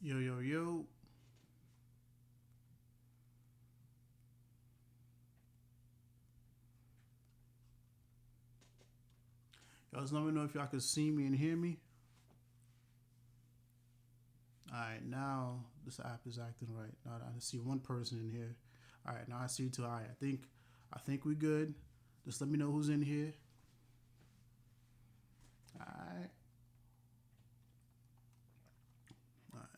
Yo, yo, yo. Y'all just let me know if y'all can see me and hear me. Alright, now this app is acting right. Now I see one person in here. Alright, now I see two. Alright, I think we good. Just let me know who's in here. Alright. Alright.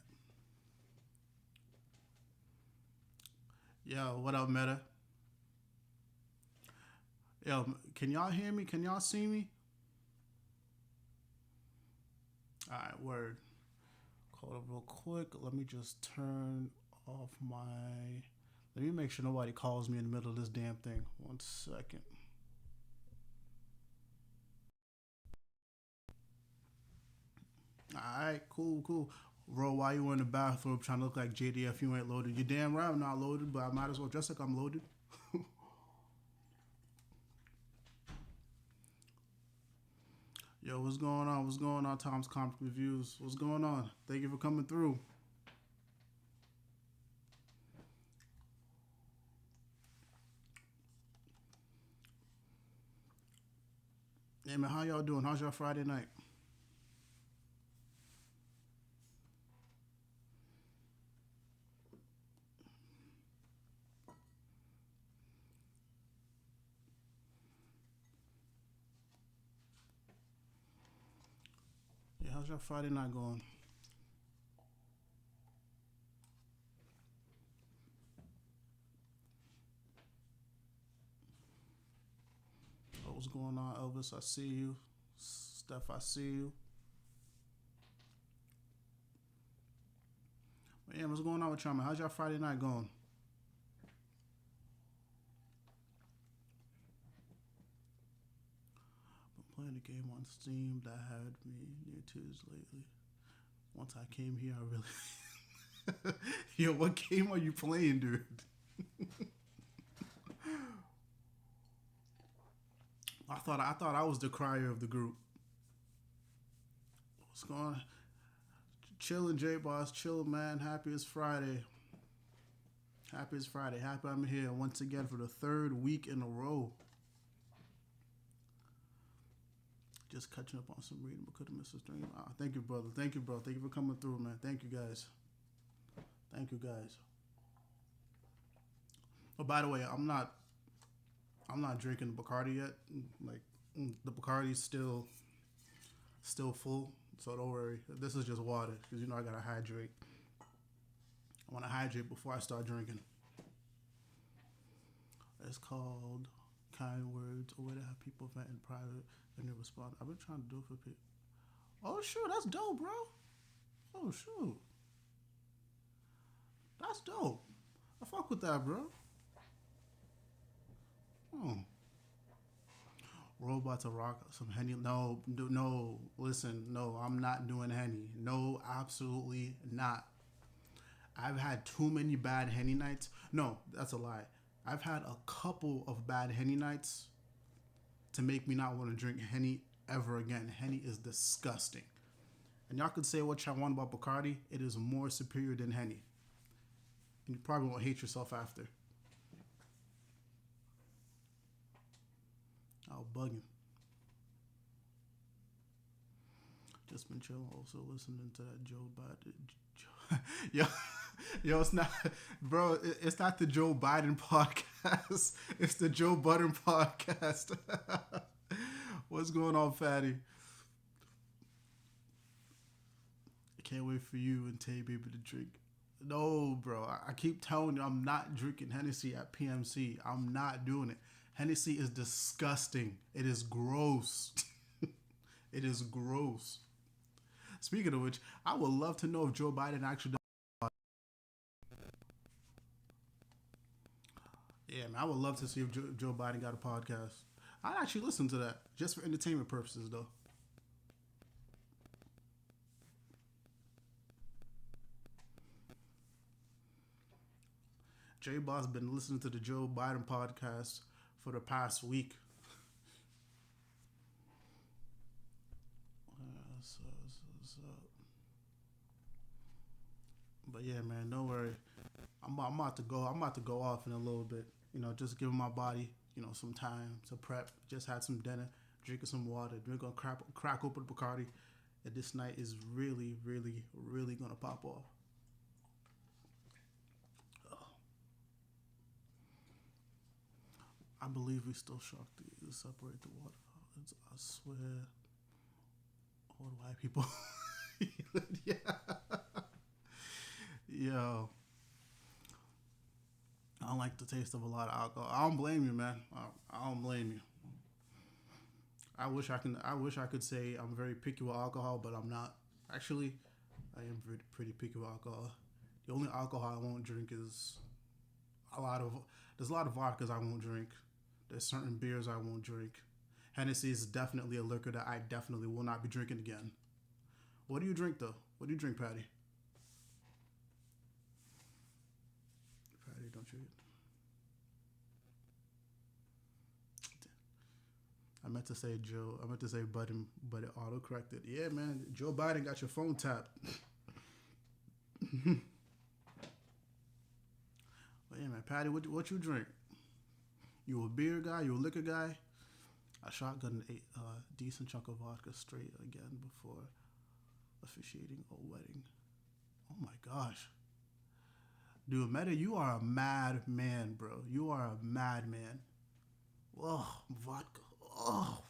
Yo, what up, Meta? Yo, can y'all hear me? Can y'all see me? Alright, word. Hold up real quick. Let me just turn off my. Let me make sure nobody calls me in the middle of this damn thing. 1 second. Alright, cool, cool. Bro, why you in the bathroom trying to look like JDF? You ain't loaded. You damn right I'm not loaded, but I might as well dress like I'm loaded. Yo, what's going on? What's going on, Tom's Comic Reviews? What's going on? Thank you for coming through. Hey, man, how y'all doing? How's your Friday night? Yeah, how's your Friday night going? Oh, what's going on, Elvis? I see you. Steph, I see you. Man, what's going on with y'all, man? How's your Friday night going? Been playing a game on Steam that had me near tears lately. Once I came here, I really. Yo, what game are you playing, dude? I thought I was the crier of the group. What's going on? Chilling, J Boss. Chilling, man. Happy it's Friday. Happy it's Friday. Happy I'm here once again for the third week in a row. Just catching up on some reading, but couldn't miss a stream. Thank you, brother. Thank you, bro. Thank you for coming through, man. Thank you, guys. Thank you, guys. Oh, by the way, I'm not drinking the Bacardi yet. Like the Bacardi's still full, so don't worry. This is just water because I gotta hydrate. I want to hydrate before I start drinking. It's called Kind Words, a way to have people vent in private and they respond. I've been trying to do it for people. Oh shoot, that's dope, bro. Oh shoot, that's dope. I fuck with that, bro. Hmm. Robots to rock some henny. No, no. Listen, no. I'm not doing henny. No, absolutely not. I've had too many bad henny nights. No, that's a lie. I've had a couple of bad henny nights to make me not want to drink henny ever again. Henny is disgusting. And y'all could say what y'all want about Bacardi. It is more superior than henny. And you probably won't hate yourself after. I'll bugging. Just been chilling. Also listening to that Joe Biden. Yo, yo, it's not, bro. It's not the Joe Biden podcast. It's the Joe Budden podcast. What's going on, fatty? I can't wait for you and Tay Baby to drink. No, bro. I keep telling you, I'm not drinking Hennessy at PMC. I'm not doing it. Hennessy is disgusting. It is gross. It is gross. Speaking of which, I would love to know if Joe Biden actually. Yeah, man, I would love to see if Joe Biden got a podcast. I'd actually listen to that just for entertainment purposes, though. J Boss been listening to the Joe Biden podcast for the past week. So, But yeah, man, don't worry. I'm about to go. I'm about to go off in a little bit. Just giving my body, some time to prep. Just had some dinner, drinking some water, drinking crack open Bacardi, and this night is really, really, really gonna pop off. I believe we still shocked to separate the water. I swear, old white people. Yeah, yo, I don't like the taste of a lot of alcohol. I don't blame you, man. I don't blame you. I wish I can. I wish I could say I'm very picky with alcohol, but I'm not. Actually, I am pretty picky with alcohol. The only alcohol I won't drink is a lot of. There's a lot of vodkas I won't drink. There's certain beers I won't drink. Hennessy is definitely a liquor that I definitely will not be drinking again. What do you drink though? What do you drink, Patty? Patty, don't you? I meant to say Joe. I meant to say Biden, but it auto corrected. Yeah, man. Joe Biden got your phone tapped. But yeah, man. Patty, what you drink? You a beer guy? You a liquor guy? I shotgun a decent chunk of vodka straight again before officiating a wedding. Oh my gosh. Dude, Meta, you are a mad man, bro. You are a madman. Oh, vodka. Oh,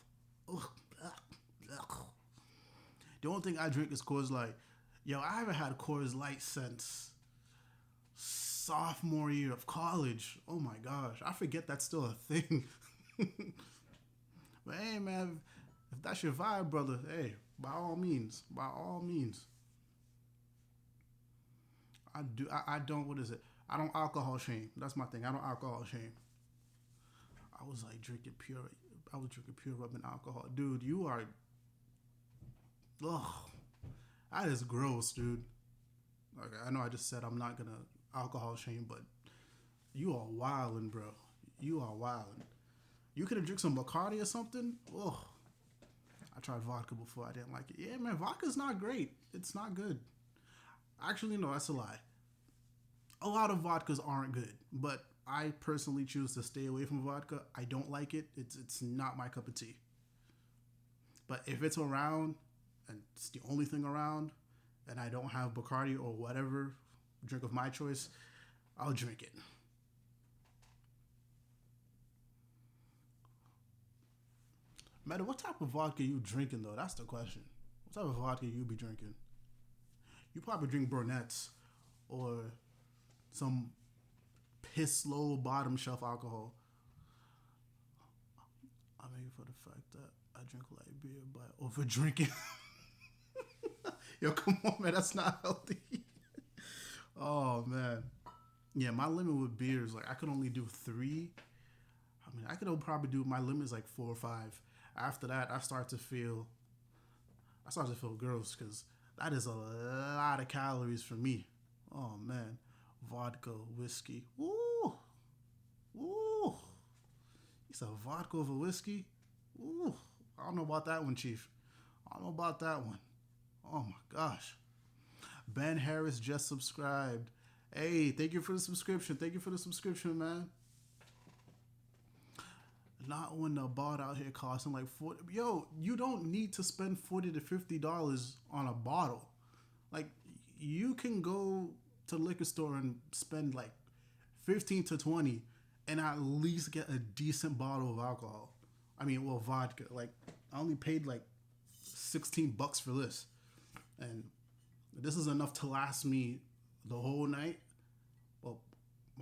ugh, ugh. The only thing I drink is Coors Light. Yo, I haven't had Coors Light since sophomore year of college. Oh my gosh, I forget that's still a thing. But hey, man, if that's your vibe, brother, hey, by all means, I do. I don't. What is it? I don't alcohol shame. That's my thing. I don't alcohol shame. I was like drinking pure. I was drinking pure rubbing alcohol, dude. You are. Ugh, that is gross, dude. Okay, I know I just said I'm not gonna alcohol shame, but you are wildin', bro. You are wildin'. You could have drink some Bacardi or something. Ugh. I tried vodka before. I didn't like it. Yeah, man, vodka's not great. It's not good. Actually, no, that's a lie. A lot of vodkas aren't good, but I personally choose to stay away from vodka. I don't like it. It's not my cup of tea. But if it's around and it's the only thing around, and I don't have Bacardi or whatever drink of my choice, I'll drink it. Matter what type of vodka you drinking though? That's the question. What type of vodka you be drinking? You probably drink Burnett's or some piss low bottom shelf alcohol. I mean, for the fact that I drink light beer by over drinking. Yo, come on, man, that's not healthy. Oh man, yeah, my limit with beers, like I could only do three. I mean, I could probably do my limit is like 4 or 5. After that, I start to feel gross because that is a lot of calories for me. Oh man, vodka, whiskey, ooh, ooh. You said vodka over whiskey, ooh. I don't know about that one, Chief. I don't know about that one. Oh my gosh. Ben Harris just subscribed. Hey, thank you for the subscription. Thank you for the subscription, man. Not when the bot out here costing like 40. Yo, you don't need to spend $40 to $50 on a bottle. Like, you can go to the liquor store and spend like 15 to 20 and at least get a decent bottle of alcohol. I mean, well, vodka. Like, I only paid like $16 for this. And this is enough to last me the whole night. Well,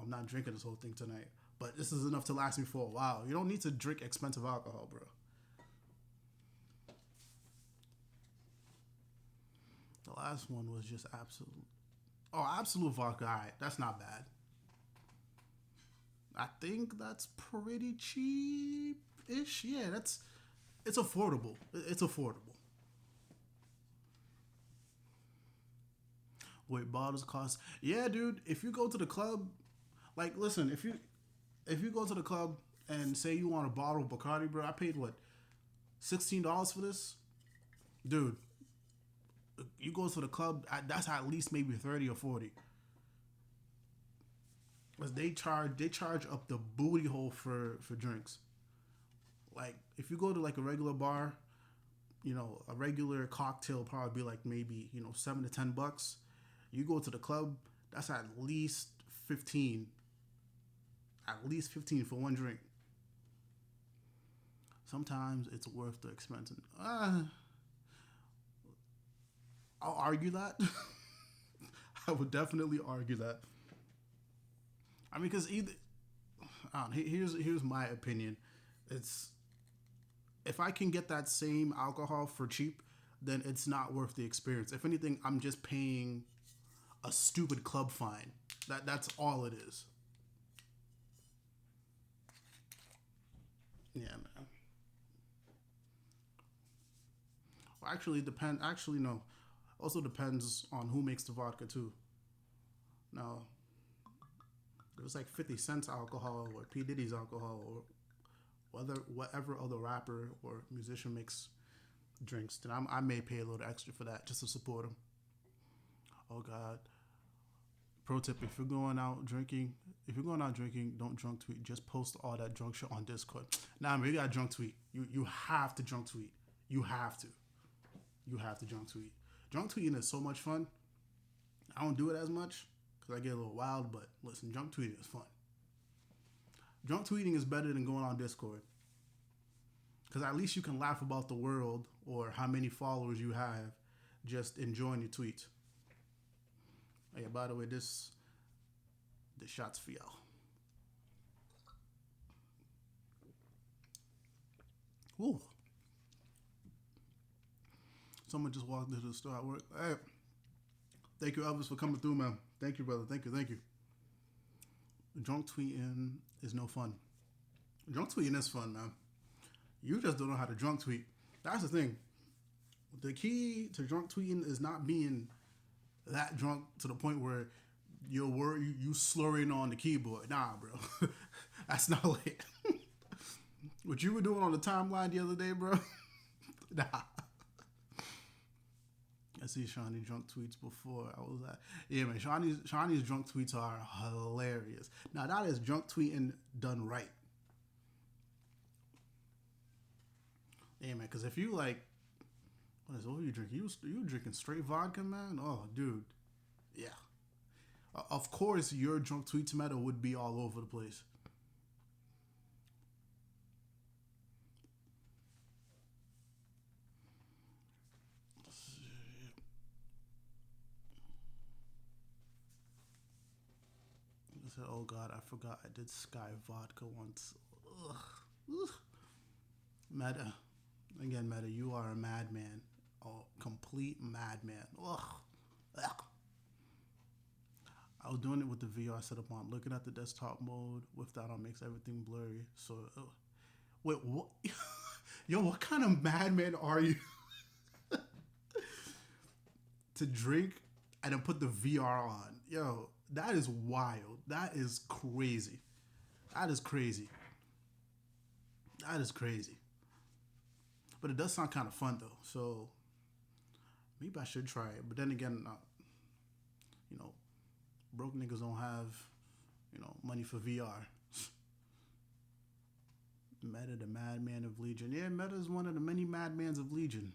I'm not drinking this whole thing tonight, but this is enough to last me for a while. You don't need to drink expensive alcohol, bro. The last one was just absolute. Oh, absolute vodka. All right, that's not bad. I think that's pretty cheap-ish. Yeah, it's affordable. It's affordable. Wait, bottles cost? Yeah, dude. If you go to the club, like, listen, if you go to the club and say you want a bottle of Bacardi, bro, I paid what, $16 for this, dude. You go to the club, that's at least maybe 30 or 40. Was they charge up the booty hole for drinks. Like if you go to like a regular bar, a regular cocktail probably be like maybe $7 to $10. You go to the club, that's at least 15, at least 15 for one drink. Sometimes it's worth the expense. I'll argue that. I would definitely argue that. I mean, because either here's my opinion. It's if I can get that same alcohol for cheap, then it's not worth the experience. If anything, I'm just paying a stupid club fine. That's all it is. Yeah, man. Well, actually, depend. Actually, no. Also depends on who makes the vodka too. Now, it was like 50 Cent's alcohol or P Diddy's alcohol or whatever other rapper or musician makes drinks, then I may pay a little extra for that just to support them. Oh God. Pro tip: if you're going out drinking, don't drunk tweet. Just post all that drunk shit on Discord. Nah, man, you got drunk tweet. You have to drunk tweet. You have to. You have to drunk tweet. Drunk tweeting is so much fun. I don't do it as much because I get a little wild, but listen, drunk tweeting is fun. Drunk tweeting is better than going on Discord because at least you can laugh about the world or how many followers you have just enjoying your tweets. Oh, yeah, by the way, this shot's for y'all. Ooh. Someone just walked into the store at work. Hey, thank you, Elvis, for coming through, man. Thank you, brother. Thank you, thank you. Drunk tweeting is no fun. Drunk tweeting is fun, man. You just don't know how to drunk tweet. That's the thing. The key to drunk tweeting is not being that drunk to the point where you slurring on the keyboard. Nah, bro. That's not it. What you were doing on the timeline the other day, bro? Nah. I see Shawnee drunk tweets before. I was like, yeah, man. Shawnee's drunk tweets are hilarious. Now that is drunk tweeting done right. Yeah, man. Because if you like, what are you drinking? You drinking straight vodka, man? Oh, dude. Yeah. Of course, your drunk tweet tomato would be all over the place. I said, oh God, I forgot I did Sky Vodka once. Ugh. Ugh. Meta. Again, Meta, you are a madman. Oh, complete madman. Ugh. Ugh. I was doing it with the VR setup on. Looking at the desktop mode with that on makes everything blurry. So, wait, what? Yo, what kind of madman are you to drink and then put the VR on? Yo, that is wild. That is crazy. That is crazy. That is crazy. But it does sound kind of fun though. So maybe I should try it. But then again, you know, broke niggas don't have, money for VR. Meta, the madman of Legion. Yeah, Meta is one of the many madmans of Legion.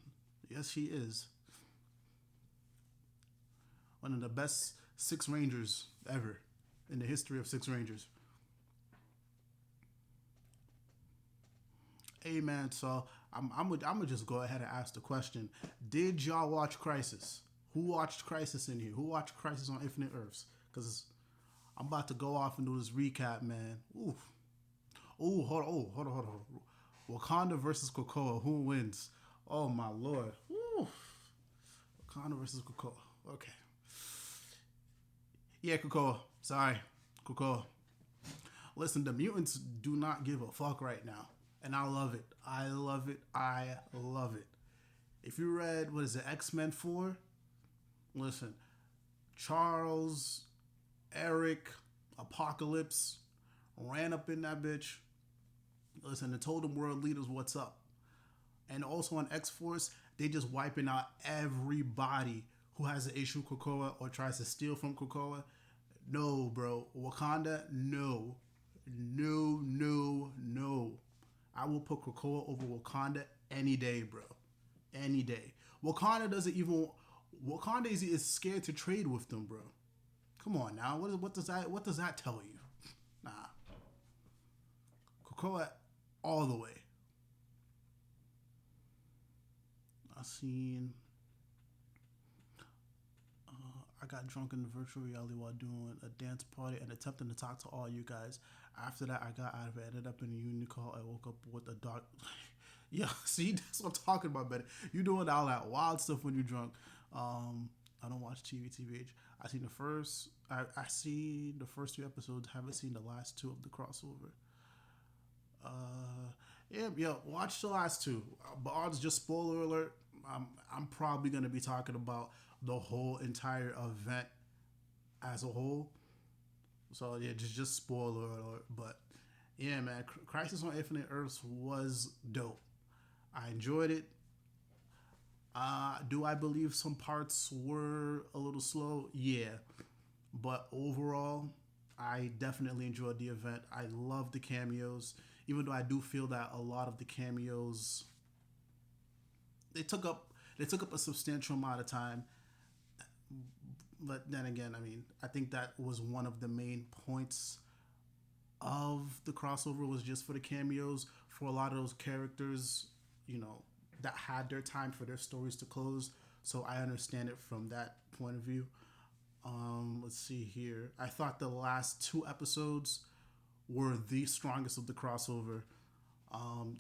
Yes, he is. One of the best Six Rangers ever in the history of Six Rangers. Hey, man, so I'm gonna just go ahead and ask the question. Did y'all watch Crisis? Who watched Crisis in here? Who watched Crisis on Infinite Earths? Because I'm about to go off and do this recap, man. Ooh. Ooh, hold on. Wakanda versus Krakoa. Who wins? Oh, my Lord. Ooh. Wakanda versus Krakoa. Okay. Yeah, Krakoa. Sorry. Krakoa. Listen, the mutants do not give a fuck right now. And I love it. I love it. I love it. If you read, what is it, X-Men 4? Listen, Charles, Eric, Apocalypse ran up in that bitch. Listen, and told them world leaders what's up. And also on X-Force, they just wiping out everybody who has an issue with Krakoa or tries to steal from Krakoa. No, bro. Wakanda, no. No, no, no. I will put Krakoa over Wakanda any day, bro. Any day. Wakanda doesn't even. Wakanda is scared to trade with them, bro. Come on now. What does that tell you? Nah. Krakoa all the way. I seen. I got drunk in the virtual reality while doing a dance party and attempting to talk to all you guys. After that, I got out of it. Ended up in a uni call. I woke up with a dark. Yeah, see, that's what I'm talking about, man. You doing all that wild stuff when you're drunk. I don't watch TV, TVH. I seen the first. I see the first two episodes. Haven't seen the last two of the crossover. Yeah. Watch the last two. But odds, just spoiler alert. I'm probably gonna be talking about the whole entire event as a whole. So yeah, just spoiler alert. But yeah, man, Crisis on Infinite Earths was dope. I enjoyed it. Do I believe some parts were a little slow? Yeah, but overall, I definitely enjoyed the event. I love the cameos, even though I do feel that a lot of the cameos they took up they took up a substantial amount of time. But then again, I mean, I think that was one of the main points of the crossover was just for the cameos for a lot of those characters, you know, that had their time for their stories to close. So I understand it from that point of view. Let's see here. I thought the last two episodes were the strongest of the crossover.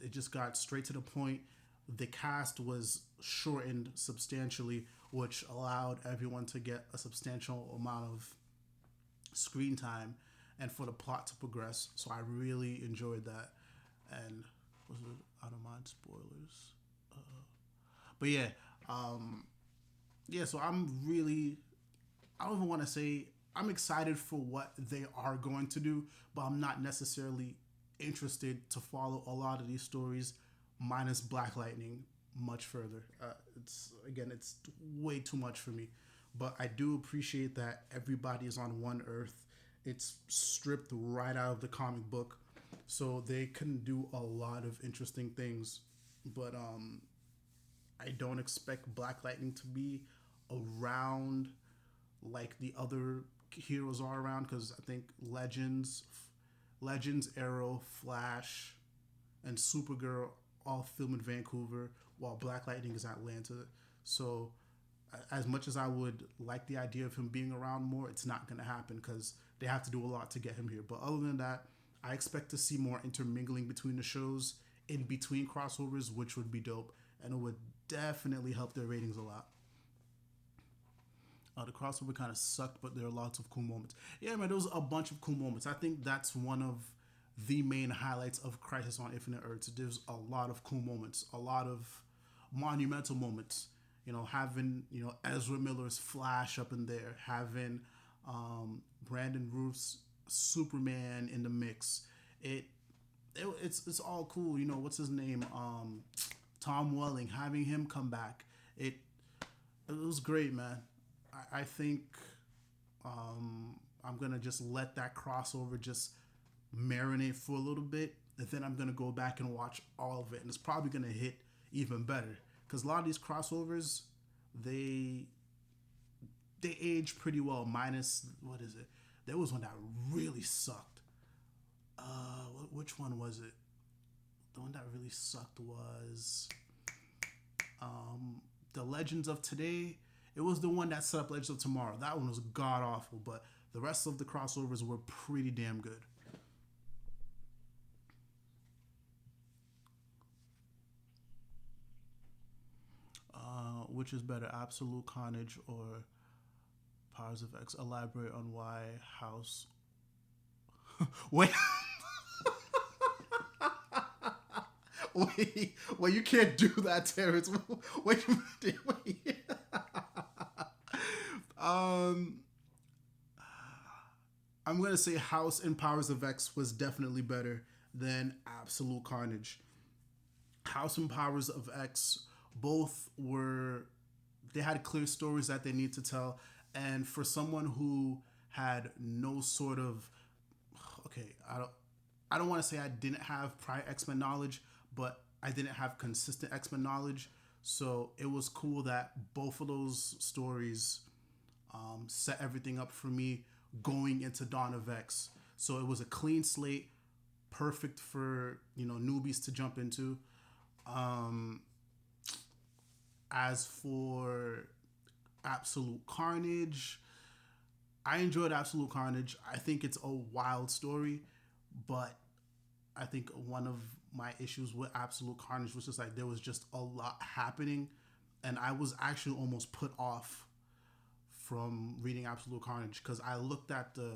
It just got straight to the point. The cast was shortened substantially, which allowed everyone to get a substantial amount of screen time and for the plot to progress. So I really enjoyed that. And was it? I don't mind spoilers. But yeah, yeah. So I don't even want to say I'm excited for what they are going to do, but I'm not necessarily interested to follow a lot of these stories, minus Black Lightning, much further. It's way too much for me, but I do appreciate that everybody is on one Earth. It's stripped right out of the comic book, so they can do a lot of interesting things. But I don't expect Black Lightning to be around like the other heroes are around because I think Legends, Arrow, Flash, and Supergirl all film in Vancouver, while Black Lightning is Atlanta. So, as much as I would like the idea of him being around more, it's not going to happen because they have to do a lot to get him here. But other than that, I expect to see more intermingling between the shows in between crossovers, which would be dope, and it would definitely help their ratings a lot. The crossover kind of sucked, but there are lots of cool moments. Yeah, man, there was a bunch of cool moments. I think that's one of the main highlights of Crisis on Infinite Earths. There's a lot of cool moments, a lot of monumental moments. Having Ezra Miller's Flash up in there, having Brandon Roof's Superman in the mix. It's all cool. What's his name? Tom Welling, having him come back. It was great, man. I think I'm gonna just let that crossover just marinate for a little bit, and then I'm gonna go back and watch all of it, and it's probably gonna hit even better because a lot of these crossovers they they age pretty well. Minus what is it? There was one that really sucked. Which one was it? The one that really sucked was the Legends of Today. It was the one that set up Legends of Tomorrow. That one was god awful, but the rest of the crossovers were pretty damn good. Which is better, Absolute Carnage or Powers of X? Elaborate on why House. Wait, wait, you can't do that, Terrence. Wait, wait. um, I'm gonna say House and Powers of X was definitely better than Absolute Carnage. House and Powers of X both were they had clear stories that they need to tell, and for someone who had no sort of, okay, I don't want to say I didn't have prior X-Men knowledge, but I didn't have consistent X-Men knowledge. So it was cool that both of those stories set everything up for me going into Dawn of X. So it was a clean slate, perfect for newbies to jump into. Um, as for Absolute Carnage, I enjoyed Absolute Carnage. I think it's a wild story, but I think one of my issues with Absolute Carnage was just like there was just a lot happening, and I was actually almost put off from reading Absolute Carnage because I looked at the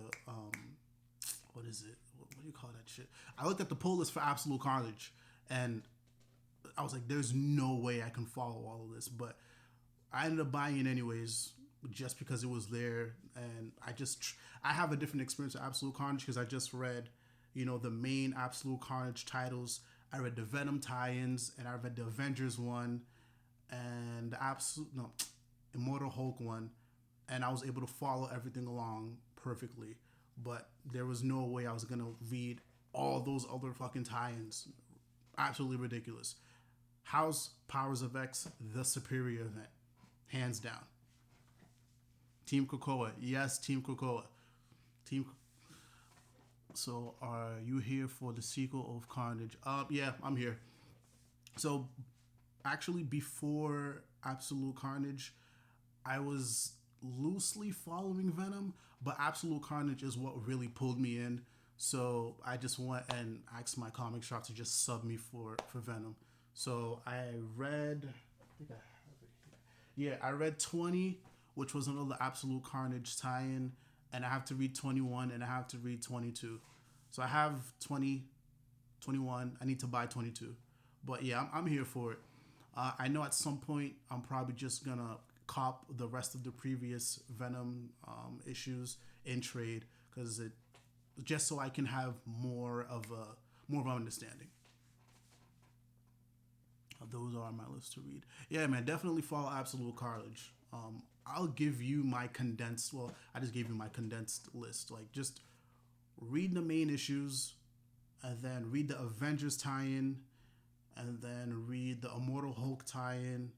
what is it? What do you call that shit? I looked at the pull list for Absolute Carnage, and I was like, "There's no way I can follow all of this." But I ended up buying it anyways, just because it was there, and I have a different experience with Absolute Carnage because I just read, the main Absolute Carnage titles. I read the Venom tie-ins, and I read the Avengers one, and the Immortal Hulk one, and I was able to follow everything along perfectly. But there was no way I was gonna read all those other fucking tie-ins. Absolutely ridiculous. House Powers of X, the superior event, hands down. Team Krakoa, yes, Team Krakoa. Team. So, are you here for the sequel of Carnage? Yeah, I'm here. So, actually, before Absolute Carnage, I was loosely following Venom, but Absolute Carnage is what really pulled me in. So I just went and asked my comic shop to just sub me for Venom. So I read, I think I have it here. Yeah, I read 20, which was another Absolute Carnage tie-in, and I have to read 21, and I have to read 22. So I have 20, 21. I need to buy 22. But yeah, I'm here for it. I know at some point I'm probably just gonna cop the rest of the previous Venom issues in trade because it just so I can have more of an understanding. Those are on my list to read. Yeah, man, definitely follow Absolute Carnage. I'll give you my condensed. Well, I just gave you my condensed list. Like, just read the main issues, and then read the Avengers tie-in, and then read the Immortal Hulk tie-in.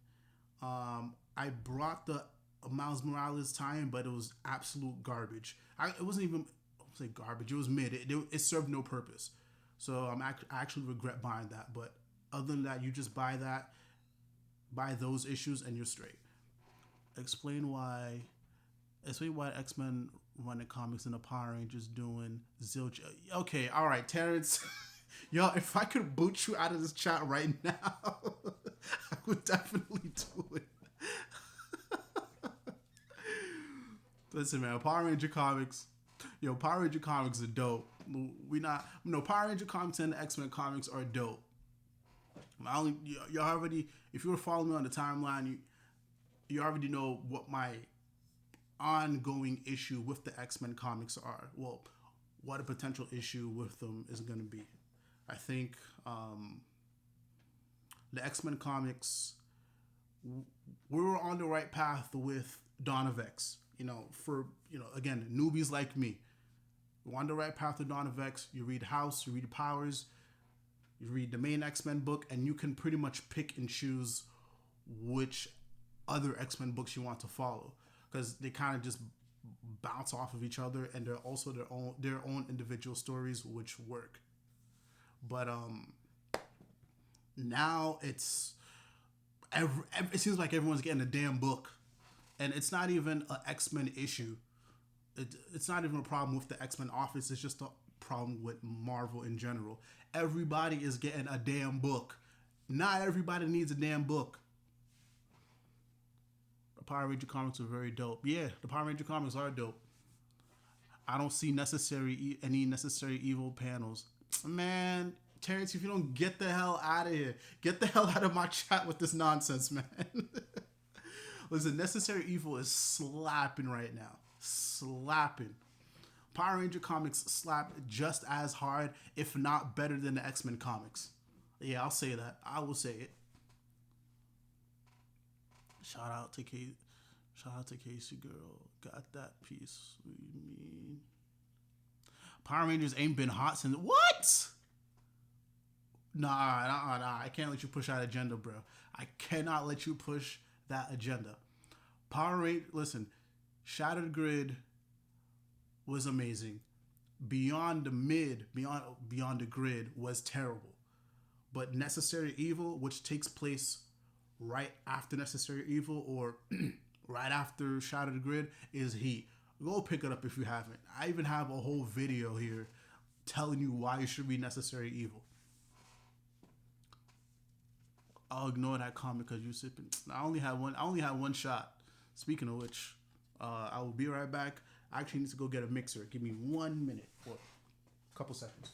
I brought the Miles Morales tie-in, but it was absolute garbage. It wasn't even say garbage. It was mid. It served no purpose. So I actually regret buying that. But other than that, you just buy that, buy those issues, and you're straight. Explain why. Explain why X-Men running comics and the Power Rangers doing zilch. Okay, all right, Terrence. Yo, if I could boot you out of this chat right now, I would definitely do it. Listen, man, Power Ranger comics. Power Ranger comics are dope. We not Power Ranger comics and the X-Men comics are dope. You already, if you were following me on the timeline, you already know what my ongoing issue with the X-Men comics are. Well, what a potential issue with them is going to be. I think the X-Men comics, we were on the right path with Dawn of X. For again, newbies like me, we're on the right path with Dawn of X. You read House, you read Powers, you read the main X-Men book, and you can pretty much pick and choose which other X-Men books you want to follow because they kind of just bounce off of each other, and they're also their own individual stories which work. But now it seems like everyone's getting a damn book, and it's not even an X-Men issue. It's not even a problem with the X-Men office. It's just a problem with Marvel in general. Everybody is getting a damn book. Not everybody needs a damn book. The Power Ranger comics are very dope. Yeah, the Power Ranger comics are dope. I don't see any necessary evil panels. Man, Terrence, if you don't get the hell out of here, get the hell out of my chat with this nonsense, man. Listen, Necessary Evil is slapping right now. Slapping. Power Ranger comics slap just as hard, if not better than the X-Men comics. Yeah, I'll say that. I will say it. Shout out to Casey girl. Got that piece with me. Power Rangers ain't been hot since what? Nah. I can't let you push that agenda, bro. I cannot let you push that agenda. Power Rangers. Listen, Shattered Grid was amazing. Beyond the Grid was terrible. But Necessary Evil, which takes place right after Necessary Evil or right after Shattered Grid, is heat. Go pick it up if you haven't. I even have a whole video here telling you why you should read Necessary Evil. I'll ignore that comment because you sipping. I only had one shot. Speaking of which, I will be right back. I actually need to go get a mixer. Give me 1 minute or a couple seconds.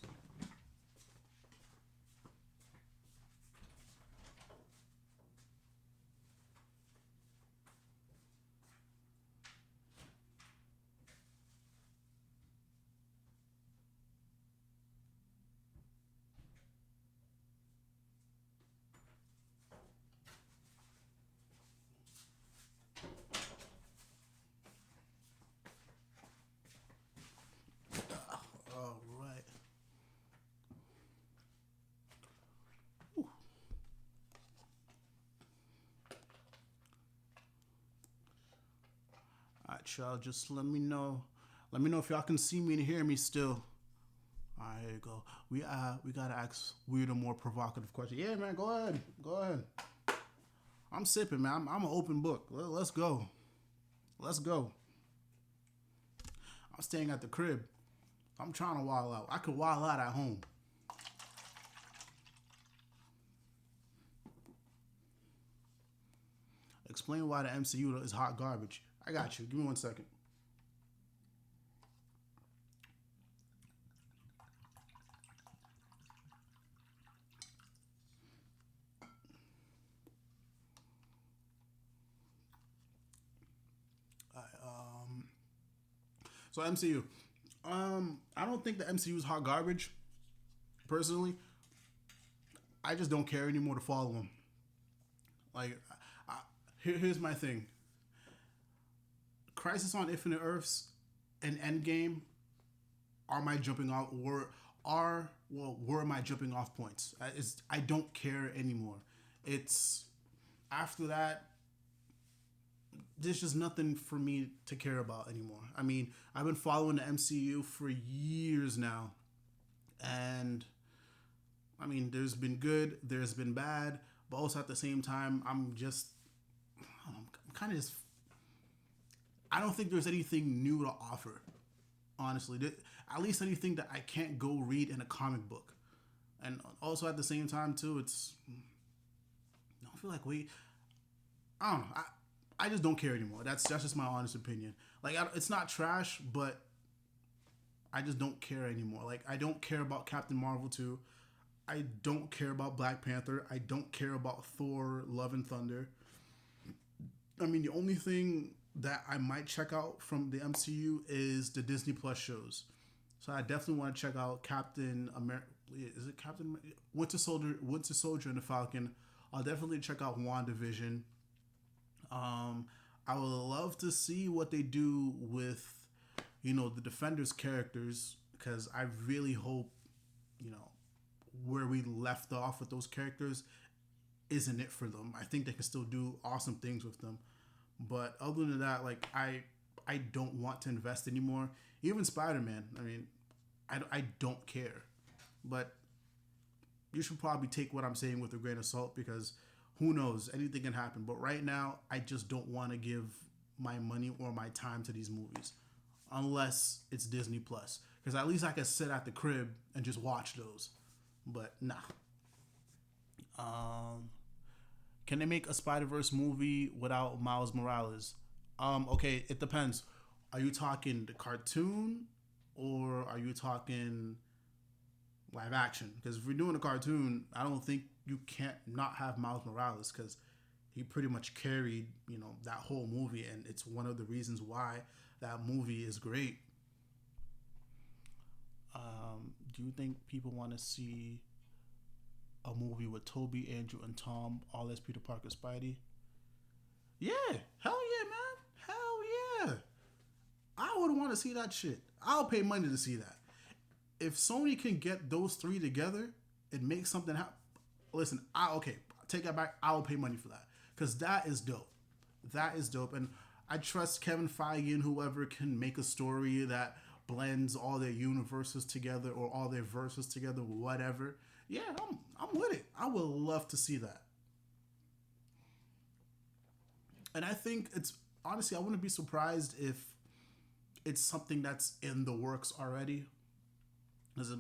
All right. All right, y'all. Just let me know. Let me know if y'all can see me and hear me still. All right, here you go. We gotta ask weirder, more provocative questions. Yeah, man. Go ahead. Go ahead. I'm sipping, man. I'm an open book. Let's go. Let's go. I'm staying at the crib. I'm trying to wild out. I could wild out at home. Explain why the MCU is hot garbage. I got you. Give me 1 second. All right, so MCU. I don't think the MCU is hot garbage. Personally, I just don't care anymore to follow them. Like, here's my thing. Crisis on Infinite Earths and Endgame are my jumping off were my jumping off points. I don't care anymore. It's after that. There's just nothing for me to care about anymore. I mean, I've been following the MCU for years now, and I mean, there's been good, there's been bad, but also at the same time, I'm kind of just. I don't think there's anything new to offer. Honestly, at least anything that I can't go read in a comic book, and also at the same time too, I don't feel like I don't know. I just don't care anymore. That's just my honest opinion. Like it's not trash, but I just don't care anymore. Like I don't care about Captain Marvel 2. I don't care about Black Panther. I don't care about Thor: Love and Thunder. I mean, the only thing that I might check out from the MCU is the Disney Plus shows. So I definitely want to check out Captain America. Is it Captain Winter Soldier and the Falcon? I'll definitely check out WandaVision. I would love to see what they do with, the Defenders characters because I really hope, where we left off with those characters isn't it for them. I think they can still do awesome things with them. But other than that, like I don't want to invest anymore. Even Spider-Man. I mean, I don't care. But you should probably take what I'm saying with a grain of salt because who knows? Anything can happen. But right now, I just don't want to give my money or my time to these movies unless it's Disney Plus. Because at least I can sit at the crib and just watch those. But nah. Can they make a Spider-Verse movie without Miles Morales? Okay, it depends. Are you talking the cartoon or are you talking live action? Because if we're doing a cartoon, I don't think you can't not have Miles Morales because he pretty much carried, that whole movie, and it's one of the reasons why that movie is great. Do you think people want to see a movie with Toby, Andrew, and Tom, all as Peter Parker, Spidey? Yeah, hell yeah, man, hell yeah. I would want to see that shit. I'll pay money to see that. if Sony can get those three together and make something happen, listen, I okay, take that back. I will pay money for that because that is dope. That is dope, and I trust Kevin Feige and whoever can make a story that blends all their universes together or all their verses together, whatever. Yeah, I'm with it. I would love to see that, and I think it's honestly, I wouldn't be surprised if it's something that's in the works already. Because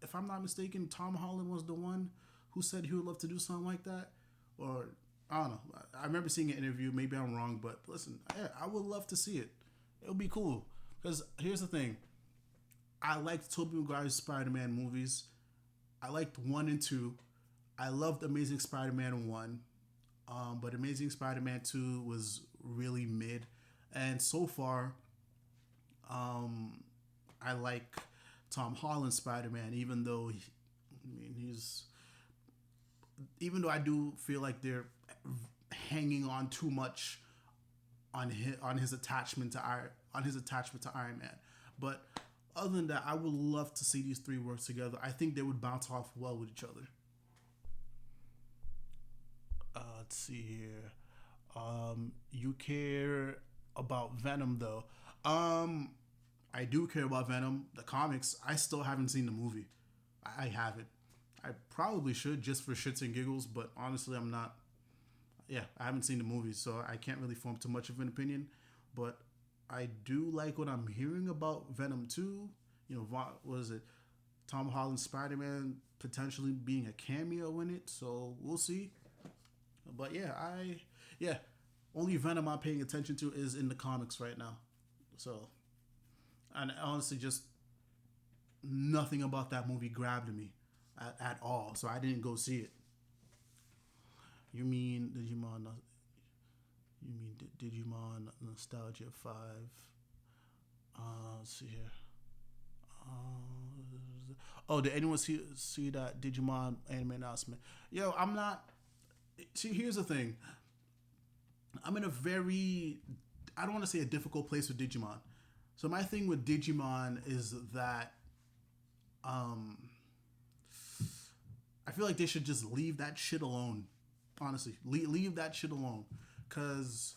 if I'm not mistaken, Tom Holland was the one who said he would love to do something like that. Or, I don't know. I remember seeing an interview. Maybe I'm wrong, but listen, yeah, I would love to see it. It would be cool. Because here's the thing I liked Tobey Maguire's Spider Man movies. I liked 1 and 2. I loved Amazing Spider Man 1. But Amazing Spider Man 2 was really mid. And so far, I like Tom Holland Spider Man, even though he's even though I do feel like they're hanging on too much on his attachment to Iron Man. But other than that, I would love to see these three work together. I think they would bounce off well with each other. Let's see here. You care about Venom though. I do care about Venom. The comics, I still haven't seen the movie. I haven't. I probably should just for shits and giggles, but honestly, I'm not. Yeah, I haven't seen the movie, so I can't really form too much of an opinion. But I do like what I'm hearing about Venom 2. You know, what was it? Tom Holland Spider Man potentially being a cameo in it, so we'll see. But yeah, yeah, only Venom I'm paying attention to is in the comics right now. So, and honestly, just nothing about that movie grabbed me at all. So I didn't go see it. You mean Digimon? You mean Digimon Nostalgia 5? Let's see here. Oh, did anyone see that Digimon anime announcement? Yo, I'm not. See, here's the thing. I'm in a very, I don't want to say a difficult place with Digimon. So my thing with Digimon is that I feel like they should just leave that shit alone. Honestly, leave that shit alone. Cause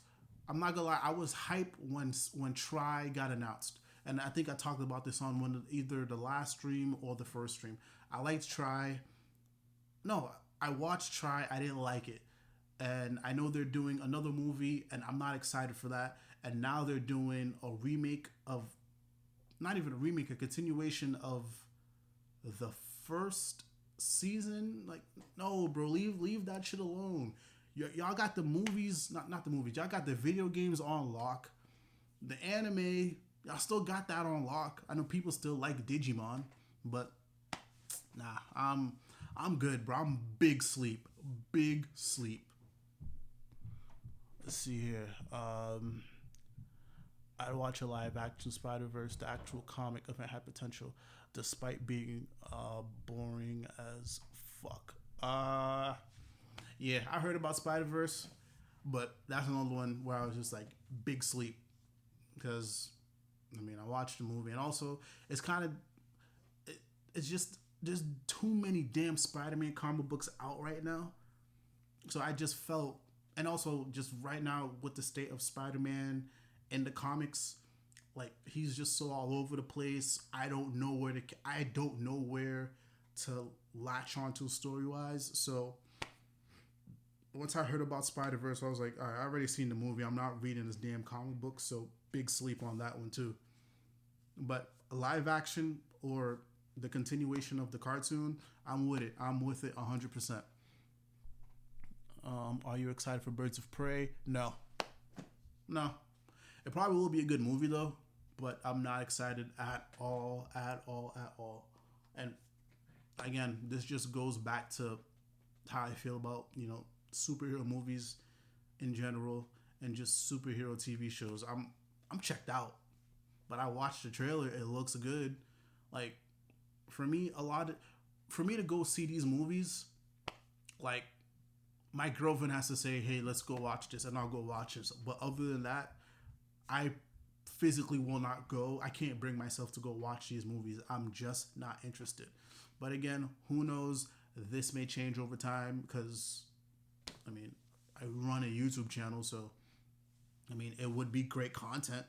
I'm not gonna lie, I was hype when Try got announced, and I think I talked about this on either the last stream or the first stream. I liked Try. No, I watched Try. I didn't like it, and I know they're doing another movie, and I'm not excited for that. And now they're doing a remake of, not even a remake, a continuation of the first season. Like, no, bro, leave that shit alone. Y'all got the movies, not the movies. Y'all got the video games on lock. The anime, y'all still got that on lock. I know people still like Digimon, but nah, I'm good, bro. I'm big sleep. Let's see here. I'd watch a live action Spider Verse. The actual comic event had potential, despite being boring as fuck. Yeah, I heard about Spider Verse, but that's another one where I was just like big sleep because I mean I watched the movie and also it's kind of it's just there's too many damn Spider-Man comic books out right now, so I just felt and also just right now with the state of Spider-Man in the comics, like he's just so all over the place. I don't know where to latch onto story wise. So once I heard about Spider Verse, I was like, all right, I already seen the movie. I'm not reading this damn comic book, so big sleep on that one too. But live action or the continuation of the cartoon, I'm with it. I'm with it 100%. Are you excited for Birds of Prey? No. It probably will be a good movie though, but I'm not excited at all. And again, this just goes back to how I feel about, superhero movies in general and just superhero TV shows. I'm checked out. But I watched the trailer, it looks good. Like for me, for me to go see these movies, like my girlfriend has to say, "Hey, let's go watch this," and I'll go watch this. But other than that, I physically will not go. I can't bring myself to go watch these movies. I'm just not interested. But again, who knows? This may change over time because, I mean, I run a YouTube channel, so I mean, it would be great content,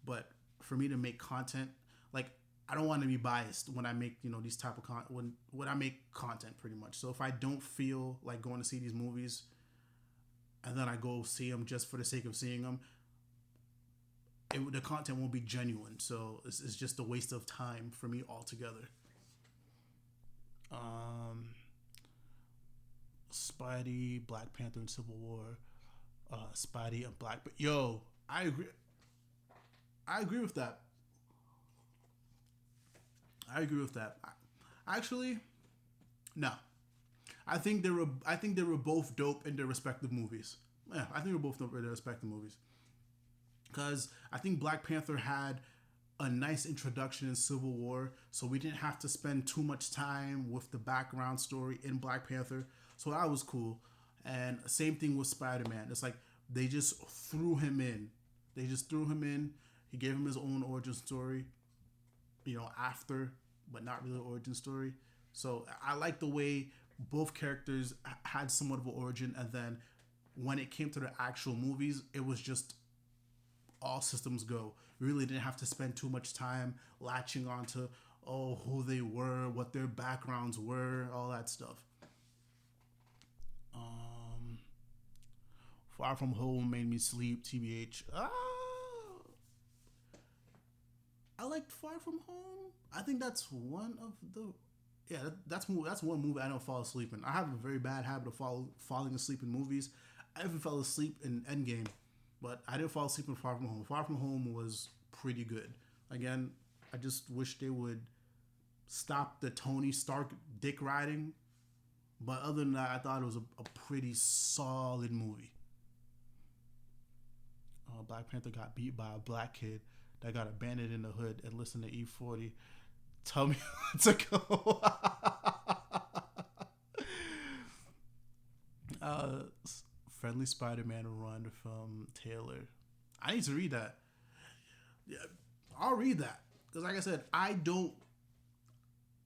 but for me to make content, like I don't want to be biased when I make these type of when I make content pretty much. So if I don't feel like going to see these movies, and then I go see them just for the sake of seeing them, the content won't be genuine. So it's just a waste of time for me altogether. Spidey, Black Panther, and Civil War. Spidey and Black. Yo, I agree. I agree with that. I agree with that. Actually, no. I think they were. I think they were both dope in their respective movies. Yeah, I think they were both dope in their respective movies. Because I think Black Panther had a nice introduction in Civil War, so we didn't have to spend too much time with the background story in Black Panther. So that was cool. And same thing with Spider-Man. It's like they just threw him in. They just threw him in. He gave him his own origin story, after, but not really an origin story. So I like the way both characters had somewhat of an origin, and then when it came to the actual movies, it was just all systems go. We really didn't have to spend too much time latching onto who they were, what their backgrounds were, all that stuff. Far From Home made me sleep. TBH. I liked Far From Home. I think that's one of the that's one movie I don't fall asleep in. I have a very bad habit of falling asleep in movies. I even fell asleep in Endgame, but I didn't fall asleep in Far From Home. Far From Home was pretty good. Again, I just wish they would stop the Tony Stark dick riding. But other than that, I thought it was a pretty solid movie. Black Panther got beat by a black kid that got abandoned in the hood and listened to E40. Tell me to go. Friendly Spider-Man run from Taylor. I need to read that. Yeah, I'll read that because, like I said, I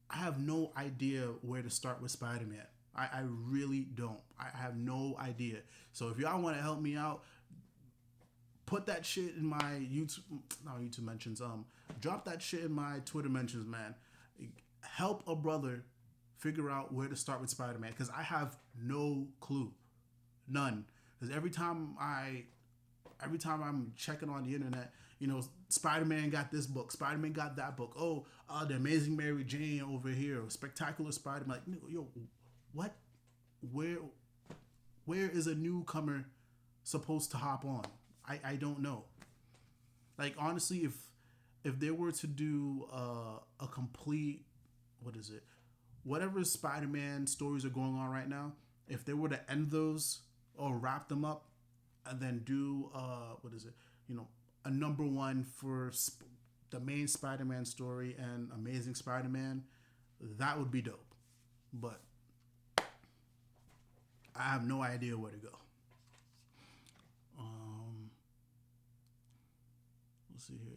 have no idea where to start with Spider-Man. I really don't. I have no idea. So if y'all want to help me out, put that shit in my YouTube mentions. Drop that shit in my Twitter mentions, man. Help a brother figure out where to start with Spider-Man because I have no clue, none. Because every time I'm checking on the internet, Spider-Man got this book, Spider-Man got that book. The Amazing Mary Jane over here, Spectacular Spider-Man. Like, yo, what? Where is a newcomer supposed to hop on? I don't know. Like, honestly, if they were to do a complete, whatever Spider-Man stories are going on right now, if they were to end those or wrap them up and then do a number one for the main Spider-Man story and Amazing Spider-Man, that would be dope. But I have no idea where to go. Let's see here.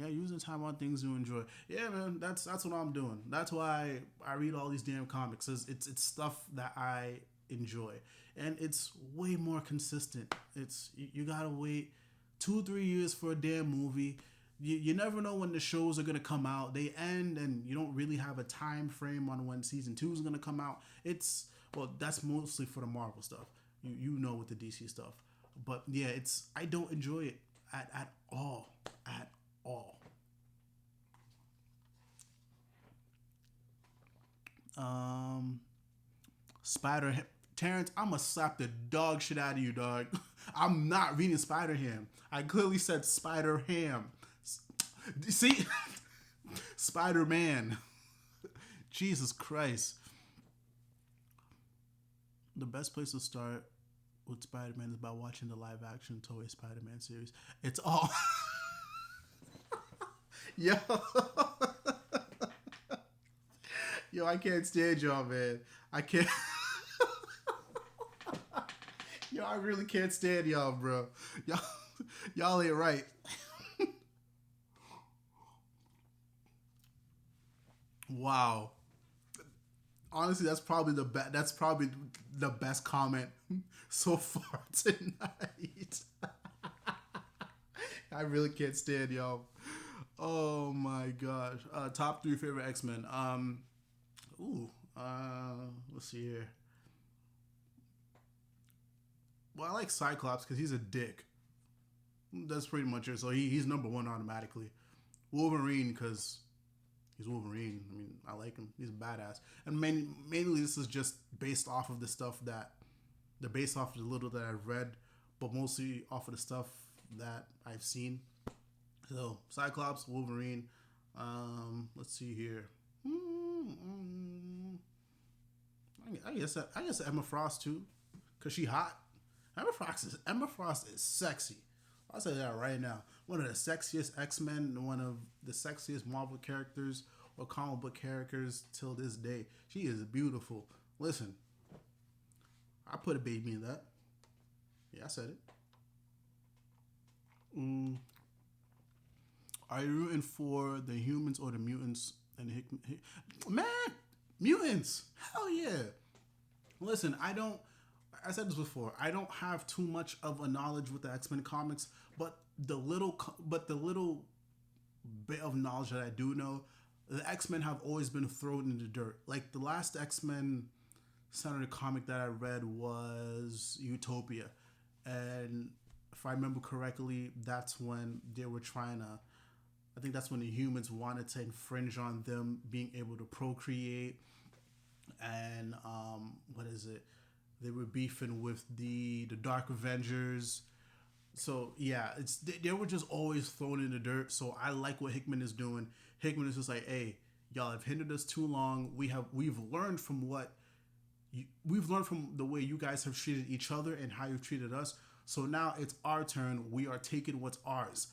Using time on things you enjoy. Yeah, man, that's what I'm doing. That's why I read all these damn comics. It's stuff that I enjoy, and it's way more consistent. You gotta wait 2-3 years for a damn movie. You never know when the shows are gonna come out. They end, and you don't really have a time frame on when season 2 is gonna come out. That's mostly for the Marvel stuff. You know, with the DC stuff, but yeah, I don't enjoy it at all. At all. Spider Terrence, I'ma slap the dog shit out of you, dog. I'm not reading Spider Ham. I clearly said Spider Ham. See, Spider Man. Jesus Christ. The best place to start with Spider-Man is by watching the live action Toei Spider-Man series. It's all yo yo, I can't stand y'all, man. I can't yo, I really can't stand y'all, bro. Y'all ain't right. Wow. Honestly, that's probably the best comment so far tonight. I really can't stand y'all. Oh my gosh. Top three favorite X Men. Ooh. Let's see here. Well, I like Cyclops because he's a dick. That's pretty much it. So he's number one automatically. Wolverine because he's Wolverine. I mean, I like him. He's a badass. And mainly this is just based off of the stuff that they're based off of the little that I've read, but mostly off of the stuff that I've seen. So Cyclops, Wolverine. Let's see here. I guess Emma Frost too, cause she hot. Emma Frost is sexy. I'll say that right now. One of the sexiest X Men, one of the sexiest Marvel characters or comic book characters till this day. She is beautiful. Listen, I put a baby in that. Yeah, I said it. Mm, are you rooting for the humans or the mutants? And man, mutants. Hell yeah. Listen, I don't. I said this before. I don't have too much of a knowledge with the X Men comics, but the little bit of knowledge that I do know, the X Men have always been thrown in the dirt. Like the last X Men centered comic that I read was Utopia, and if I remember correctly, that's when they were trying to. I think that's when the humans wanted to infringe on them being able to procreate, and what is it? They were beefing with the Dark Avengers. So yeah, they were just always thrown in the dirt. So I like what Hickman is doing. Hickman is just like, hey, y'all have hindered us too long. We've learned from we've learned from the way you guys have treated each other and how you've treated us. So now it's our turn. We are taking what's ours.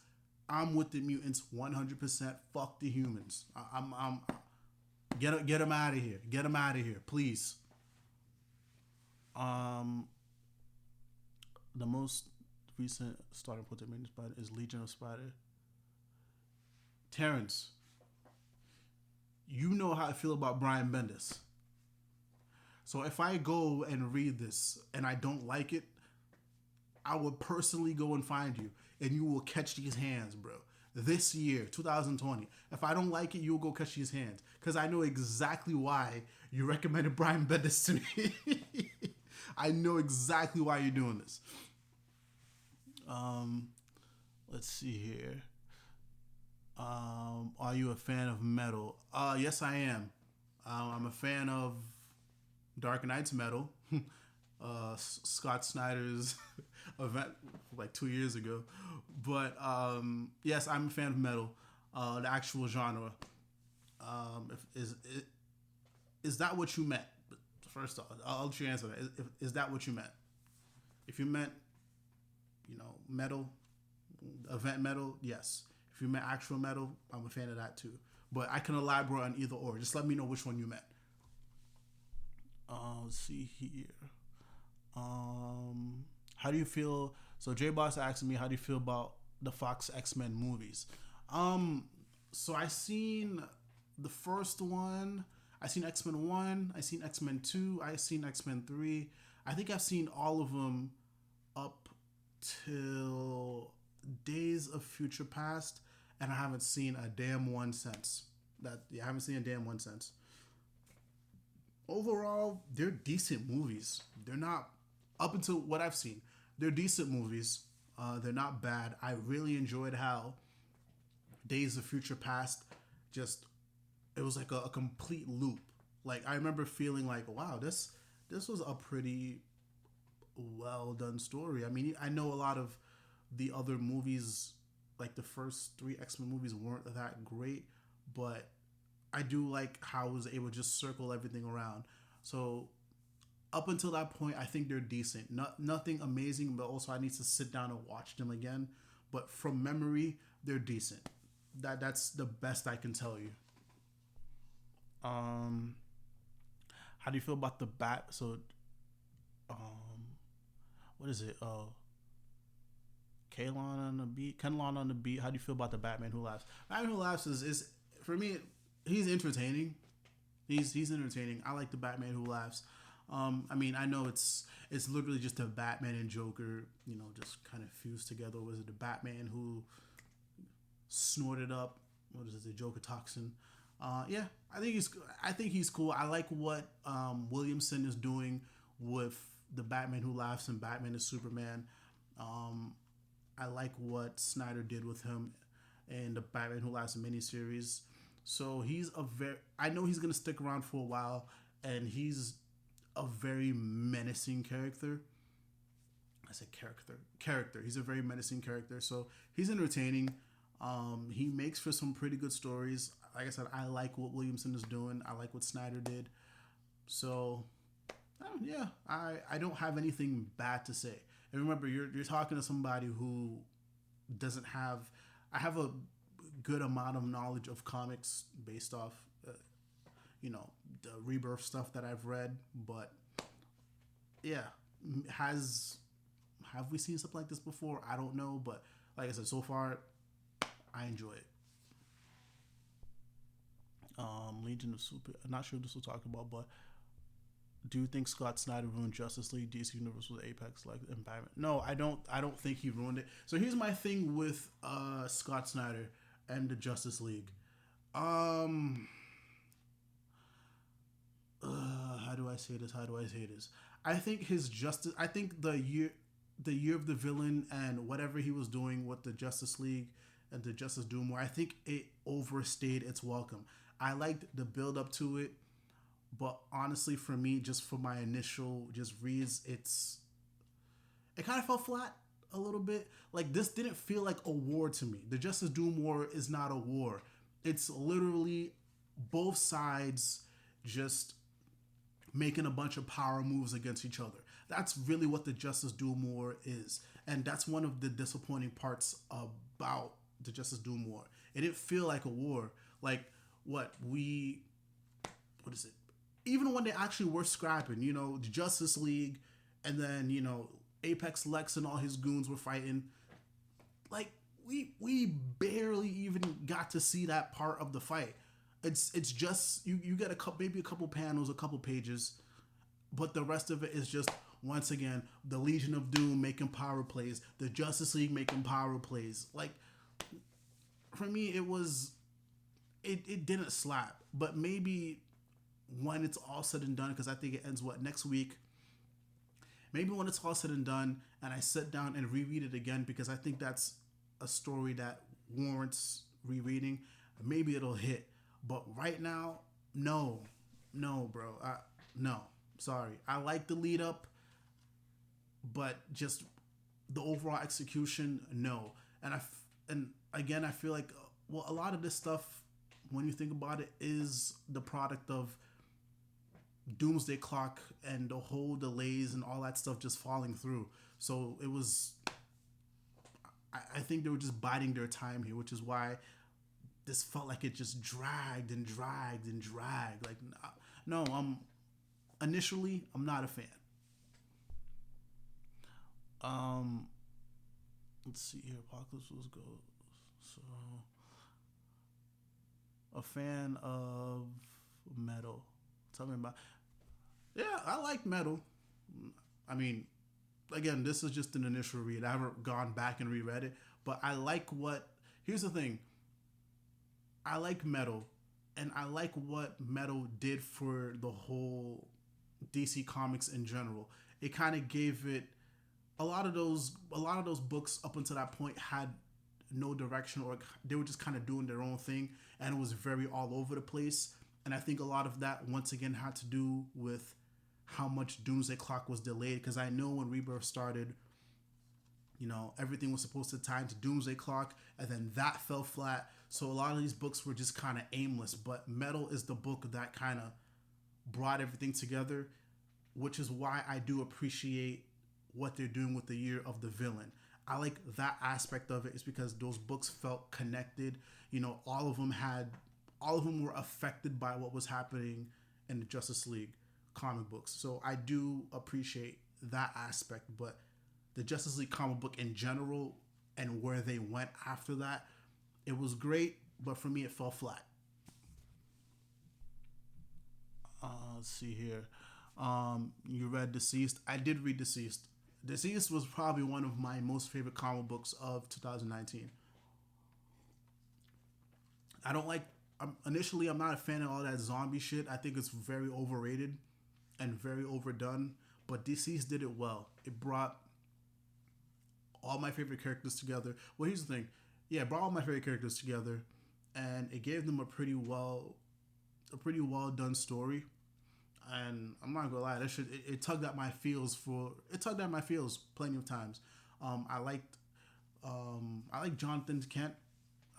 I'm with the mutants 100%. Fuck the humans. I'm get them out of here. Get them out of here, please. Um, the most recent starting point that made Spider is Legion of Spider. Terrence, you know how I feel about Brian Bendis. So if I go and read this and I don't like it, I will personally go and find you, and you will catch these hands, bro. This year, 2020. If I don't like it, you'll go catch these hands. Because I know exactly why you recommended Brian Bendis to me. I know exactly why you're doing this. Um, let's see here. Are you a fan of metal? Yes, I am. I'm a fan of Dark Knight's metal. Scott Snyder's event like 2 years ago. But yes, I'm a fan of metal, the actual genre. Is that what you meant? First off, I'll let you answer that. Is that what you meant? If you meant, metal, event metal, yes. If you meant actual metal, I'm a fan of that too. But I can elaborate on either or. Just let me know which one you meant. Let's see here. How do you feel? So J Boss asked me, how do you feel about the Fox X-Men movies? So I seen the first one. I seen X-Men 1. I seen X-Men 2. I seen X-Men 3. I think I've seen all of them up till Days of Future Past, and I haven't seen a damn one since. I haven't seen a damn one since. Overall, they're decent movies. They're not, up until what I've seen, they're decent movies. They're not bad. I really enjoyed how Days of Future Past just, it was like a complete loop. Like I remember feeling like, wow, this was a pretty well done story. I mean, I know a lot of the other movies, like the first three X-Men movies, weren't that great, but I do like how I was able to just circle everything around. So up until that point, I think they're decent. Nothing amazing, but also I need to sit down and watch them again. But from memory, they're decent. That's the best I can tell you. Um, how do you feel about the bat? So, what is it? Kenlon on the beat. How do you feel about the Batman Who Laughs? Batman Who Laughs is for me. He's entertaining. He's entertaining. I like the Batman Who Laughs. I mean, I know it's literally just a Batman and Joker, just kind of fused together. Was it the Batman who snorted up what is it, the Joker toxin? Yeah, I think he's cool. I like what Williamson is doing with the Batman Who Laughs and Batman and Superman. Um, I like what Snyder did with him and the Batman Who Laughs miniseries. So he's a very. I know he's gonna stick around for a while, and he's a very menacing character. I said character. Character. He's a very menacing character. So he's entertaining. He makes for some pretty good stories. Like I said, I like what Williamson is doing. I like what Snyder did. So yeah, I don't have anything bad to say. And remember, you're talking to somebody who doesn't have. I have a good amount of knowledge of comics based off, you know, the Rebirth stuff that I've read. But yeah, has have we seen something like this before? I don't know, but like I said, so far I enjoy it. Legion of Super. I'm not sure what this will talk about, but do you think Scott Snyder ruined Justice League, DC Universe with Apex like environment? No, I don't. I don't think he ruined it. So here's my thing with Scott Snyder and the Justice League. Um, how do I say this? How do I say this? I think his justice. I think the year of the villain, and whatever he was doing with the Justice League and the Justice Doom War, I think it overstayed its welcome. I liked the build up to it, but honestly, for me, just for my initial just reads, it kind of fell flat a little bit. Like this didn't feel like a war to me. The Justice Doom War is not a war. It's literally both sides just making a bunch of power moves against each other. That's really what the Justice Doom War is. And that's one of the disappointing parts about the Justice Doom War. It didn't feel like a war. Like what is it? Even when they actually were scrapping, the Justice League and then, Apex Lex and all his goons were fighting. Like we barely even got to see that part of the fight. It's just you get a couple, maybe a couple panels, a couple pages, but the rest of it is just once again the Legion of Doom making power plays, the Justice League making power plays. Like for me, it didn't slap, but maybe when it's all said and done, because I think it ends next week. Maybe when it's all said and done, and I sit down and reread it again, because I think that's a story that warrants rereading. Maybe it'll hit, but right now, no, no, bro, no. Sorry, I like the lead up, but just the overall execution, no. And again, I feel like a lot of this stuff, when you think about it, is the product of Doomsday Clock and the whole delays and all that stuff just falling through. So it was. I think they were just biding their time here, which is why this felt like it just dragged and dragged and dragged. Like, no, initially I'm not a fan. Um, let's see here. Apocalypse was go. So, a fan of metal. Tell me about. Yeah, I like metal. I mean, again, this is just an initial read. I haven't gone back and reread it, but I like what. Here's the thing. I like metal, and I like what metal did for the whole DC Comics in general. It kind of gave it a lot of those books up until that point had no direction, or they were just kind of doing their own thing, and it was very all over the place. And I think a lot of that once again had to do with how much Doomsday Clock was delayed, because I know when Rebirth started, everything was supposed to tie into Doomsday Clock, and then that fell flat. So a lot of these books were just kind of aimless. But Metal is the book that kind of brought everything together, which is why I do appreciate what they're doing with the Year of the Villain. I like that aspect of it, is because those books felt connected. All of them were affected by what was happening in the Justice League comic books. So I do appreciate that aspect, but the Justice League comic book in general and where they went after that, it was great, but for me it fell flat. Let's see here. You read Deceased. I did read Deceased. Deceased was probably one of my most favorite comic books of 2019. I don't like. Initially, I'm not a fan of all that zombie shit. I think it's very overrated and very overdone. But Deceased did it well. It brought all my favorite characters together. Well, here's the thing. Yeah, it brought all my favorite characters together, and it gave them a pretty well done story. And I'm not gonna lie, that shit it tugged at my feels plenty of times. I liked I like Jonathan Kent.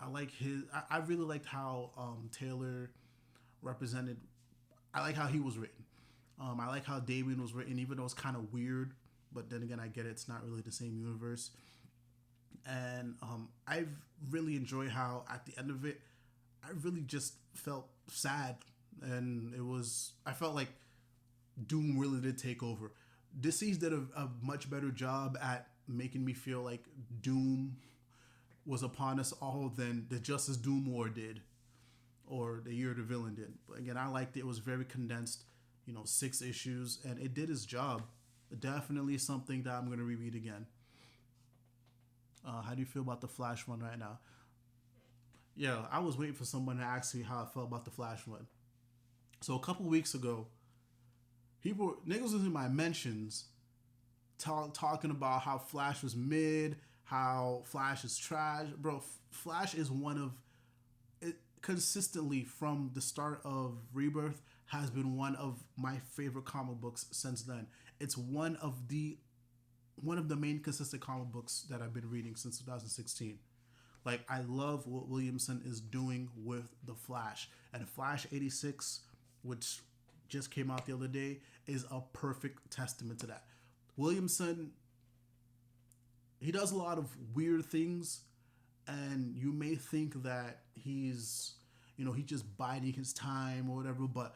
I really liked how Taylor represented. I like how he was written. I like how Damien was written, even though it's kind of weird. But then again, I get it. It's not really the same universe. And I've really enjoyed how at the end of it, I really just felt sad, and it was I felt like Doom really did take over. Deceased did a much better job at making me feel like Doom was upon us all than the Justice Doom War did, or the Year the Villain did. But again, I liked it. It was very condensed, 6 issues, and it did its job. Definitely something that I'm going to reread again. How do you feel about the Flash one right now? Yeah, I was waiting for someone to ask me how I felt about the Flash one. So a couple weeks ago, niggas was in my mentions talking about how Flash was mid, how Flash is trash. Bro, Flash is one of it consistently from the start of Rebirth has been one of my favorite comic books since then. It's one of the main consistent comic books that I've been reading since 2016. Like, I love what Williamson is doing with the Flash. And Flash 86, which just came out the other day, is a perfect testament to that. Williamson, he does a lot of weird things, and you may think that he's just biding his time or whatever, but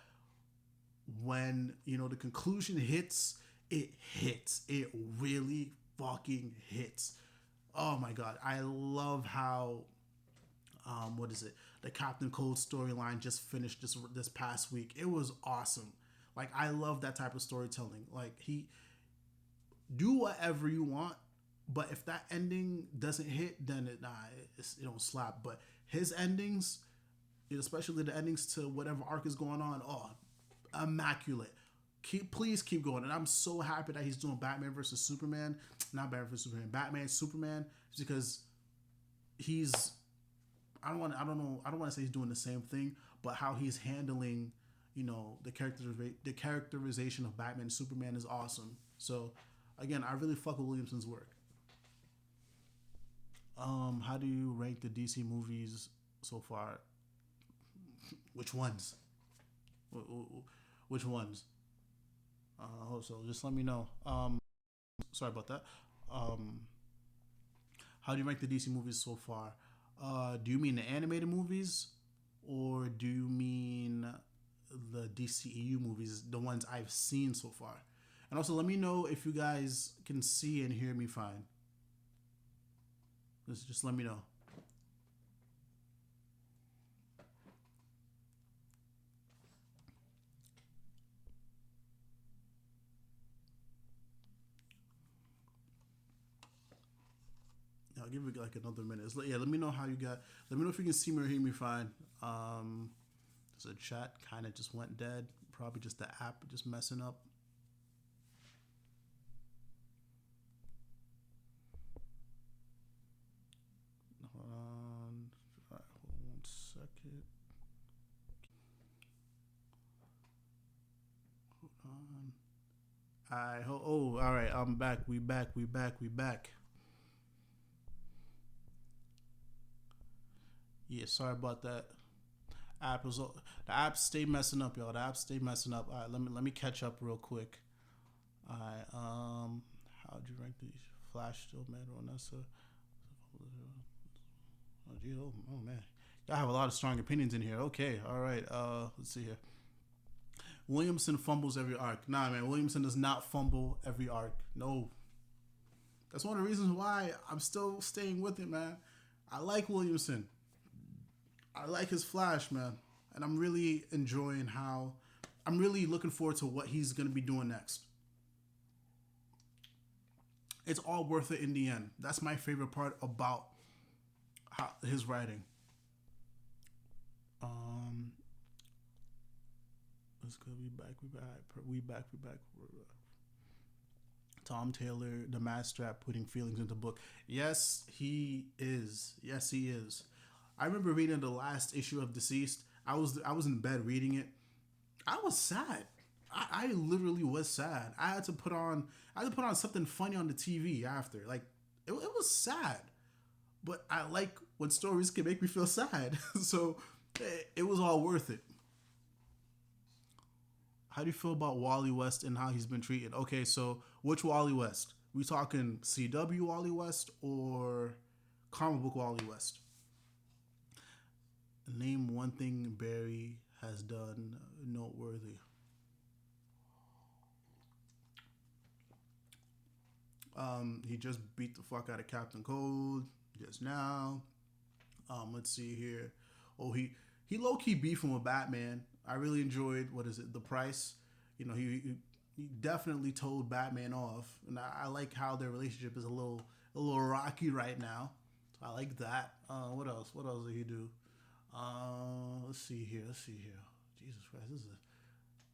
when, the conclusion hits, it hits. It really fucking hits. Oh my god, I love how what is it? The Captain Cold storyline just finished this past week. It was awesome. Like, I love that type of storytelling. Like, he do whatever you want, but if that ending doesn't hit, then it don't slap. But his endings, especially the endings to whatever arc is going on, oh, immaculate. Please keep going. And I'm so happy that he's doing Batman versus Superman. Not Batman versus Superman. Batman Superman, because he's I don't want to say he's doing the same thing, but how he's handling, the characterization of Batman and Superman is awesome. So again, I really fuck with Williamson's work. How do you rank the DC movies so far? Which ones? Which ones? So just let me know. Sorry about that. Um, how do you rank the DC movies so far? Do you mean the animated movies, or do you mean the DCEU movies, the ones I've seen so far? And also, let me know if you guys can see and hear me fine. Just let me know. I'll give it like another minute. Yeah, let me know how you got. Let me know if you can see me or hear me fine. There's a chat kind of just went dead. Probably just the app just messing up. Hold on. All right, hold on 1 second. Hold on. All right. I'm back. We back. We back. We back. Yeah, sorry about that. App was the app stay messing up, y'all. The app stay messing up. All right, let me catch up real quick. All right, how'd you rank these? Flash still mad on us? Oh, gee, oh man, y'all have a lot of strong opinions in here. Okay, all right. Let's see here. Williamson fumbles every arc. Nah, man, Williamson does not fumble every arc. No, that's one of the reasons why I'm still staying with it, man. I like Williamson. I like his Flash, man, and I'm really enjoying how I'm really looking forward to what he's gonna be doing next. It's all worth it in the end. That's my favorite part about his writing. Um, let's go. We back. Tom Taylor, the mad strap, putting feelings into book. Yes, he is. Yes, he is. I remember reading the last issue of Deceased. I was in bed reading it. I was sad. I literally was sad. I had to put on something funny on the TV after. Like it was sad, but I like when stories can make me feel sad. So it was all worth it. How do you feel about Wally West and how he's been treated? Okay, so which Wally West? We talking CW Wally West or comic book Wally West? Name one thing Barry has done noteworthy. He just beat the fuck out of Captain Cold just now. Let's see here. Oh, he low key beefing with Batman. I really enjoyed what is it, the price. He definitely told Batman off, and I like how their relationship is a little rocky right now. So I like that. What else? What else did he do? Let's see here. Let's see here. Jesus Christ,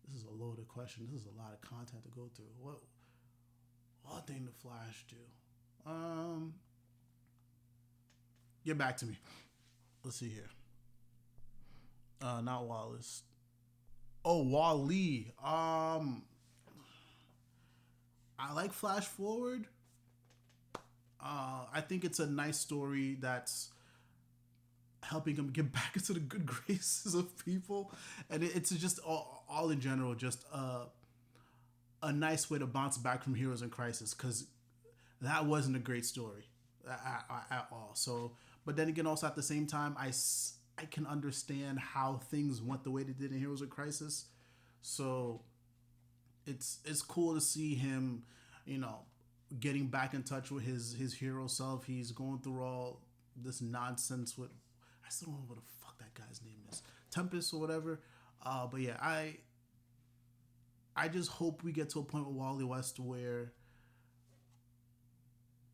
this is a loaded question. This is a lot of content to go through. What thing the Flash do? Get back to me. Let's see here. Not Wallace. Oh, Wally. I like Flash Forward. I think it's a nice story that's helping him get back into the good graces of people, and it's just all in general just a nice way to bounce back from Heroes in Crisis because that wasn't a great story at all. So, but then again, also at the same time, I can understand how things went the way they did in Heroes in Crisis. So it's cool to see him, you know, getting back in touch with his hero self. He's going through all this nonsense with I still don't know what the fuck that guy's name is, Tempest or whatever. But yeah, I just hope we get to a point with Wally West where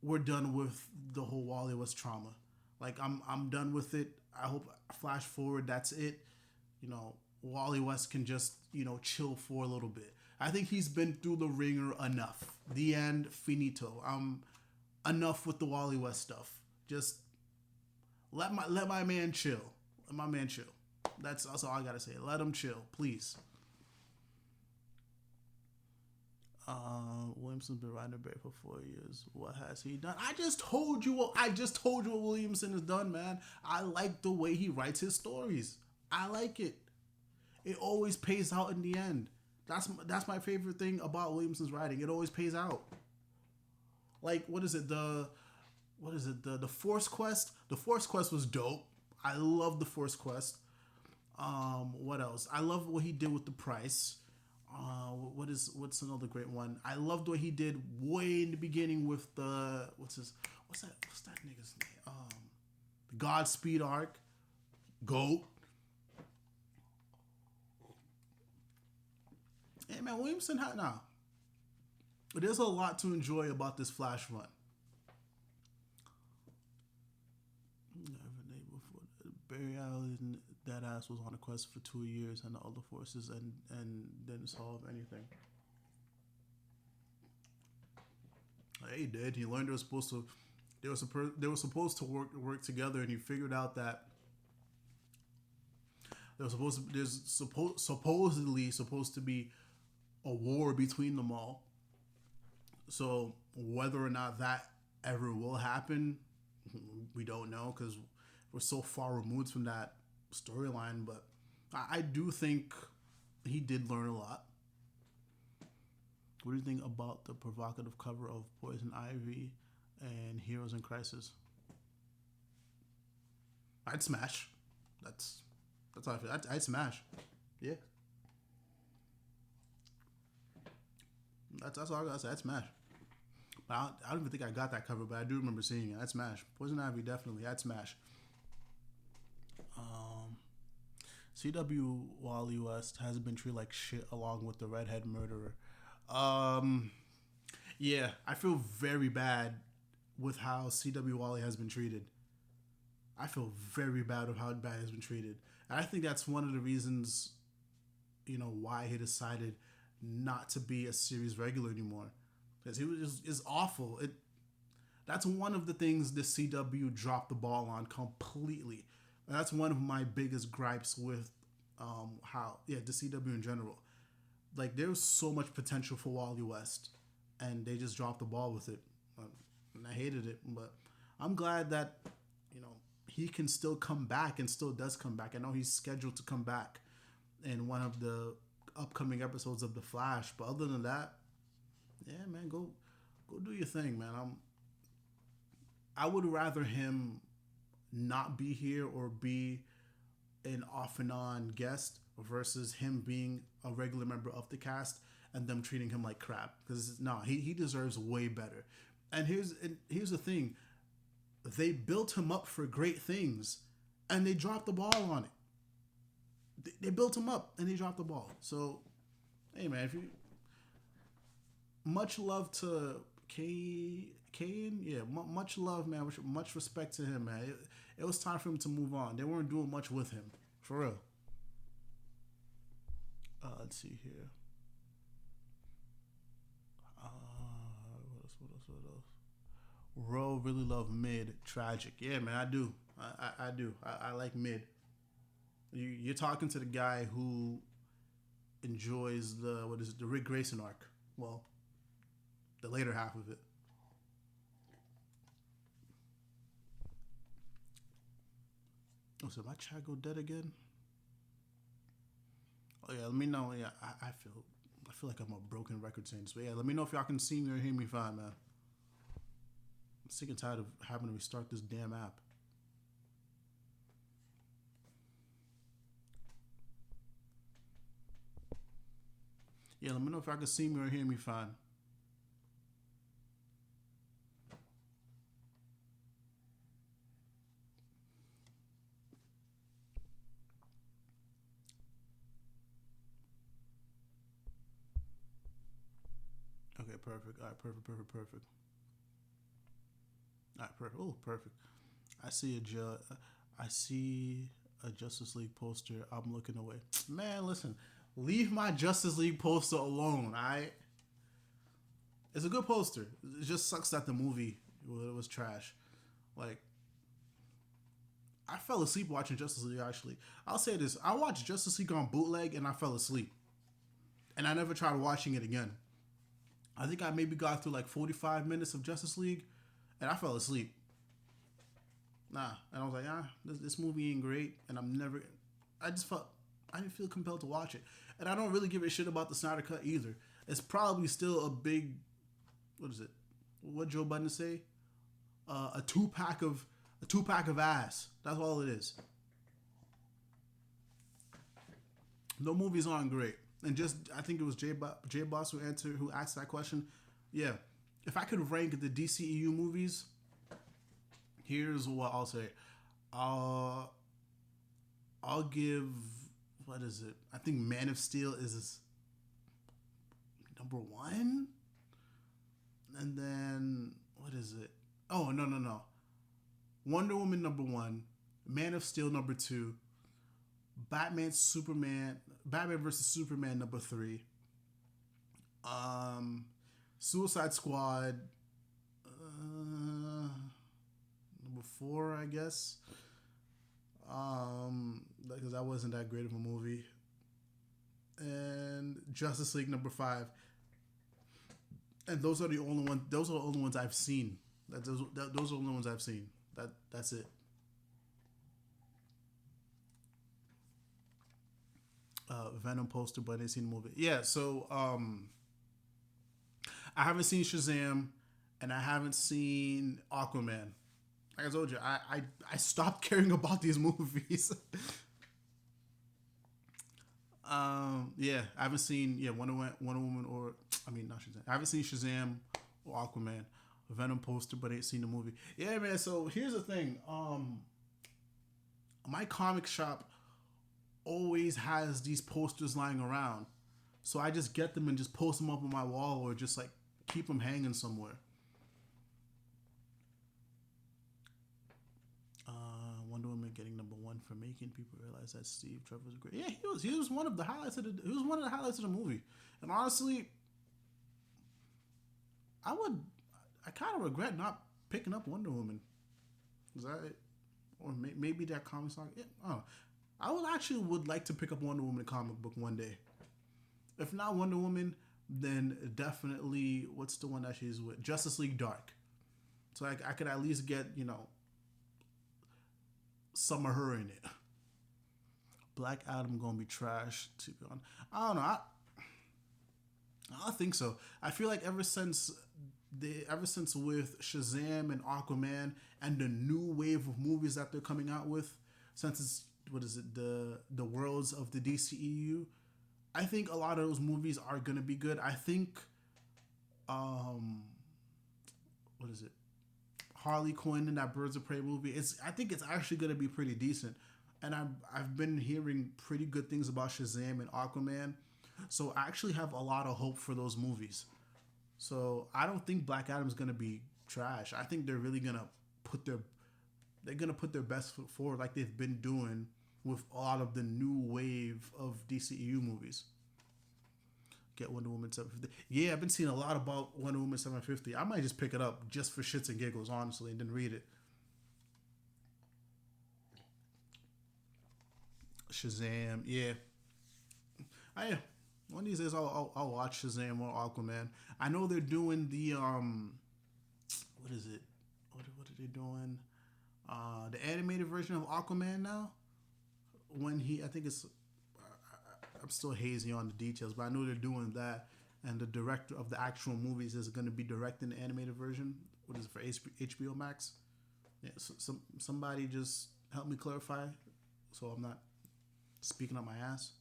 we're done with the whole Wally West trauma. Like I'm done with it. I hope flash forward, that's it. You know, Wally West can just, you know, chill for a little bit. I think he's been through the ringer enough. The end, finito. Enough with the Wally West stuff. Just let my man chill. Let my man chill. That's all I gotta say. Let him chill, please. Williamson's been writing a Bear for 4 years. What has he done? I just told you what Williamson has done, man. I like the way he writes his stories. I like it. It always pays out in the end. That's my favorite thing about Williamson's writing. It always pays out. Like what is it? The Force Quest? The Force Quest was dope. I love the Force Quest. What else? I love what he did with the price. What's another great one? I loved what he did way in the beginning with the what's that nigga's name? The Godspeed arc. Goat. Hey man, Williamson had now. There's a lot to enjoy about this Flash run. Barry Allen, that ass was on a quest for 2 years and all the forces and didn't solve anything. He did. He learned they were supposed to work together, and he figured out that supposedly supposed to be a war between them all. So whether or not that ever will happen, we don't know because we're so far removed from that storyline. But I do think he did learn a lot. What do you think about the provocative cover of Poison Ivy and Heroes in Crisis? I'd smash. That's how I feel. I'd smash. Yeah. That's all I gotta say. I'd smash. But I don't even think I got that cover, but I do remember seeing it. I'd smash. Poison Ivy definitely. I'd smash. CW Wally West has been treated like shit along with the redhead murderer. Um, yeah, I feel very bad with how CW Wally has been treated. I feel very bad with how bad he's been treated. And I think that's one of the reasons, why he decided not to be a series regular anymore. Because he was just is awful. That's one of the things the CW dropped the ball on completely. And that's one of my biggest gripes with the CW in general. Like there was so much potential for Wally West, and they just dropped the ball with it. And I hated it, but I'm glad that you know he can still come back and still does come back. I know he's scheduled to come back in one of the upcoming episodes of The Flash, but other than that, yeah, man, go do your thing, man. I would rather him not be here or be an off and on guest versus him being a regular member of the cast and them treating him like crap. Because no, he deserves way better. And here's the thing: they built him up for great things, and they dropped the ball on it. They built him up and they dropped the ball. So, hey man, if you much love to Kane, yeah, much love, man. Much respect to him, man. It was time for him to move on. They weren't doing much with him, for real. Let's see here. What else? Ro really love Mid. Tragic. Yeah, man, I do. I do. I like Mid. You're talking to the guy who enjoys the Rick Grayson arc. Well, the later half of it. Oh, so my chat go dead again? Oh yeah, let me know. Yeah, I feel like I'm a broken record saying this, but yeah, let me know if y'all can see me or hear me fine, man. I'm sick and tired of having to restart this damn app. Yeah, let me know if y'all can see me or hear me fine. Okay, perfect. All right, perfect. All right, perfect. Oh, perfect. I see I see a Justice League poster. I'm looking away. Man, listen, leave my Justice League poster alone. It's a good poster. It just sucks that the movie was trash. Like, I fell asleep watching Justice League. Actually, I'll say this: I watched Justice League on bootleg and I fell asleep, and I never tried watching it again. I think I maybe got through like 45 minutes of Justice League, and I fell asleep. Nah, and I was like, this movie ain't great, and I'm never. I just felt I didn't feel compelled to watch it, and I don't really give a shit about the Snyder Cut either. It's probably still a big, what is it? What Joe Budden say? A two pack of ass. That's all it is. No movies aren't great, and just I think it was J Boss who asked that question. Yeah, if I could rank the DCEU movies, here's what I'll say. Uh, I'll give, what is it? I think Man of Steel is number one, and then what is it? Oh, no. Wonder Woman number one, Man of Steel number two, Batman versus Superman number three, um, Suicide Squad number four, I guess. Because that wasn't that great of a movie, and Justice League number five, and those are the only ones. Those are the only ones I've seen. Those are the only ones I've seen. That's it. Venom poster, but I didn't see the movie. Yeah, so I haven't seen Shazam, and I haven't seen Aquaman. Like I told you, I stopped caring about these movies. Yeah, I haven't seen Wonder Woman or I mean not Shazam. I haven't seen Shazam or Aquaman. Venom poster, but I ain't seen the movie. Yeah, man. So here's the thing. My comic shop always has these posters lying around. So I just get them and just post them up on my wall or just like keep them hanging somewhere. Wonder Woman getting number one for making people realize that Steve Trevor was great. Yeah, he was one of the highlights of the he was one of the highlights of the movie. And honestly, I would I kind of regret not picking up Wonder Woman. Is that it? Or maybe that comic song? Yeah, oh, I would actually would like to pick up Wonder Woman comic book one day. If not Wonder Woman, then definitely what's the one that she's with? Justice League Dark. So I could at least get some of her in it. Black Adam gonna be trash. To be honest, I don't know. I don't think so. I feel like ever since with Shazam and Aquaman and the new wave of movies that they're coming out with, since it's what is it the worlds of the DCEU, I think a lot of those movies are gonna be good. I think, what is it? Harley Quinn in that Birds of Prey movie. I think it's actually gonna be pretty decent, and I've been hearing pretty good things about Shazam and Aquaman, so I actually have a lot of hope for those movies. So I don't think Black Adam's gonna be trash. I think they're really gonna put their best foot forward like they've been doing with a lot of the new wave of DCEU movies. Get Wonder Woman 750. Yeah, I've been seeing a lot about Wonder Woman 750. I might just pick it up just for shits and giggles, honestly, and then read it. Shazam, yeah. I One of these days I'll watch Shazam or Aquaman. I know they're doing the what is it? What are they doing? The animated version of Aquaman now. When I think it's I'm still hazy on the details, but I know they're doing that. And the director of the actual movies is going to be directing the animated version. What is it for HBO Max? Yeah, so somebody just help me clarify, so I'm not speaking up my ass.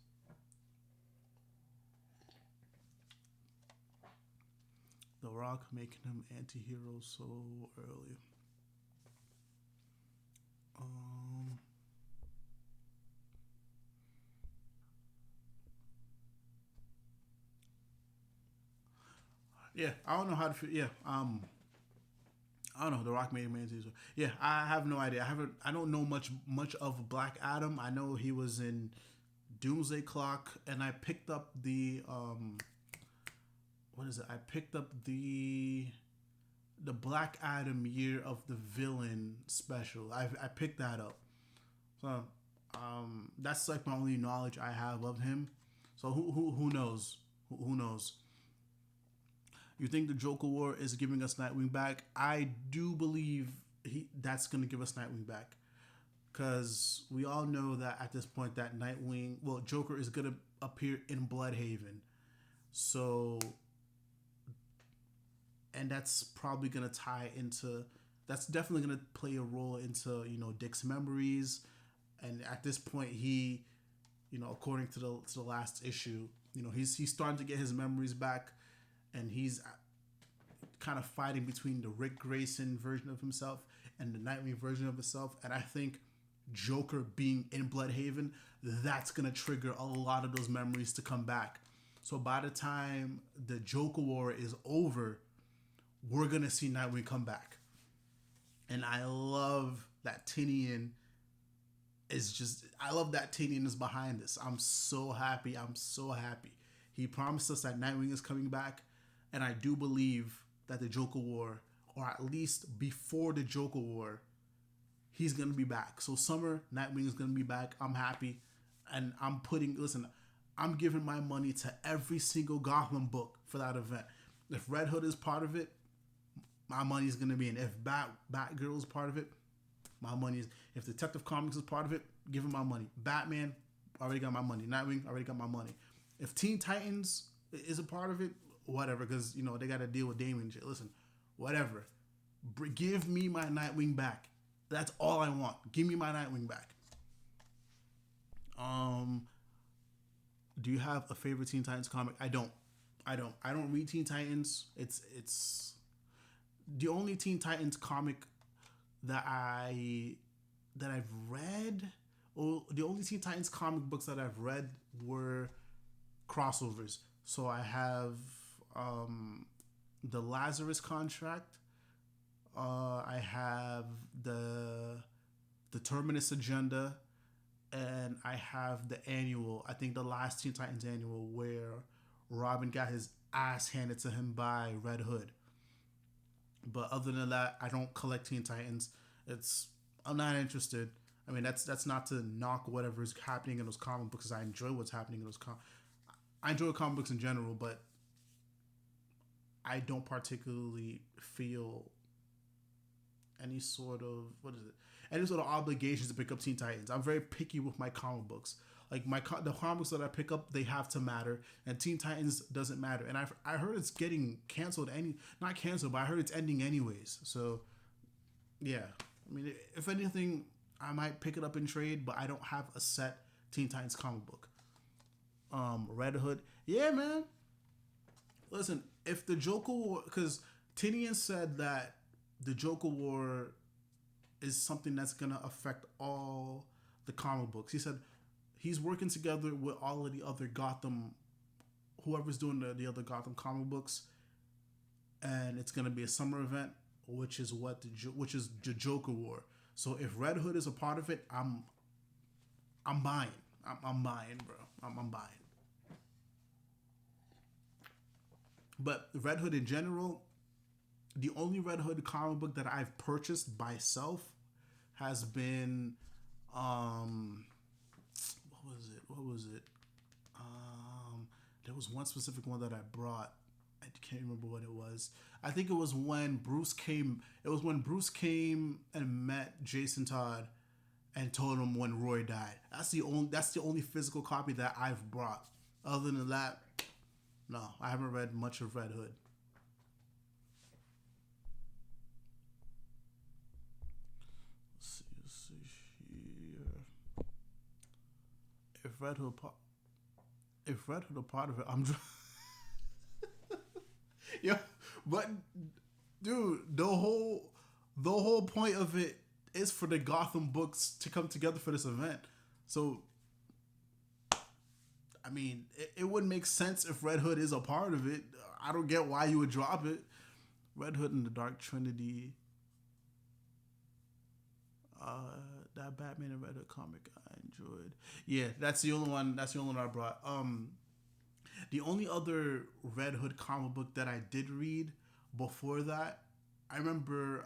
The Rock making him anti-hero so early. Um, yeah, I don't know how to feel. Yeah, I don't know. The Rock made him anti-hero. Yeah, I have no idea. I don't know much of Black Adam. I know he was in Doomsday Clock, and I picked up the what is it? I picked up the Black Adam Year of the Villain special. I picked that up. So that's like my only knowledge I have of him. So who knows? Who knows? You think the Joker War is giving us Nightwing back? I do believe that's gonna give us Nightwing back, because we all know that at this point that Joker is gonna appear in Bloodhaven. So, and that's probably gonna tie into. That's definitely gonna play a role into Dick's memories, and at this point he, according to the last issue, he's starting to get his memories back, and he's kind of fighting between the Rick Grayson version of himself and the Nightwing version of himself, and I think Joker being in Bloodhaven, that's gonna trigger a lot of those memories to come back. So by the time the Joker War is over, we're gonna see Nightwing come back. And I love that Tinian I love that Tinian is behind this. I'm so happy. I'm so happy. He promised us that Nightwing is coming back, and I do believe that the Joker War, or at least before the Joker War, he's gonna be back. So summer, Nightwing is gonna be back. I'm happy, and I'm giving my money to every single Gotham book for that event. If Red Hood is part of it, my money is gonna be in. If Batgirl is part of it, my money is. If Detective Comics is part of it, give him my money. Batman, already got my money. Nightwing, already got my money. If Teen Titans is a part of it, whatever, because they got to deal with Damien. Shit. Listen, whatever. Give me my Nightwing back. That's all I want. Give me my Nightwing back. Do you have a favorite Teen Titans comic? I don't. I don't read Teen Titans. It's the only Teen Titans comic that I've read the only Teen Titans comic books that I've read were crossovers. So I have the Lazarus Contract. I have the Terminus Agenda, and I have the annual. I think the last Teen Titans annual where Robin got his ass handed to him by Red Hood. But other than that, I don't collect Teen Titans. It's I'm not interested. I mean, that's not to knock whatever is happening in those comic books. 'Cause I enjoy what's happening in those I enjoy comic books in general, but I don't particularly feel any sort of any sort of obligations to pick up Teen Titans. I'm very picky with my comic books. Like the comics that I pick up, they have to matter, and Teen Titans doesn't matter. And I heard it's getting canceled. Not canceled, but I heard it's ending anyways. So yeah, I mean, if anything, I might pick it up in trade, but I don't have a set Teen Titans comic book. Red Hood, yeah, man. Listen, if the Joker War, because Tinian said that the Joker War is something that's gonna affect all the comic books. He said he's working together with all of the other Gotham, whoever's doing the other Gotham comic books, and it's gonna be a summer event, which is which is the Joker War. So if Red Hood is a part of it, I'm buying. I'm buying, bro. I'm buying. But Red Hood in general, the only Red Hood comic book that I've purchased by self has been what was it? There was one specific one that I brought. I can't remember what it was. I think it was when Bruce came. It was when Bruce came and met Jason Todd and told him when Roy died. That's the only physical copy that I've brought. Other than that, no, I haven't read much of Red Hood. Let's see here. If Red Hood, if Red Hood a part of it, I'm. Yeah, but dude, the whole point of it is for the Gotham books to come together for this event. So, I mean, it would make sense if Red Hood is a part of it. I don't get why you would drop it. Red Hood and the Dark Trinity. That Batman and Red Hood comic I enjoyed. Yeah, that's the only one. That's the only one I brought. The only other Red Hood comic book that I did read before that, I remember.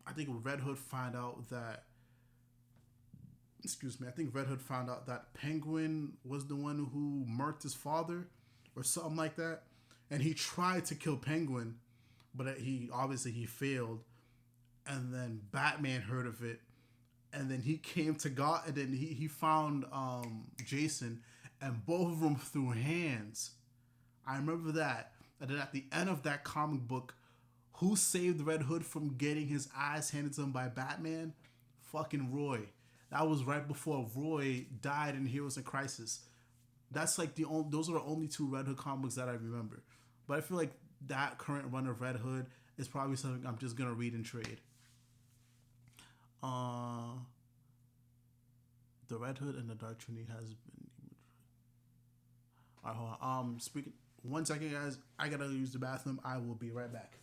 I think Red Hood found out that. Excuse me. I think Red Hood found out that Penguin was the one who murked his father, or something like that, and he tried to kill Penguin, but he failed, and then Batman heard of it, and then he came to God, and then he found Jason, and both of them threw hands. I remember that. And then at the end of that comic book, who saved Red Hood from getting his ass handed to him by Batman? Fucking Roy. That was right before Roy died in Heroes in Crisis. That's like those are the only two Red Hood comics that I remember. But I feel like that current run of Red Hood is probably something I'm just gonna read and trade. The Red Hood and the Dark Trinity has been. Alright, hold on. Speaking. 1 second, guys. I gotta use the bathroom. I will be right back.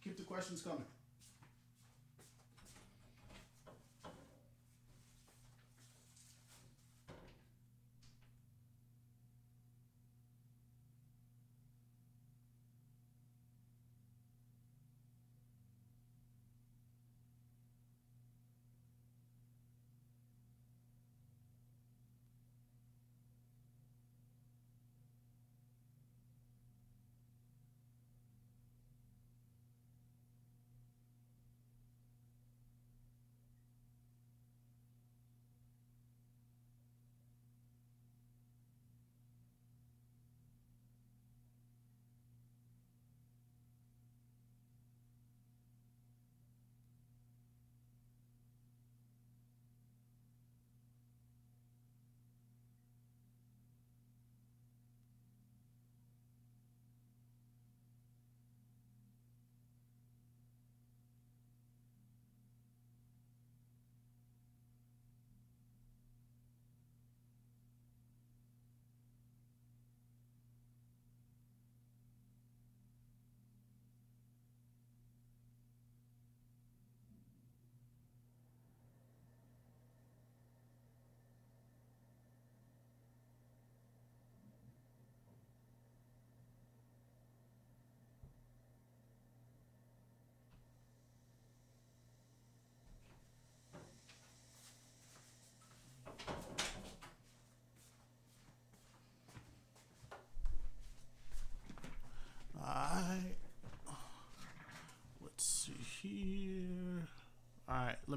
Keep the questions coming.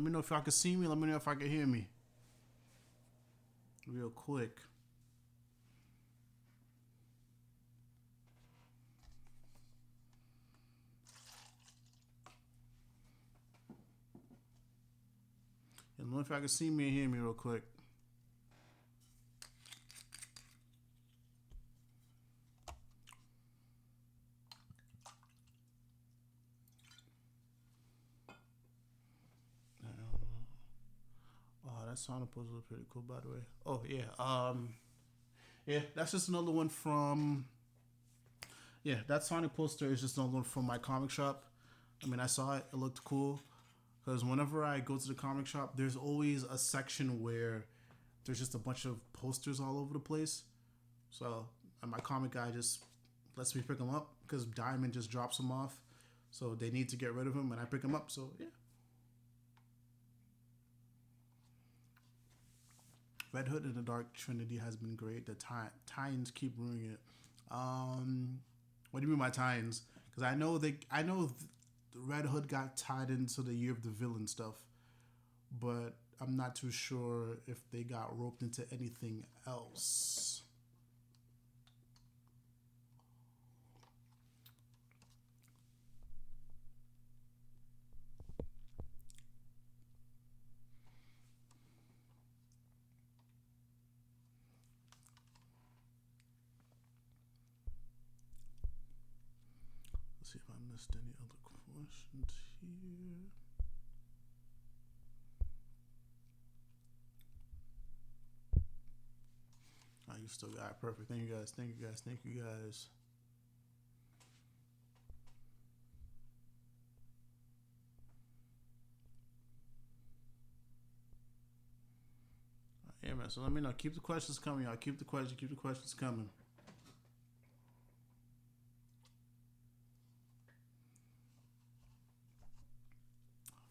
Let me know if y'all can see me. Let me know if I can hear me. Real quick. Let me know if y'all can see me and hear me real quick. Oh, that Sonic puzzle was pretty cool, by the way. Oh yeah, yeah, that's just another one from. Yeah, that Sonic poster is just another one from my comic shop. I mean, I saw it; it looked cool. Because whenever I go to the comic shop, there's always a section where there's just a bunch of posters all over the place. So, and my comic guy just lets me pick them up because Diamond just drops them off. So they need to get rid of him, and I pick him up. So yeah. Red Hood and the Dark Trinity has been great. The Titans keep ruining it. What do you mean by Titans? Because I know Red Hood got tied into the Year of the Villain stuff, but I'm not too sure if they got roped into anything else. Let's see if I missed any other questions here. Oh, you still got it. Perfect. Thank you guys. Thank you guys. Thank you guys. Yeah, man. So let me know. Keep the questions coming, y'all. Keep the questions coming.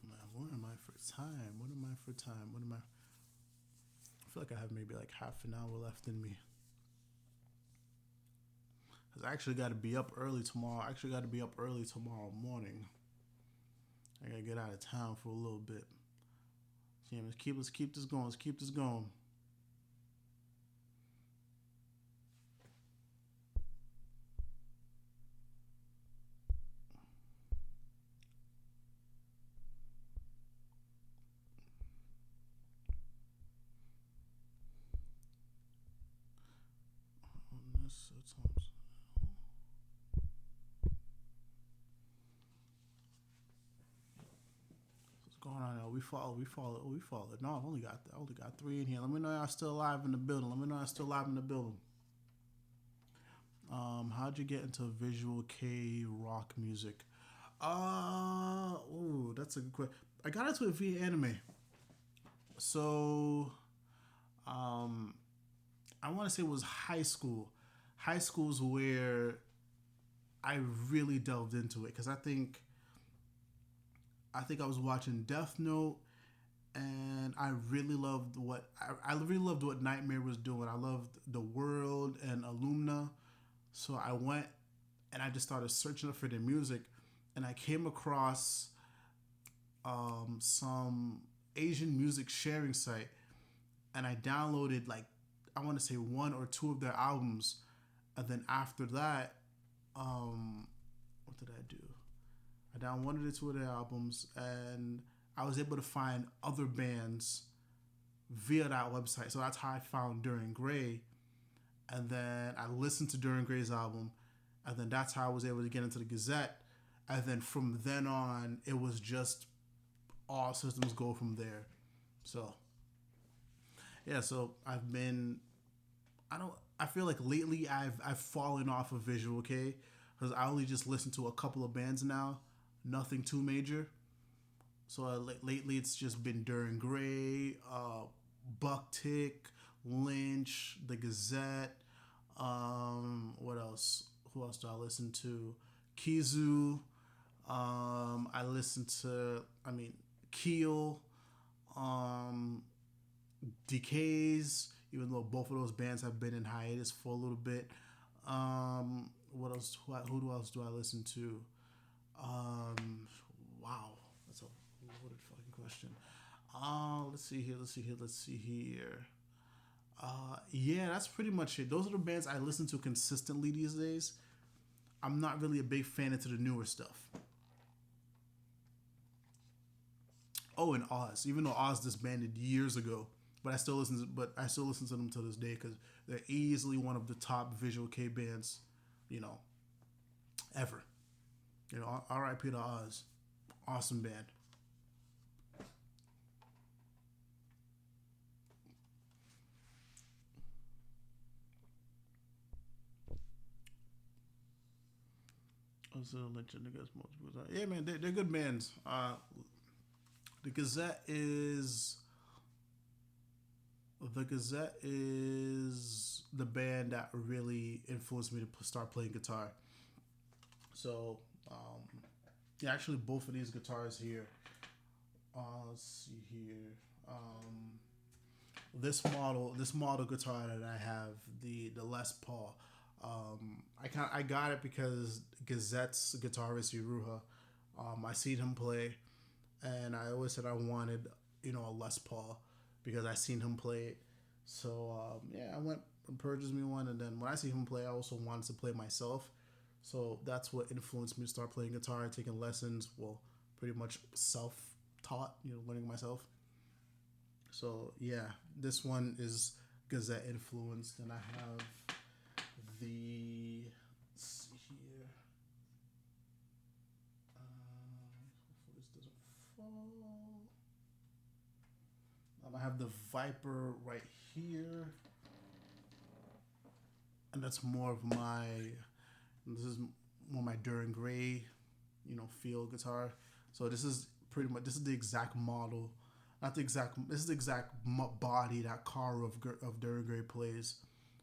Man, what am I for time? What am I for time? What am I? I feel like I have maybe like half an hour left in me. Cause I actually got to be up early tomorrow. I actually got to be up early tomorrow morning. I gotta get out of town for a little bit. So yeah, let's keep this going. Let's keep this going. What's going on now? We follow. No, I only got three in here. Let me know y'all still alive in the building. Let me know y'all still alive in the building. How'd you get into visual K rock music? That's a good question. I got into it via anime. So, um, I want to say it was high school. High school's where I really delved into it because I think I was watching Death Note, and I really loved what Nightmare was doing. I loved the world and Illumina, so I went and I just started searching up for their music, and I came across some Asian music sharing site, and I downloaded like I want to say one or two of their albums, and then after that, what did I do? I downloaded it to one of their albums, and I was able to find other bands via that website. So that's how I found Duran Gray, and then I listened to Duran Gray's album, and then that's how I was able to get into the Gazette, and then from then on, it was just all systems go from there. So yeah, so I've been I don't I feel like lately I've fallen off of Visual K because I only just listen to a couple of bands now, nothing too major. So lately it's just been Duran Gray, Buck Tick, Lynch, the Gazette. What else? Who else do I listen to? Kizu. I listen to Keel, um, Decays. Even though both of those bands have been in hiatus for a little bit. What else? Who else do I listen to? Wow, that's a loaded fucking question. Let's see here. Let's see here. Let's see here. Yeah, that's pretty much it. Those are the bands I listen to consistently these days. I'm not really a big fan into the newer stuff. Oh, and Oz. Even though Oz disbanded years ago, but I still listen to them to this day because they're easily one of the top visual K bands, you know, ever. You know, R.I.P. to Oz. Awesome band. Also, legend against multiple. Yeah, man, they're good bands. The Gazette is the Gazette is the band that really influenced me to start playing guitar. So, yeah, actually, both of these guitars here. Let's see here. This model guitar that I have, the Les Paul. I got it because Gazette's guitarist Yuruha. I seen him play, and I always said I wanted a Les Paul because I seen him play it. So yeah, I went and purchased me one, and then when I see him play, I also wanted to play myself. So that's what influenced me to start playing guitar, taking lessons. Well, pretty much self taught, learning myself. So yeah, this one is Gazette influenced, and I have the. Let's see here. Hopefully this doesn't fall. I have the Viper right here, and that's more of my. This is more my Duran Gray, feel guitar. So this is the exact model, not the exact. This is the exact body that car of Duran Gray plays.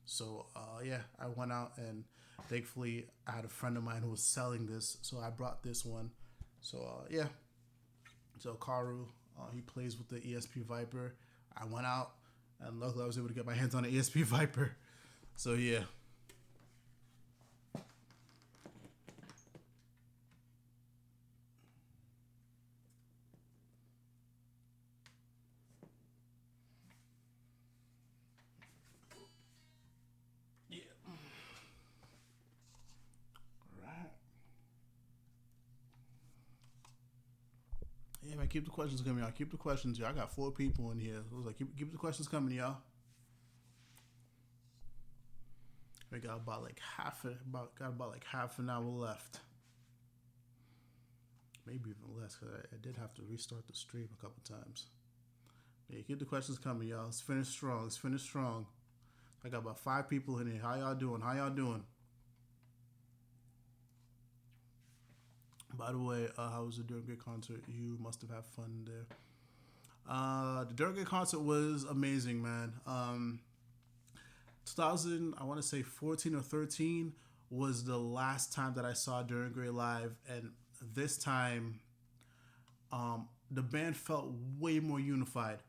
So yeah, I went out and thankfully I had a friend of mine who was selling this, so I brought this one. So yeah, so Karu, he plays with the ESP Viper. I went out and luckily I was able to get my hands on an ESP Viper. So yeah. Yeah. Right. Yeah, man, keep the questions coming, y'all. Keep the questions, y'all. I got 4 people in here. I was like, keep the questions coming, y'all. We got about like half an hour left. Maybe even less because I did have to restart the stream a couple times. Yeah, keep the questions coming, y'all. Let's finish strong. Let's finish strong. I got about 5 people in here. How y'all doing? How y'all doing? By the way, how was the Durham Gay concert? You must have had fun there. The Durham Gay concert was amazing, man. 2000, I want to say 14 or 13 was the last time that I saw Durham Gray live, and this time, the band felt way more unified.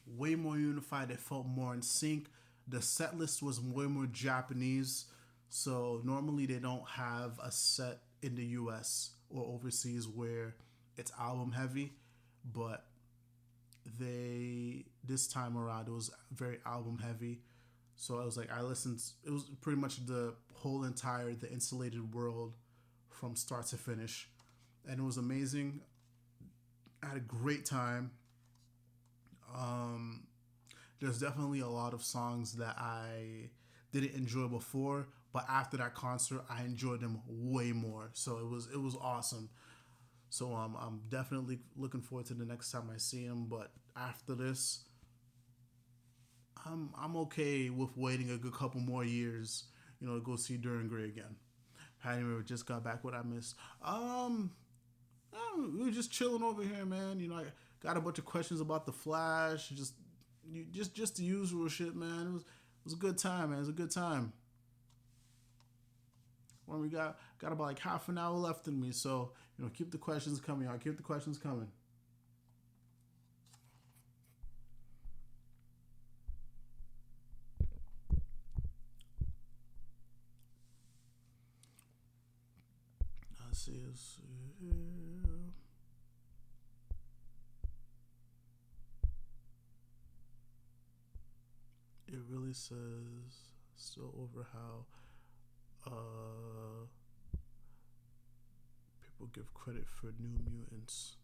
Way more unified. It felt more in sync. The set list was way more Japanese. So normally they don't have a set in the US or overseas where it's album heavy, but they this time around it was very album heavy. So I was like I listened it was pretty much the whole entire the Insulated World from start to finish. And it was amazing. I had a great time. Um, there's definitely a lot of songs that I didn't enjoy before, but after that concert, I enjoyed them way more. So it was awesome. So I'm definitely looking forward to the next time I see him. But after this, I'm okay with waiting a good couple more years, to go see Duran Gray again. Anyway, just got back what I missed. We were just chilling over here, man. I got a bunch of questions about the Flash. Just the usual shit, man. It was a good time, man. It was a good time. When we got about like half an hour left in me, so keep the questions coming. Y'all keep the questions coming. Let's see. literally says still over how uh people give credit for New Mutants.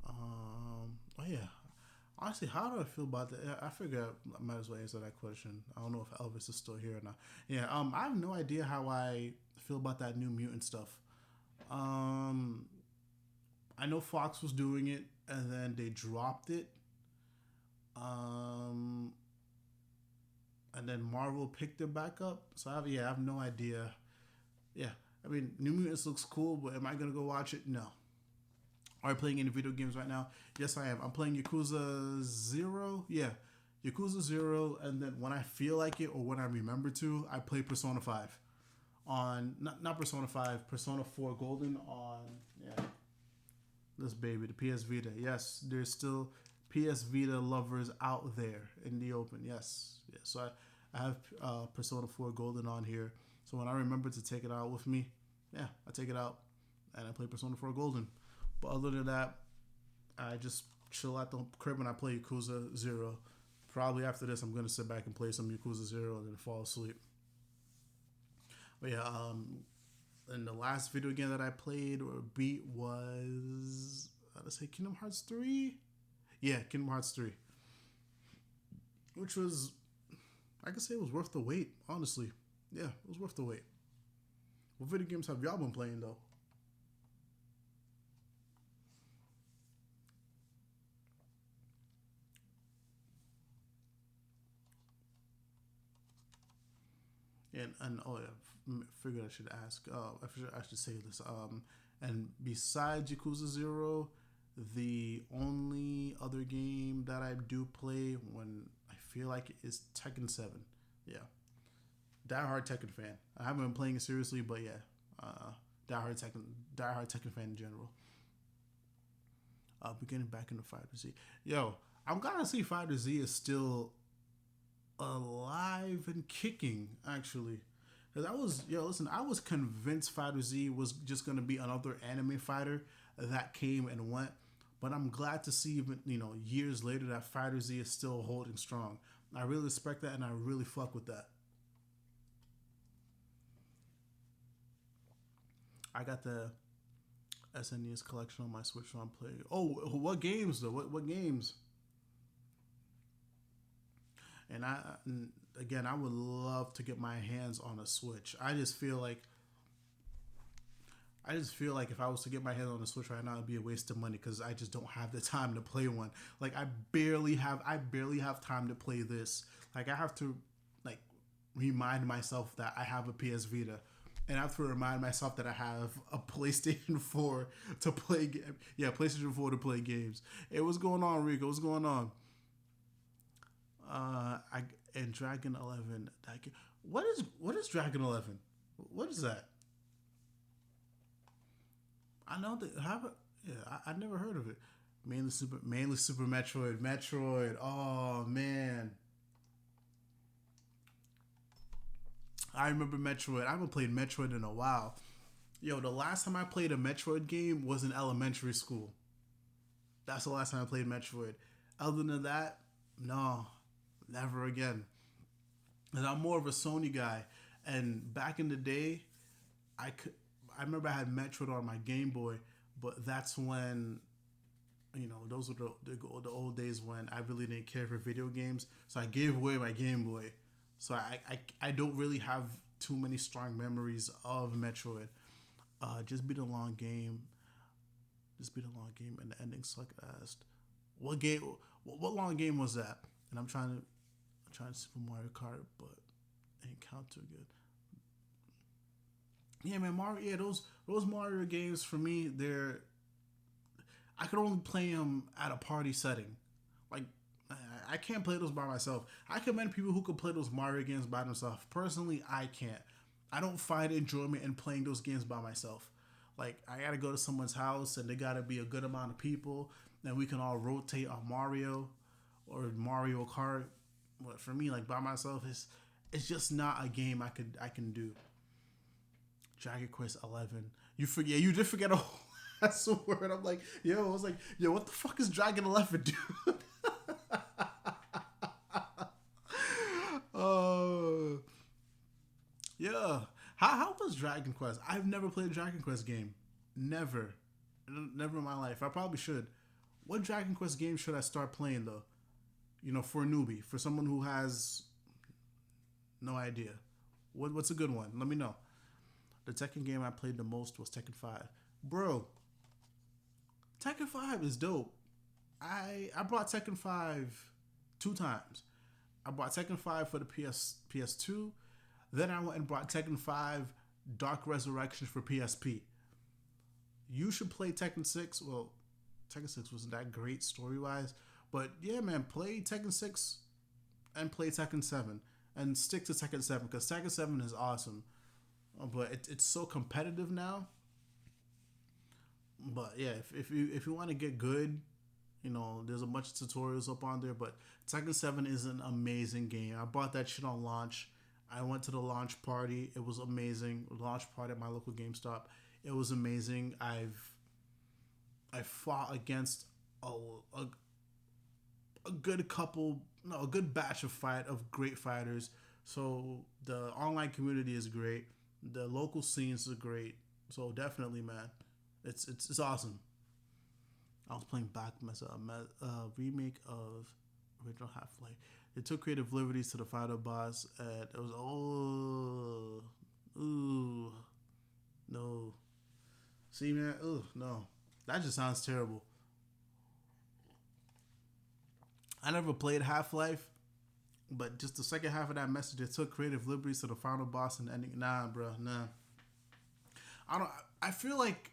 Oh yeah. Honestly, how do I feel about that? I figure I might as well answer that question. I don't know if Elvis is still here or not. Yeah, I have no idea how I feel about that New Mutant stuff. Um, I know Fox was doing it, and then they dropped it. Um, and then Marvel picked it back up. So I have no idea. Yeah, I mean, New Mutants looks cool, but am I gonna go watch it? No. Are you playing any video games right now? Yes, I am. I'm playing Yakuza Zero. Yeah, Yakuza Zero, and then when I feel like it or when I remember to, I play Persona Five on not Persona Five, Persona Four Golden on yeah this baby the PS Vita. Yes, there's still PS Vita lovers out there in the open. Yes, yes. So I have Persona Four Golden on here. So when I remember to take it out with me, yeah, I take it out and I play Persona Four Golden. But other than that, I just chill at the crib and I play Yakuza Zero. Probably after this, I'm gonna sit back and play some Yakuza Zero and then fall asleep. But yeah, and the last video game that I played or beat was let's say Kingdom Hearts 3. Yeah, Kingdom Hearts 3, which was I could say it was worth the wait. Honestly, yeah, it was worth the wait. What video games have y'all been playing though? And oh yeah, figured I should ask. I should say this. And besides Yakuza Zero, the only other game that I do play when I feel like it is Tekken 7. Yeah, diehard Tekken fan. I haven't been playing it seriously, but yeah, uh, diehard Tekken, diehard Tekken fan in general. We're getting back into Fighter Z. Yo, I'm glad to see Fighter Z is still alive and kicking actually. Because listen, I was convinced Fighter Z was just gonna be another anime fighter that came and went, but I'm glad to see even years later that Fighter Z is still holding strong. I really respect that and I really fuck with that. I got the SNES collection on my Switch, so I'm playing. Oh, what games though? What games? And again, I would love to get my hands on a Switch. I just feel like if I was to get my hands on a Switch right now, it'd be a waste of money because I just don't have the time to play one. Like I barely have time to play this. Like I have to like remind myself that I have a PS Vita. And I have to remind myself that I have a PlayStation 4 to play. Yeah, PlayStation 4 to play games. Hey, what's going on, Rico? What's going on? I and Dragon 11. What is Dragon 11? What is that? I know that have it. Yeah, I never heard of it. Mainly Super Metroid. Metroid. Oh man, I remember Metroid. I haven't played Metroid in a while. Yo, the last time I played a Metroid game was in elementary school. That's the last time I played Metroid. Other than that, no, never again. And I'm more of a Sony guy. And back in the day, I could. I remember I had Metroid on my Game Boy, but that's when those were the old days when I really didn't care for video games. So I gave away my Game Boy. So I don't really have too many strong memories of Metroid. Just beat a long game. Just beat a long game, and the ending sucked ass. What game? What long game was that? And I'm trying to Super Mario Kart, but it ain't count too good. Yeah, man, Mario. Yeah, those Mario games for me, I could only play them at a party setting. Like, I can't play those by myself. I commend people who can play those Mario games by themselves. Personally, I can't. I don't find enjoyment in playing those games by myself. Like, I gotta go to someone's house, and they gotta be a good amount of people, and we can all rotate on Mario or Mario Kart. But for me, like by myself, it's just not a game I can do. Dragon Quest 11. You forget. You did forget a whole that's word. I'm like, yo, I was like, yo, what the fuck is Dragon 11, dude? Yeah. How was Dragon Quest? I've never played a Dragon Quest game. Never. Never in my life. I probably should. What Dragon Quest game should I start playing though? For a newbie, for someone who has no idea. What's a good one? Let me know. The Tekken game I played the most was Tekken 5. Bro, Tekken 5 is dope. I bought Tekken 5 two times. I bought Tekken 5 for the PS2. Then I went and bought Tekken 5 Dark Resurrection for PSP. You should play Tekken 6. Well, Tekken 6 wasn't that great story wise. But yeah, man, play Tekken 6 and play Tekken 7. And stick to Tekken 7 because Tekken 7 is awesome. But it's so competitive now. But yeah, if you want to get good, there's a bunch of tutorials up on there. But Tekken 7 is an amazing game. I bought that shit on launch. I went to the launch party. It was amazing. Launch party at my local GameStop. It was amazing. I fought against a good couple, no, a good batch of great fighters. So the online community is great. The local scenes are great. So definitely, man, it's awesome. I was playing back myself, remake of original Half Life. They took creative liberties to the final boss, and it was ooh, no. See, man, no, that just sounds terrible. I never played Half Life, but just the second half of that message, they took creative liberties to the final boss and ending. Nah, bro, nah. I don't. I feel like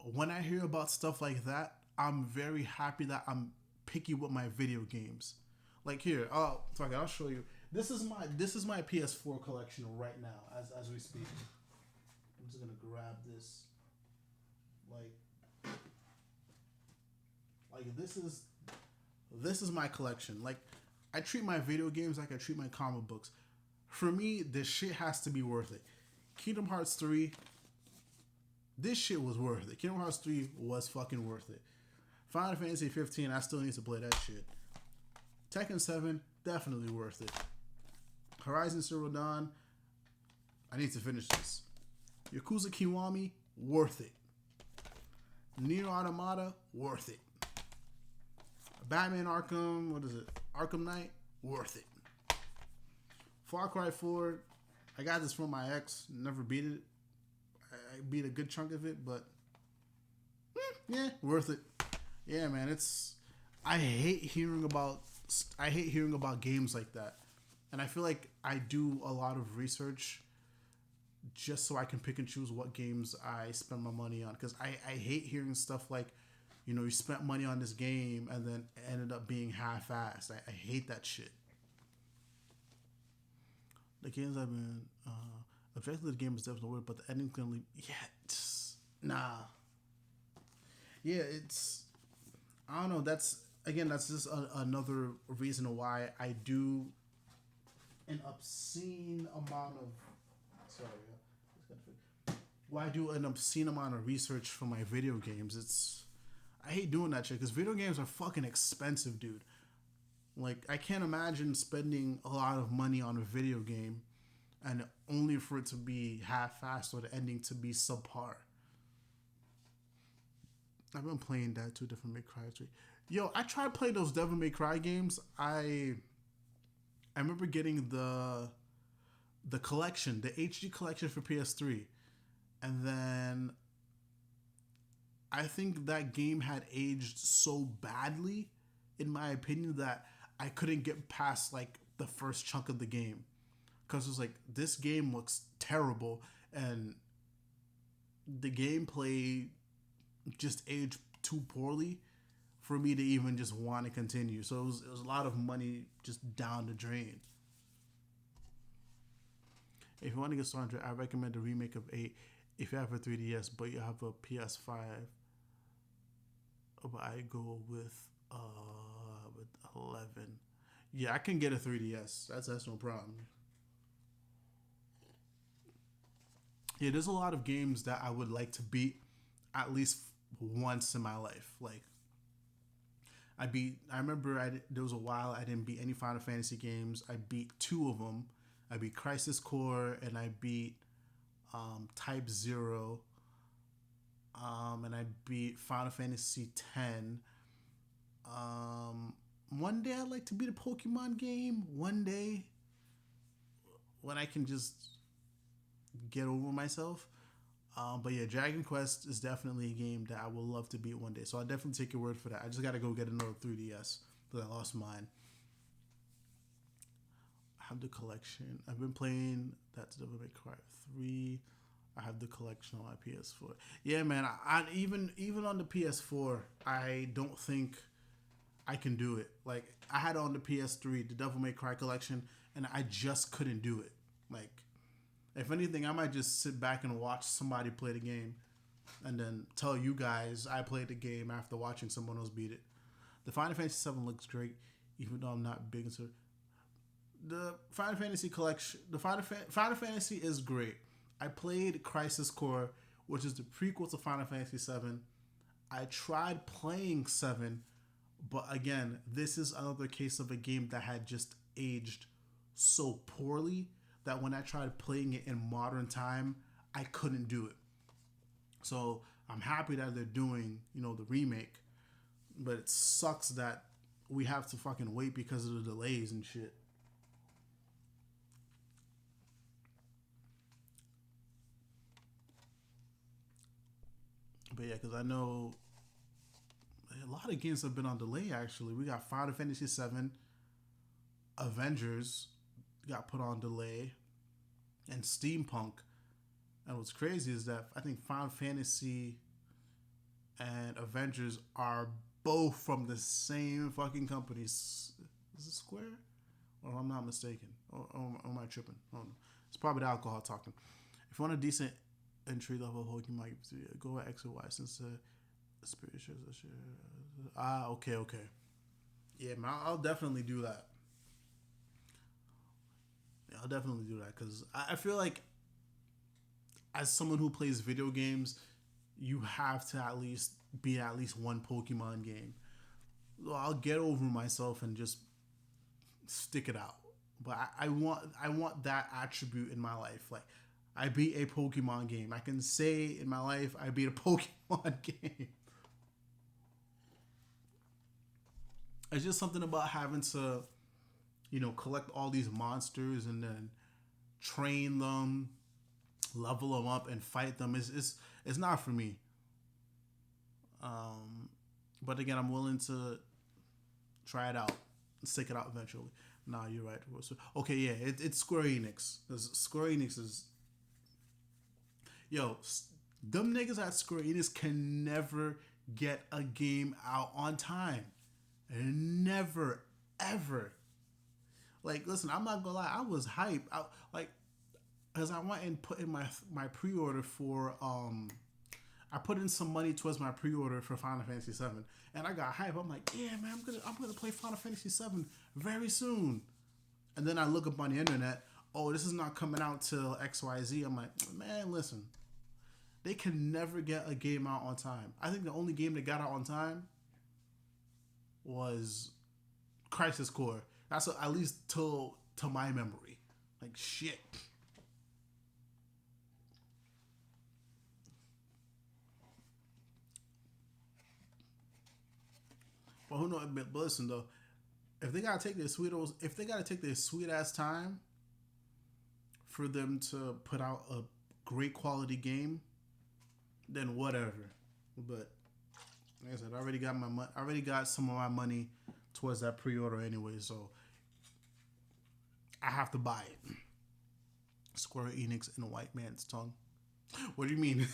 when I hear about stuff like that, I'm very happy that I'm picky with my video games. Like here, I'll show you. This is my PS4 collection right now as we speak. I'm just gonna grab this. Like this is my collection. Like I treat my video games like I treat my comic books. For me, this shit has to be worth it. Kingdom Hearts 3, this shit was worth it. Kingdom Hearts 3 was fucking worth it. Final Fantasy 15, I still need to play that shit. Tekken 7, definitely worth it. Horizon Zero Dawn, I need to finish this. Yakuza Kiwami, worth it. Nier Automata, worth it. Batman Arkham, what is it? Arkham Knight, worth it. Far Cry 4, I got this from my ex, never beat it. I beat a good chunk of it, but yeah, worth it. Yeah, man, I hate hearing about games like that. And I feel like I do a lot of research just so I can pick and choose what games I spend my money on. Because I hate hearing stuff like, you spent money on this game and then it ended up being half-assed. I hate that shit. The games I've been... objectively, the game is definitely weird, but the ending's gonna leave... Yeah, nah. Yeah, I don't know. That's just another reason why I do an obscene amount of... Sorry, why I do an obscene amount of research for my video games. I hate doing that shit because video games are fucking expensive, dude. Like, I can't imagine spending a lot of money on a video game and only for it to be half-assed or the ending to be subpar. I've been playing that too, Devil May Cry 3. Yo, I tried playing those Devil May Cry games. I remember getting the collection, the HD collection for PS3. And then I think that game had aged so badly, in my opinion, that I couldn't get past like the first chunk of the game. Because it was like, this game looks terrible and the gameplay just aged too poorly for me to even just want to continue. So it was a lot of money just down the drain. If you want to get started, I recommend the remake of 8 if you have a 3DS, but you have a PS5. But I go with 11. Yeah, I can get a 3DS. That's no problem. Yeah, there's a lot of games that I would like to beat at least once in my life. Like, I remember there was a while I didn't beat any Final Fantasy games. I beat 2 of them, I beat Crisis Core, and I beat Type Zero, and I beat Final Fantasy X. One day I'd like to beat a Pokemon game. One day, when I can just get over myself. But yeah, Dragon Quest is definitely a game that I would love to beat one day. So I'll definitely take your word for that. I just gotta go get another 3DS because I lost mine. I have the collection. I've been playing that Devil May Cry 3. I have the collection on my PS4. Yeah, man. I even on the PS4, I don't think I can do it. Like I had it on the PS3, the Devil May Cry collection, and I just couldn't do it. Like if anything, I might just sit back and watch somebody play the game and then tell you guys I played the game after watching someone else beat it. The Final Fantasy VII looks great, even though I'm not big into the Final Fantasy collection. The Final Fantasy is great. I played Crisis Core, which is the prequel to Final Fantasy VII. I tried playing 7, but again, this is another case of a game that had just aged so poorly that when I tried playing it in modern time, I couldn't do it. So I'm happy that they're doing, the remake, but it sucks that we have to fucking wait because of the delays and shit. But yeah, because I know a lot of games have been on delay. Actually, we got Final Fantasy VII, Avengers got put on delay, and Steampunk. And what's crazy is that I think Final Fantasy and Avengers are both from the same fucking company. Is it Square? Or I'm not mistaken. Or am I tripping? I don't know. It's probably the alcohol talking. If you want a decent entry level Pokemon, go with X or Y since Spirit shows us. Okay. Yeah, man, I'll definitely do that. Yeah, I'll definitely do that because I feel like as someone who plays video games, you have to at least beat at least one Pokemon game. So I'll get over myself and just stick it out. But I want that attribute in my life. Like I beat a Pokemon game. I can say in my life I beat a Pokemon game. It's just something about having to, collect all these monsters and then train them, level them up, and fight them. It's not for me. But again, I'm willing to try it out, stick it out eventually. Nah, you're right. So, okay, yeah, it's Square Enix. 'Cause Square Enix is, yo, them niggas at Square Enix can never get a game out on time. Never, ever. Like, listen, I'm not gonna lie, I was hyped. Because I went and put in my pre-order for I put in some money towards my pre-order for Final Fantasy VII, and I got hype. I'm like, yeah, man, I'm gonna play Final Fantasy VII very soon. And then I look up on the internet, oh, this is not coming out till XYZ. I'm like, man, listen, they can never get a game out on time. I think the only game that got out on time was Crisis Core. That's at least to my memory. Like shit. But who knows? But listen though, if they gotta take their sweet ass time for them to put out a great quality game, then whatever. But like I said, I already got my money. I already got some of my money towards that pre-order anyway, so I have to buy it. Square Enix in a white man's tongue. What do you mean?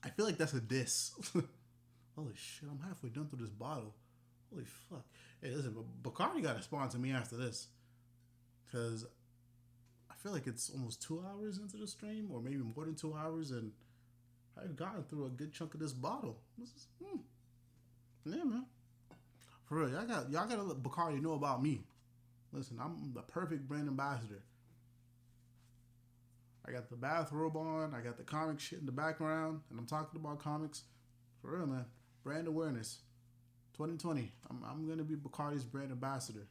I feel like that's a diss. Holy shit! I'm halfway done through this bottle. Holy fuck! Hey, listen, Bacardi got to sponsor me after this, because I feel like it's almost 2 hours into the stream, or maybe more than 2 hours, and I've gotten through a good chunk of this bottle. Yeah, man. For real, y'all gotta let Bacardi know about me. Listen, I'm the perfect brand ambassador. I got the bathrobe on. I got the comic shit in the background, and I'm talking about comics. For real, man. Brand awareness. 2020. I'm gonna be Bacardi's brand ambassador.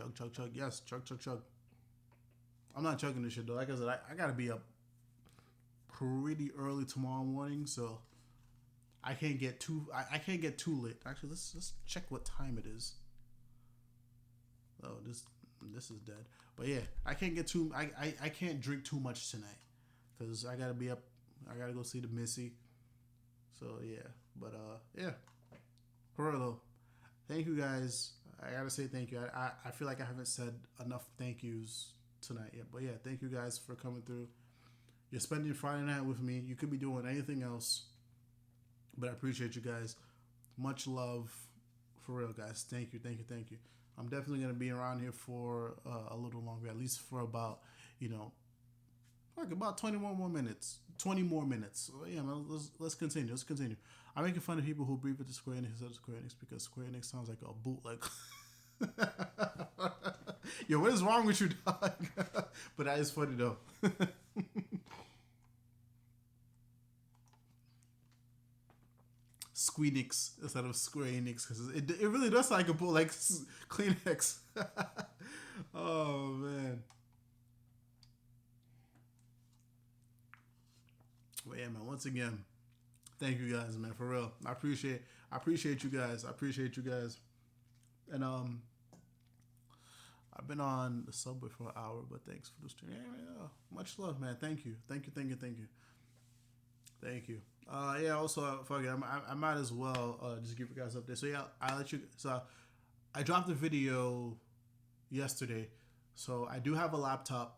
Chug, chug, chug. Yes, chug, chug, chug. I'm not chugging this shit though. Like I said, I gotta be up pretty early tomorrow morning, so I can't get too I can't get too lit. Actually, let's check what time it is. Oh, this is dead. But yeah, I can't get too I can't drink too much tonight because I gotta be up. I gotta go see the Missy. So yeah, but yeah, for real though. Thank you guys. I gotta say thank you. I feel like I haven't said enough thank yous tonight yet. But yeah, thank you guys for coming through. You're spending Friday night with me. You could be doing anything else, but I appreciate you guys. Much love, for real, guys. Thank you, thank you, thank you. I'm definitely gonna be around here for a little longer, at least for about like about 21 more minutes, 20 more minutes. So yeah, man, let's continue. Let's continue. I'm making fun of people who breathe with the Square Enix instead of Square Enix because Square Enix sounds like a bootleg. Yo, what is wrong with you, dog? But that is funny though. Squeenix instead of Square Enix because it really does sound like a bootleg Kleenex. Oh man. But yeah, man. Once again, thank you guys, man. For real, I appreciate you guys. I appreciate you guys. And I've been on the subway for an hour, but thanks for the stream. Yeah, much love, man. Thank you, thank you, thank you, thank you, thank you. Yeah. Also, fuck it. I might as well just give you guys up there. So yeah, I let you. So I dropped a video yesterday. So I do have a laptop.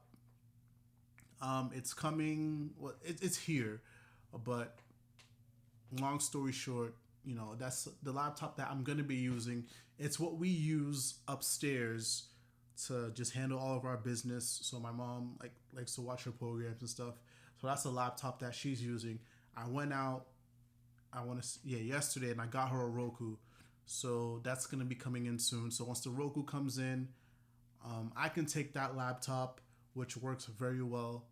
It's coming. Well, it's here, but long story short, that's the laptop that I'm gonna be using. It's what we use upstairs to just handle all of our business. So my mom likes to watch her programs and stuff. So that's the laptop that she's using. I went out. Yesterday, and I got her a Roku. So that's gonna be coming in soon. So once the Roku comes in, I can take that laptop, which works very well,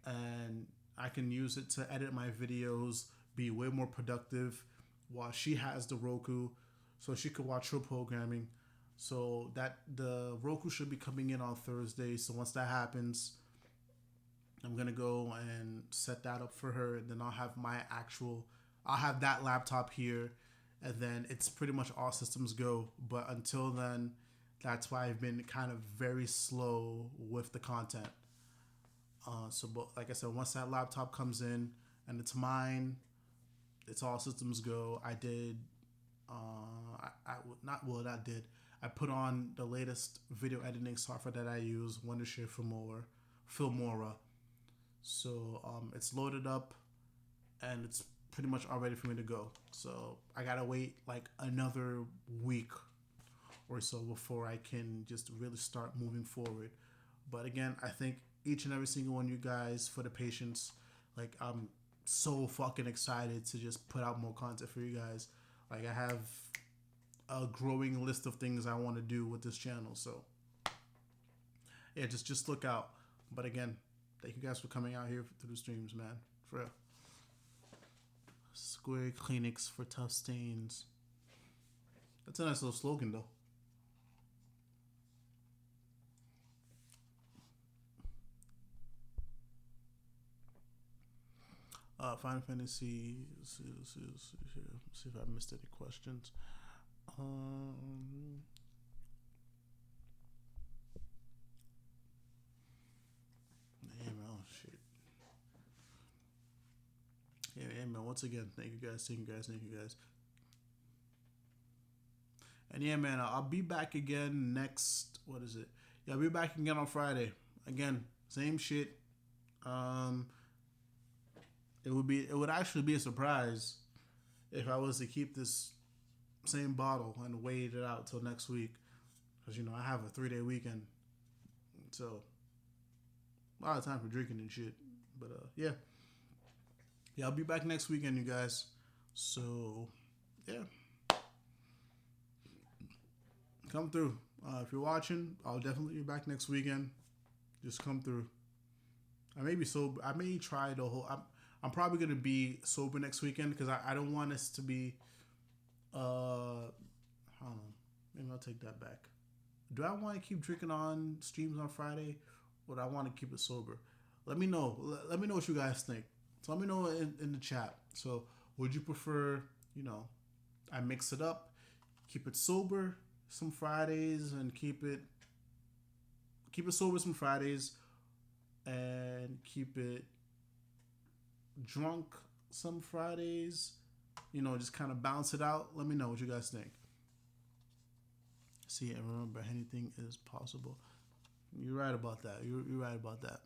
and I can use it to edit my videos, be way more productive while she has the Roku so she could watch her programming. So that the Roku should be coming in on Thursday. So once that happens, I'm going to go and set that up for her, and then I'll have that laptop here, and then it's pretty much all systems go. But until then, that's why I've been kind of very slow with the content. But like I said, once that laptop comes in and it's mine, it's all systems go. I did, I put on the latest video editing software that I use, Wondershare Filmora. So it's loaded up and it's pretty much all ready for me to go. So I gotta wait like another week or so before I can just really start moving forward. But again, I thank each and every single one of you guys for the patience. Like, I'm so fucking excited to just put out more content for you guys. Like, I have a growing list of things I want to do with this channel. So yeah, just look out. But again, thank you guys for coming out here through the streams, man. For real. Square Kleenex for tough stains. That's a nice little slogan, though. Final Fantasy. See if I missed any questions. Damn, oh shit. Yeah, man. Once again, thank you guys. And yeah, man, I'll be back again next. What is it? Yeah, I'll be back again on Friday. Again, same shit. It would actually be a surprise if I was to keep this same bottle and wait it out till next week, because I have a 3-day weekend, so a lot of time for drinking and shit. But yeah, I'll be back next weekend, you guys. So yeah, come through. If you're watching, I'll definitely be back next weekend. Just come through. I may be sober. I may try the whole. I'm probably gonna be sober next weekend because I don't want us to be. Hold on. Maybe I'll take that back. Do I want to keep drinking on streams on Friday, or do I want to keep it sober? Let me know. Let me know what you guys think. So let me know in the chat. So would you prefer, you know, I mix it up, keep it sober some Fridays, and keep it sober some Fridays, and keep it drunk some Fridays. You know, just kind of balance it out. Let me know what you guys think. See, and remember, anything is possible. You're right about that. You're right about that.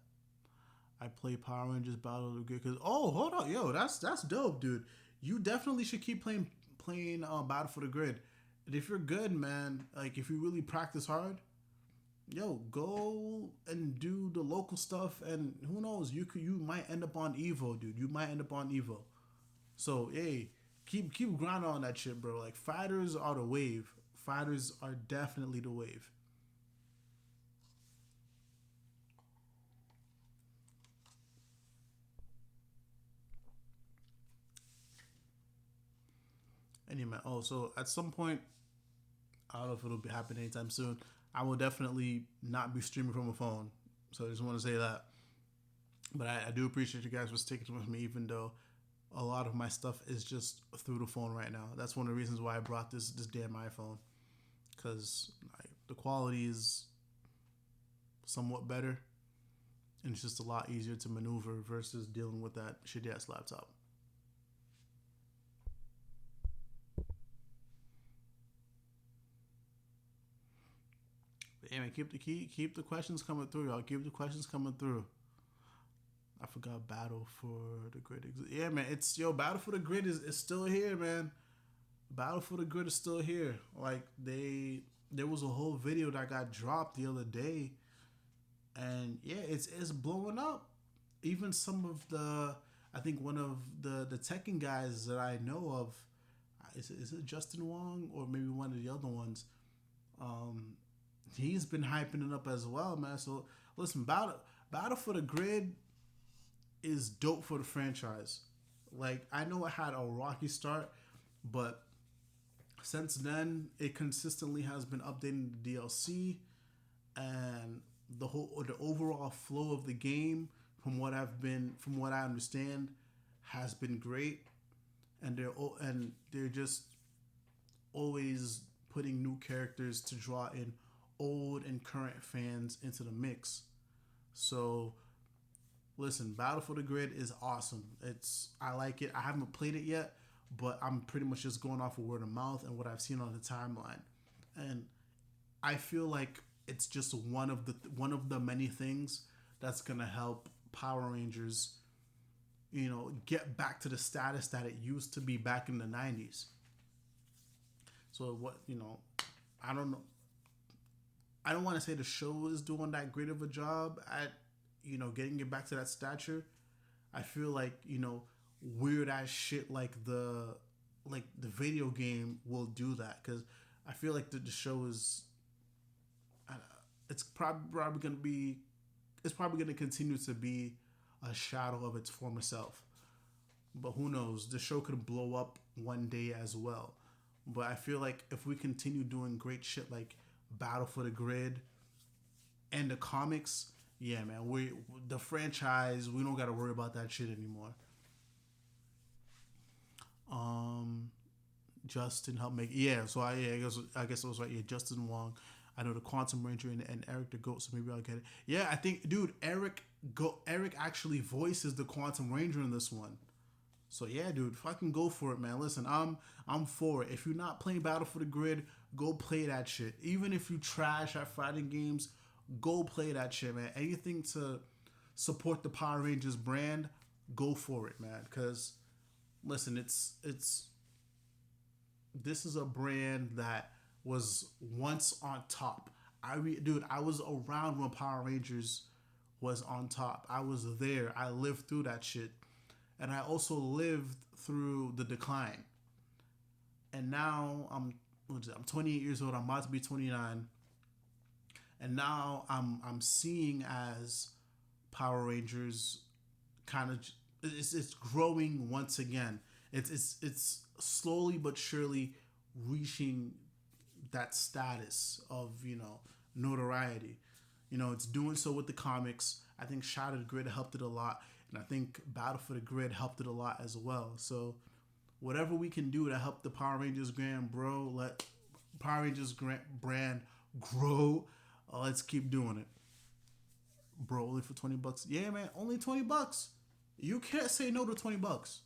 I play Power Rangers Battle of the Grid because hold on, yo, that's dope, dude. You definitely should keep playing Battle for the Grid. And if you're good, man, like if you really practice hard, yo, go and do the local stuff, and who knows, you might end up on Evo, dude. You might end up on Evo. So hey, keep grinding on that shit, bro. Like fighters are the wave. Fighters are definitely the wave. Anyway, so at some point, I don't know if it'll be happening anytime soon. I will definitely not be streaming from a phone. So I just want to say that. But I do appreciate you guys for sticking with me, even though a lot of my stuff is just through the phone right now. That's one of the reasons why I brought this damn iPhone, because the quality is somewhat better, and it's just a lot easier to maneuver versus dealing with that shitty ass laptop. But yeah, man, keep the questions coming through, y'all. Keep the questions coming through. I forgot Battle for the Grid. Yeah, man, it's yo Battle for the Grid is still here, man. Battle for the Grid is still here. Like there was a whole video that got dropped the other day, and yeah, it's blowing up. Even some of the, I think one of the Tekken guys that I know of, is it Justin Wong or maybe one of the other ones. Um, he's been hyping it up as well, man. So listen, Battle for the Grid is dope for the franchise. Like I know it had a rocky start, but since then it consistently has been updating the DLC, and the overall flow of the game, from what I understand, has been great. And they're just always putting new characters to draw in old and current fans into the mix. So listen, Battle for the Grid is awesome. I like it. I haven't played it yet, but I'm pretty much just going off of word of mouth and what I've seen on the timeline. And I feel like it's just one of the many things that's gonna help Power Rangers, get back to the status that it used to be back in the '90s. So I don't know. I don't want to say the show is doing that great of a job at, getting it back to that stature. I feel like weird ass shit like the video game will do that, because I feel like the show is, it's probably gonna be, it's probably gonna continue to be a shadow of its former self. But who knows? The show could blow up one day as well. But I feel like if we continue doing great shit like Battle for the Grid and the comics, yeah, man, the franchise, we don't got to worry about that shit anymore. Um, Justin helped make, yeah. So I guess it was right. Yeah, Justin Wong. I know the Quantum Ranger and Eric the Goat, so maybe I'll get it. Yeah, I think, dude, Eric actually voices the Quantum Ranger in this one. So yeah, dude, fucking go for it, man. Listen, I'm for it. If you're not playing Battle for the Grid, go play that shit. Even if you trash at fighting games, go play that shit, man. Anything to support the Power Rangers brand, go for it, man. Cause listen, it's this is a brand that was once on top. Dude, I was around when Power Rangers was on top. I was there. I lived through that shit, and I also lived through the decline. And now I'm 28 years old. I'm about to be 29, and now I'm seeing as Power Rangers kind of, it's growing once again. It's slowly but surely reaching that status of notoriety. It's doing so with the comics. I think Shattered Grid helped it a lot, and I think Battle for the Grid helped it a lot as well. So whatever we can do to help the Power Rangers let Power Rangers brand grow. Let's keep doing it, bro. Only for $20. Yeah, man, only $20. You can't say no to $20.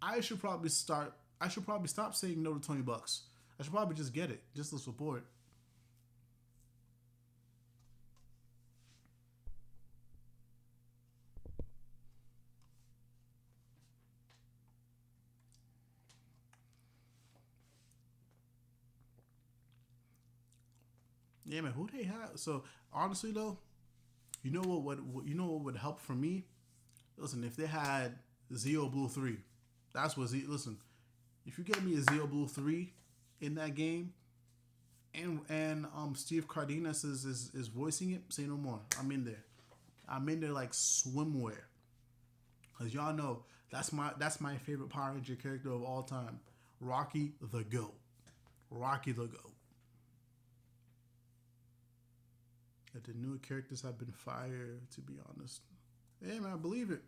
I should probably start. I should probably stop saying no to $20. I should probably just get it, just to support. Yeah, man. Who they have? So honestly, though, what would help for me? Listen, if they had Zeo Blue 3, that's what Z. Listen, if you get me a Zeo Blue 3 in that game, and Steve Cardenas is voicing it, say no more. I'm in there. I'm in there like swimwear, cause y'all know that's my favorite Power Ranger character of all time, Rocky the Goat. Rocky the Goat. That the newer characters have been fired, to be honest. Hey man, I believe it.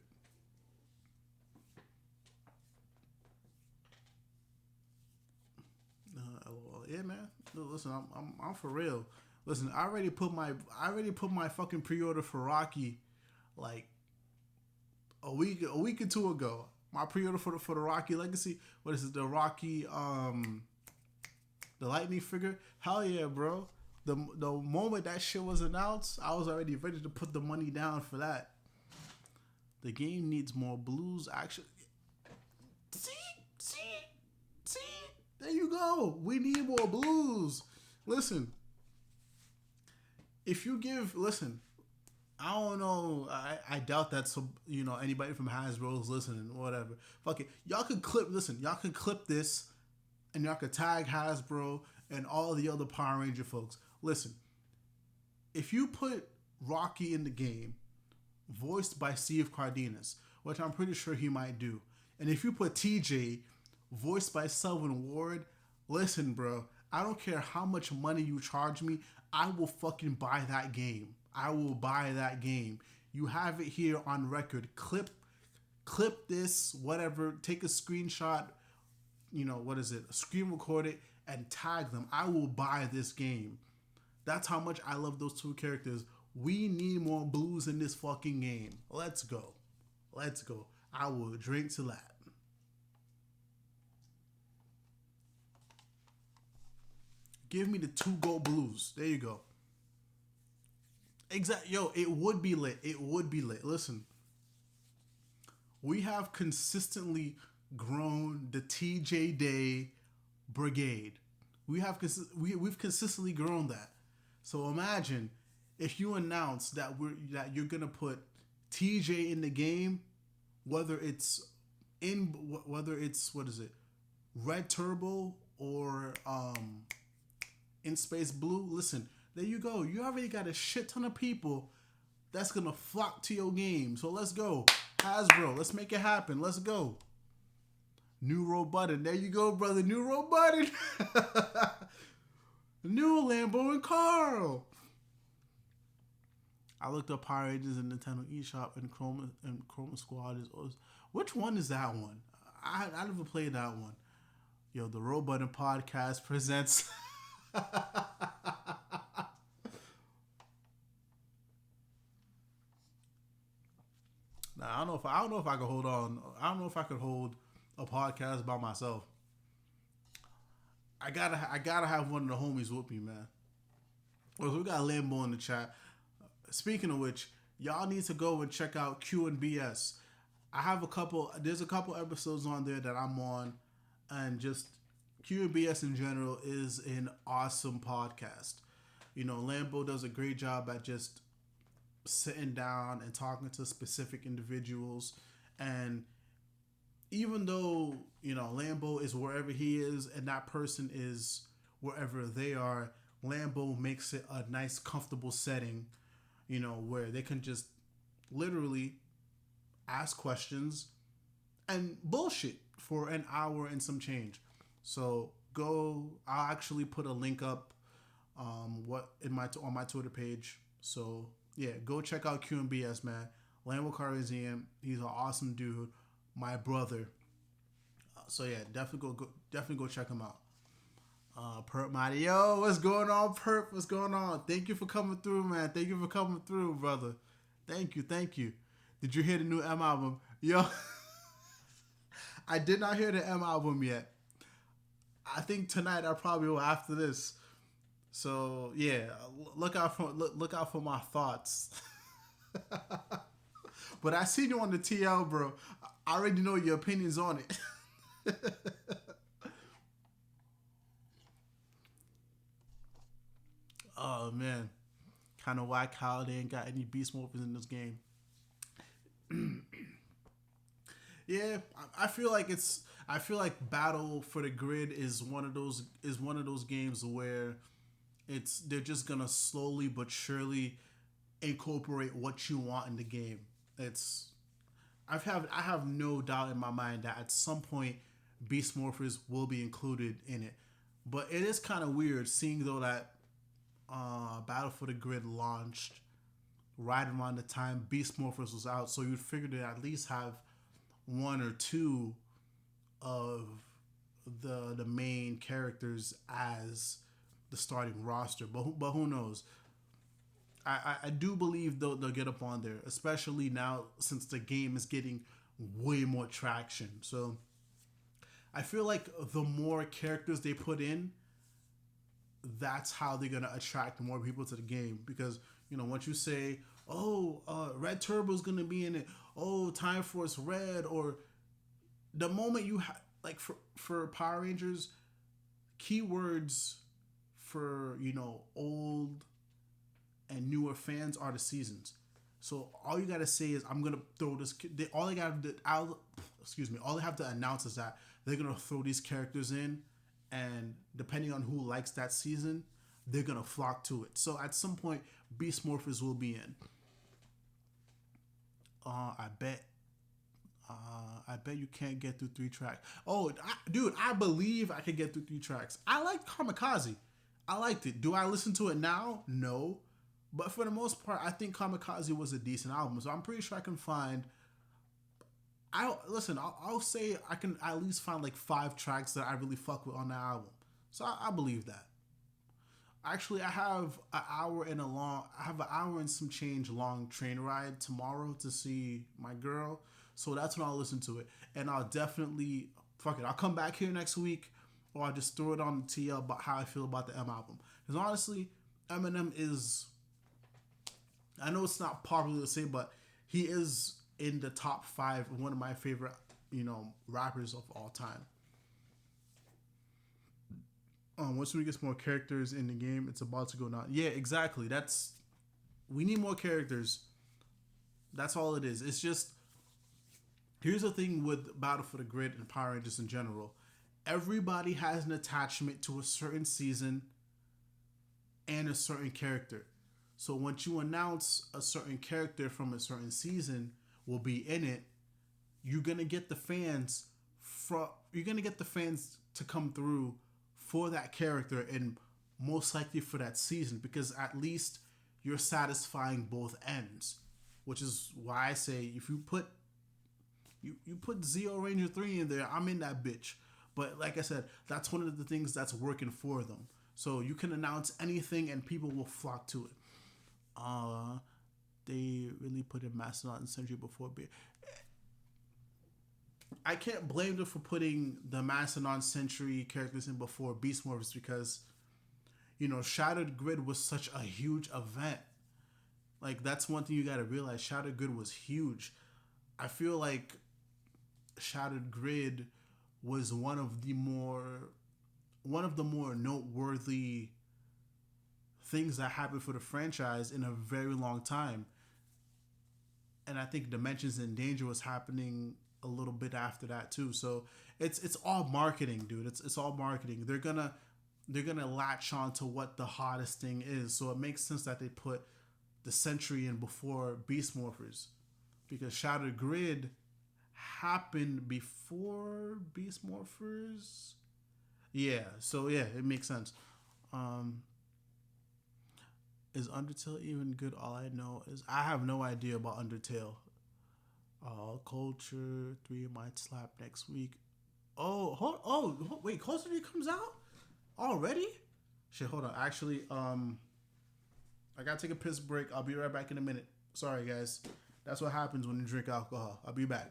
LOL. Yeah, man. No, listen, I'm for real. Listen, I already put my fucking pre-order for Rocky like a week or two ago. My pre-order for the Rocky Legacy. What is it? The Lightning figure. Hell yeah, bro. The moment that shit was announced, I was already ready to put the money down for that. The game needs more blues action. See, see, see. There you go. We need more blues. Listen, if you listen, I don't know. I doubt that anybody from Hasbro is listening. Whatever. Fuck it. Y'all can clip. Listen, y'all can clip this, and y'all can tag Hasbro and all the other Power Ranger folks. Listen, if you put Rocky in the game, voiced by Steve Cardenas, which I'm pretty sure he might do, and if you put TJ, voiced by Selvin Ward, listen, bro, I don't care how much money you charge me, I will fucking buy that game. I will buy that game. You have it here on record. Clip this, whatever, take a screenshot, what is it? Screen record it and tag them. I will buy this game. That's how much I love those two characters. We need more blues in this fucking game. Let's go. Let's go. I will drink to that. Give me the 2 gold blues. There you go. Exactly. Yo, it would be lit. It would be lit. Listen, we have consistently grown the TJ Day brigade. We've consistently grown that. So imagine if you announce that you're gonna put TJ in the game, whether it's what is it, Red Turbo or in Space Blue. Listen, there you go. You already got a shit ton of people that's gonna flock to your game. So let's go, Hasbro. Let's make it happen. Let's go. New roll button. There you go, brother. New roll button. New Lambo and Carl. I looked up Power Rangers in Nintendo eShop and Chroma Squad is. Which one is that one? I never played that one. Yo, the Roll Button Podcast presents. Nah, I don't know if I could hold on. I don't know if I could hold a podcast by myself. I gotta have one of the homies with me, man. Well, we got Lambo in the chat. Speaking of which, y'all need to go and check out Q and BS. There's a couple episodes on there that I'm on, and just Q and BS in general is an awesome podcast. Lambo does a great job at just sitting down and talking to specific individuals, and even though Lambo is wherever he is and that person is wherever they are, Lambo makes it a nice comfortable setting, where they can just literally ask questions and bullshit for an hour and some change. So go. I'll actually put a link up what in my on my Twitter page. So yeah, go check out QMBS, man. Lambo Carizian, he's an awesome dude, my brother. So yeah, definitely go check him out. Perp Mighty, yo, what's going on, Perp? What's going on? Thank you for coming through, man. Thank you for coming through, brother. Thank you. Did you hear the new M album? Yo, I did not hear the M album yet. I think tonight I probably will after this. So yeah, look out for my thoughts. But I seen you on the TL, bro. I already know your opinions on it. Oh man, kind of whack how they ain't got any beast morphers in this game. Yeah, I feel like it's. I feel like Battle for the Grid is one of those games where they're just gonna slowly but surely incorporate what you want in the game. It's I have no doubt in my mind that at some point Beast Morphers will be included in it. But it is kind of weird seeing though that Battle for the Grid launched right around the time Beast Morphers was out, so you'd figure to at least have one or two of the main characters as the starting roster. But who knows? I do believe they'll get up on there, especially now since the game is getting way more traction. So I feel like the more characters they put in, that's how they're gonna attract more people to the game. Because once you say, "Oh, Red Turbo's gonna be in it," "Oh, Time Force Red," or the moment you like for Power Rangers, keywords for old and newer fans are the seasons. So all you gotta say is, "I'm gonna throw this." All they gotta do, excuse me. All they have to announce is that they're gonna throw these characters in, and depending on who likes that season, they're gonna flock to it. So at some point, Beast Morphers will be in. I bet. I bet you can't get through 3 tracks. Oh, dude, I believe I could get through 3 tracks. I liked Kamikaze. I liked it. Do I listen to it now? No. But for the most part, I think Kamikaze was a decent album. So I'm pretty sure I can find. I'll say I can at least find like 5 tracks that I really fuck with on that album. So I believe that. Actually, I have an hour and some change long train ride tomorrow to see my girl. So that's when I'll listen to it, and I'll definitely fuck it. I'll come back here next week, or I'll just throw it on the TL about how I feel about the M album. Because honestly, Eminem is. I know it's not popular to say, but he is in the top 5, one of my favorite, rappers of all time. Once we get some more characters in the game, it's about to go down. Yeah, exactly. We need more characters. That's all it is. It's just here's the thing with Battle for the Grid and Power Rangers in general. Everybody has an attachment to a certain season and a certain character. So once you announce a certain character from a certain season will be in it, you're gonna get the fans to come through for that character and most likely for that season, because at least you're satisfying both ends. Which is why I say if you put Zeo Ranger 3 in there, I'm in that bitch. But like I said, that's one of the things that's working for them. So you can announce anything and people will flock to it. They really put in Mastodon and Sentry before beer. I can't blame them for putting the Mastodon Sentry characters in before Beast Morphers because, Shattered Grid was such a huge event. Like, that's one thing you gotta realize. Shattered Grid was huge. I feel like Shattered Grid was one of the more noteworthy things that happened for the franchise in a very long time. And I think Dimensions in Danger was happening a little bit after that too. So it's all marketing, dude. It's all marketing. They're gonna latch on to what the hottest thing is. So it makes sense that they put the Sentry in before Beast Morphers, because Shattered Grid happened before Beast Morphers. Yeah, so yeah, it makes sense. Um, is Undertale even good? All I know is I have no idea about Undertale. Culture 3 might slap next week. Wait, Culture 3 comes out already? Shit, hold on. Actually, I gotta take a piss break. I'll be right back in a minute. Sorry, guys. That's what happens when you drink alcohol. I'll be back.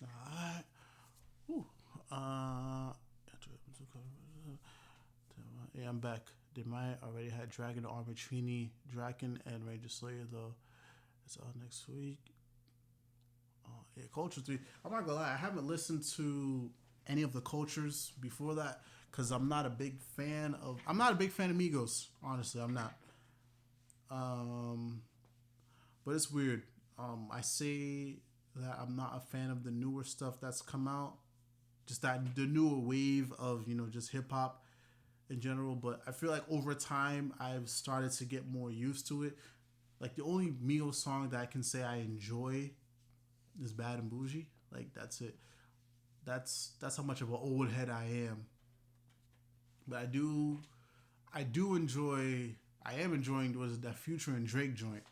Alright. Whew. Uh, yeah, I'm back. Did my already had Dragon Arbitrini, Draken, and Ranger Slayer though. It's out next week. Yeah, Culture 3. I'm not gonna lie, I haven't listened to any of the cultures before that because I'm not a big fan of Migos. Honestly, I'm not. Um, but it's weird. I say that I'm not a fan of the newer stuff that's come out. Just that the newer wave of just hip hop in general. But I feel like over time I've started to get more used to it. Like the only Migos song that I can say I enjoy is Bad and Bougie. Like that's it. That's how much of an old head I am. But I do enjoy. I am enjoying was that Future and Drake joint.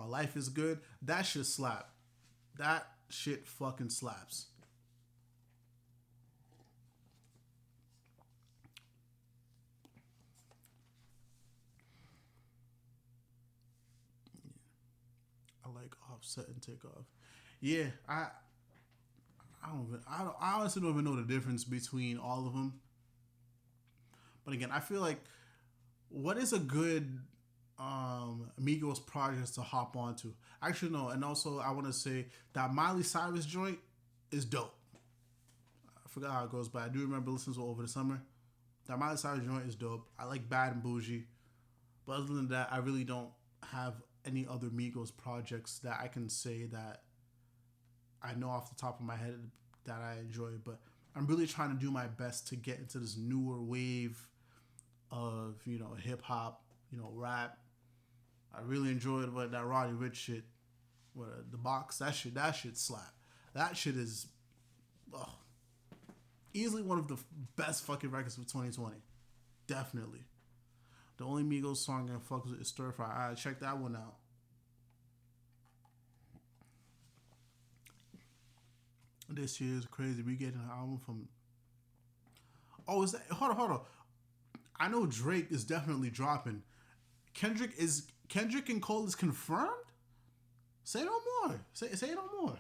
Life is good. That shit slap. That shit fucking slaps. I like Offset and Takeoff. Yeah, I honestly don't even know the difference between all of them. But again, I feel like what is a good Migos project to hop onto? Actually, no, and also I want to say that Miley Cyrus joint is dope. I forgot how it goes, but I do remember listening to it over the summer. That Miley Cyrus joint is dope. I like Bad and Bougie, but other than that, I really don't have any other Migos projects that I can say that I know off the top of my head that I enjoy. But I'm really trying to do my best to get into this newer wave of hip hop, rap. I really enjoyed what that Roddy Rich shit, what the box that shit slap. That shit is oh, easily one of the best fucking records of 2020. Definitely. The only Migos song I fuck with is Stir Fry. I check that one out. This year is crazy. We getting an album from. Oh, is that? Hold on. I know Drake is definitely dropping. Kendrick and Cole is confirmed. Say no more. Say no more.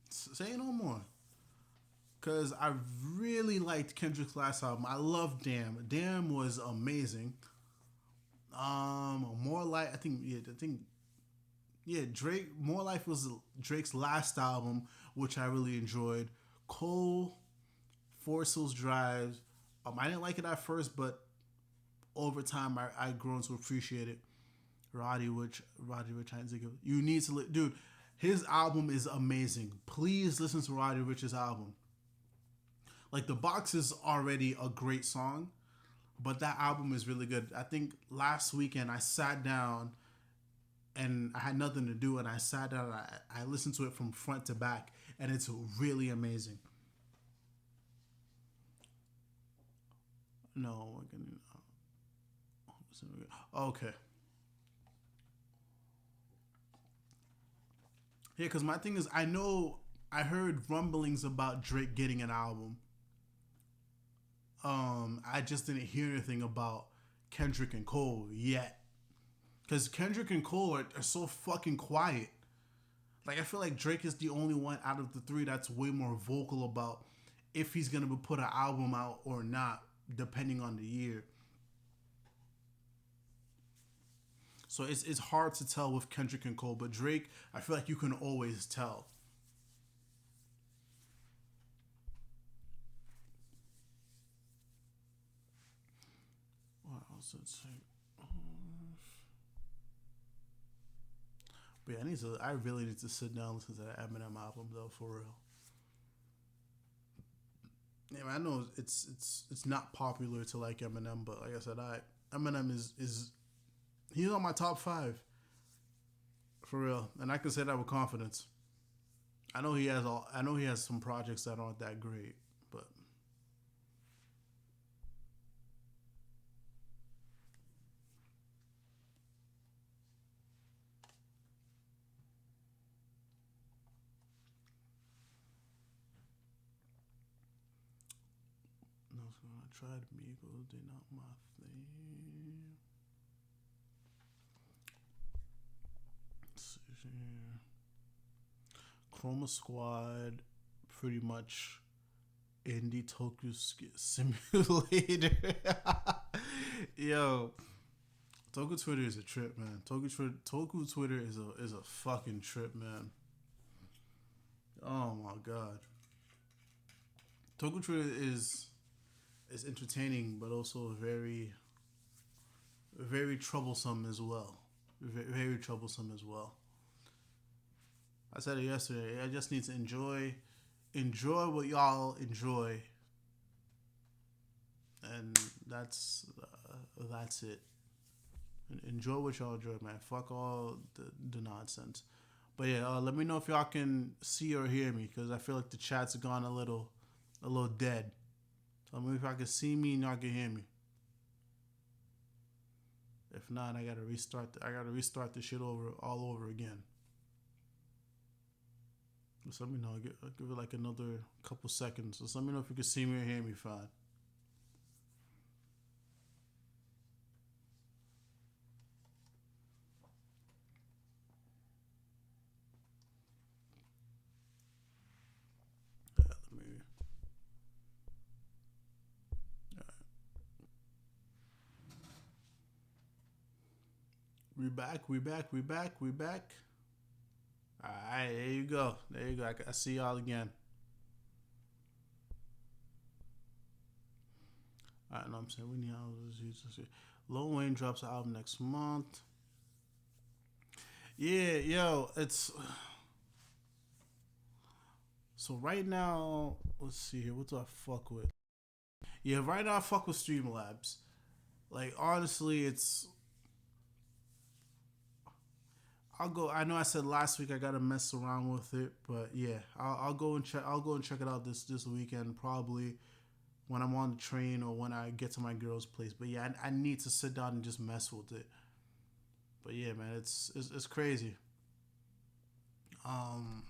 Say no more. because I really liked Kendrick's last album. I love Damn. Damn was amazing. More like Drake. More Life was Drake's last album, which I really enjoyed. Cole, Forest Hills Drive. I didn't like it at first, but over time I grown to appreciate it. Roddy Ricch, you need to dude. His album is amazing. Please listen to Roddy Ricch's album. Like the box is already a great song, but that album is really good. I think last weekend I sat down and I had nothing to do, and I sat down and I listened to it from front to back, and it's really amazing. No, we're gonna. Okay. Yeah, because my thing is, I heard rumblings about Drake getting an album. I just didn't hear anything about Kendrick and Cole yet. Because Kendrick and Cole are so fucking quiet. Like, I feel like Drake is the only one out of the three that's way more vocal about if he's going to put an album out or not, depending on the year. So it's hard to tell with Kendrick and Cole, but Drake, I feel like you can always tell. What else did it say? But yeah, I really need to sit down and listen to that Eminem album though, for real. Yeah, man, I know it's not popular to like Eminem, but like I said, Eminem is he's on my top five for real, and I can say that with confidence. I know he has some projects that aren't that great, but no, so I tried Migos, they not my thing. Let's see here. Chroma Squad, pretty much indie Tokyo Simulator. Yo, Toku Twitter is a trip, man. Toku Twitter is a fucking trip, man. Oh my god. Toku Twitter is entertaining, but also very troublesome as well. Very troublesome as well. I said it yesterday. I just need to enjoy what y'all enjoy, and that's it. Enjoy what y'all enjoy, man. Fuck all the nonsense. But yeah, let me know if y'all can see or hear me, because I feel like the chat's gone a little dead. Tell me if y'all can see me and y'all can hear me. If not, I gotta restart. I gotta restart the shit all over again. Just let me know. I'll give it like another couple seconds. Just let me know if you can see me or hear me fine. Yeah, let me. We back. We back. We back. We back. All right, there you go. There you go. I see y'all again. All right, no, I'm saying we need houses. Lil Wayne drops an album next month. Yeah, yo, it's so right now. Let's see here. What do I fuck with? Yeah, right now I fuck with Streamlabs. Like honestly, it's I'll go. I know I said last week I gotta mess around with it, but yeah, I'll go and check. I'll go and check it out this weekend, probably when I'm on the train or when I get to my girl's place. But yeah, I need to sit down and just mess with it. But yeah, man, it's crazy. Um,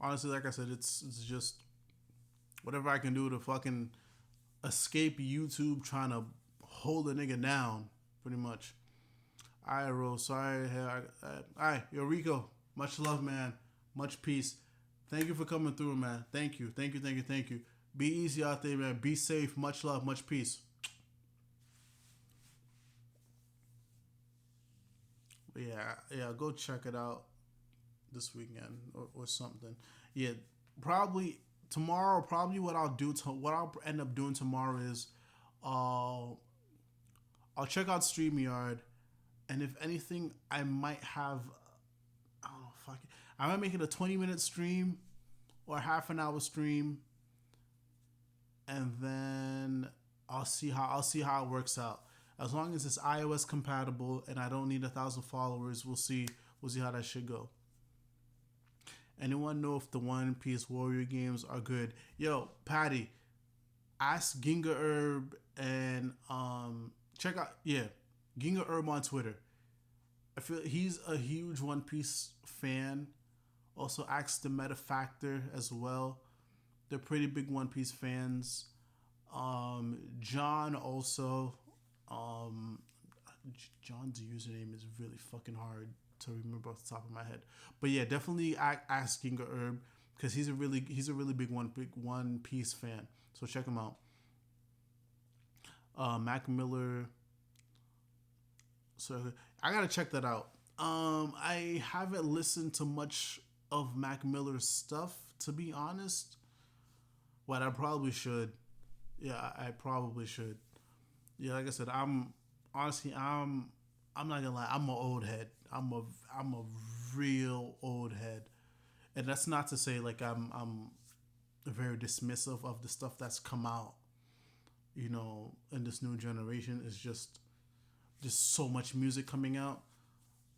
Honestly, like I said, it's just whatever I can do to fucking escape YouTube trying to hold a nigga down, pretty much. Alright, Rose. Sorry. Alright, yo, Rico. Much love, man. Much peace. Thank you for coming through, man. Thank you. Thank you. Thank you. Thank you. Be easy out there, man. Be safe. Much love. Much peace. But yeah, yeah. Go check it out this weekend or something. Yeah, probably tomorrow. Probably what I'll do. What I'll end up doing tomorrow is, uh, I'll check out Streamyard, and if anything, I might have. I don't know. Fuck it. I might make it a 20-minute stream or a half an hour stream, and then I'll see how it works out. As long as it's iOS compatible and I don't need 1,000 followers, we'll see how that should go. Anyone know if the One Piece Warrior games are good? Yo, Patty, ask Ginga Herb and check out Ginga Herb on Twitter. I feel he's a huge One Piece fan. Also ask the Meta Factor as well. They're pretty big One Piece fans. John also. Um, John's username is really fucking hard to remember off the top of my head. But yeah, definitely ask Ginga Herb because he's a really big One Piece fan. So check him out. Mac Miller. So I gotta check that out. I haven't listened to much of Mac Miller's stuff to be honest, but I probably should. Yeah, I probably should. Yeah, like I said, I'm not gonna lie, I'm an old head. I'm a real old head, and that's not to say like I'm very dismissive of the stuff that's come out. In this new generation, is just so much music coming out,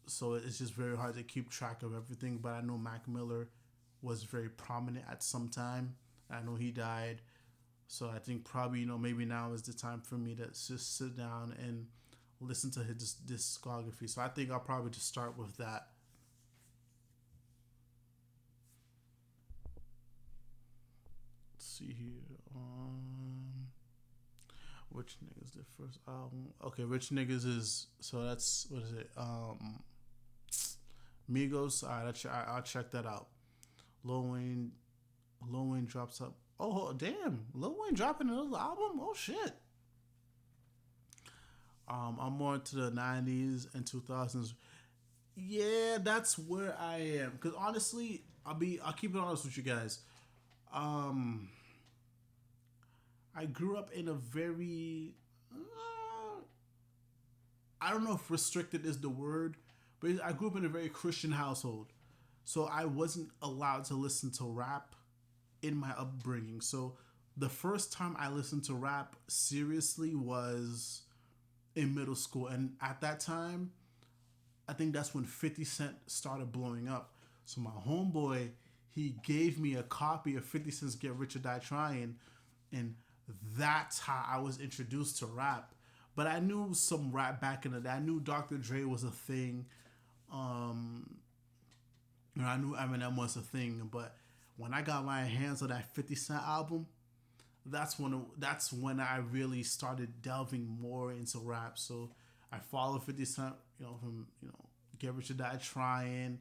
so it's just very hard to keep track of everything. But I know Mac Miller was very prominent at some time. I know he died. So I think probably, maybe now is the time for me to just sit down and listen to his discography. So I think I'll probably just start with that. Let's see here. Rich Niggas, the first album. Okay, Rich Niggas is, so that's, what is it? Migos. All right, I'll check that out. Lil Wayne, Lil Wayne drops up. Oh damn! Lil Wayne dropping another album. Oh shit! I'm more into the '90s and 2000s. Yeah, that's where I am. Cause honestly, I'll keep it honest with you guys. Um, I grew up in a very I don't know if restricted is the word, but I grew up in a very Christian household. So I wasn't allowed to listen to rap in my upbringing. So the first time I listened to rap seriously was in middle school. And at that time, I think that's when 50 Cent started blowing up. So my homeboy, he gave me a copy of 50 Cent's Get Rich or Die Trying. And that's how I was introduced to rap. But I knew some rap back in the day. I knew Dr. Dre was a thing. I knew Eminem was a thing. But when I got my hands on that 50 Cent album, that's when I really started delving more into rap. So I followed 50 Cent, from Get Rich or Die Trying,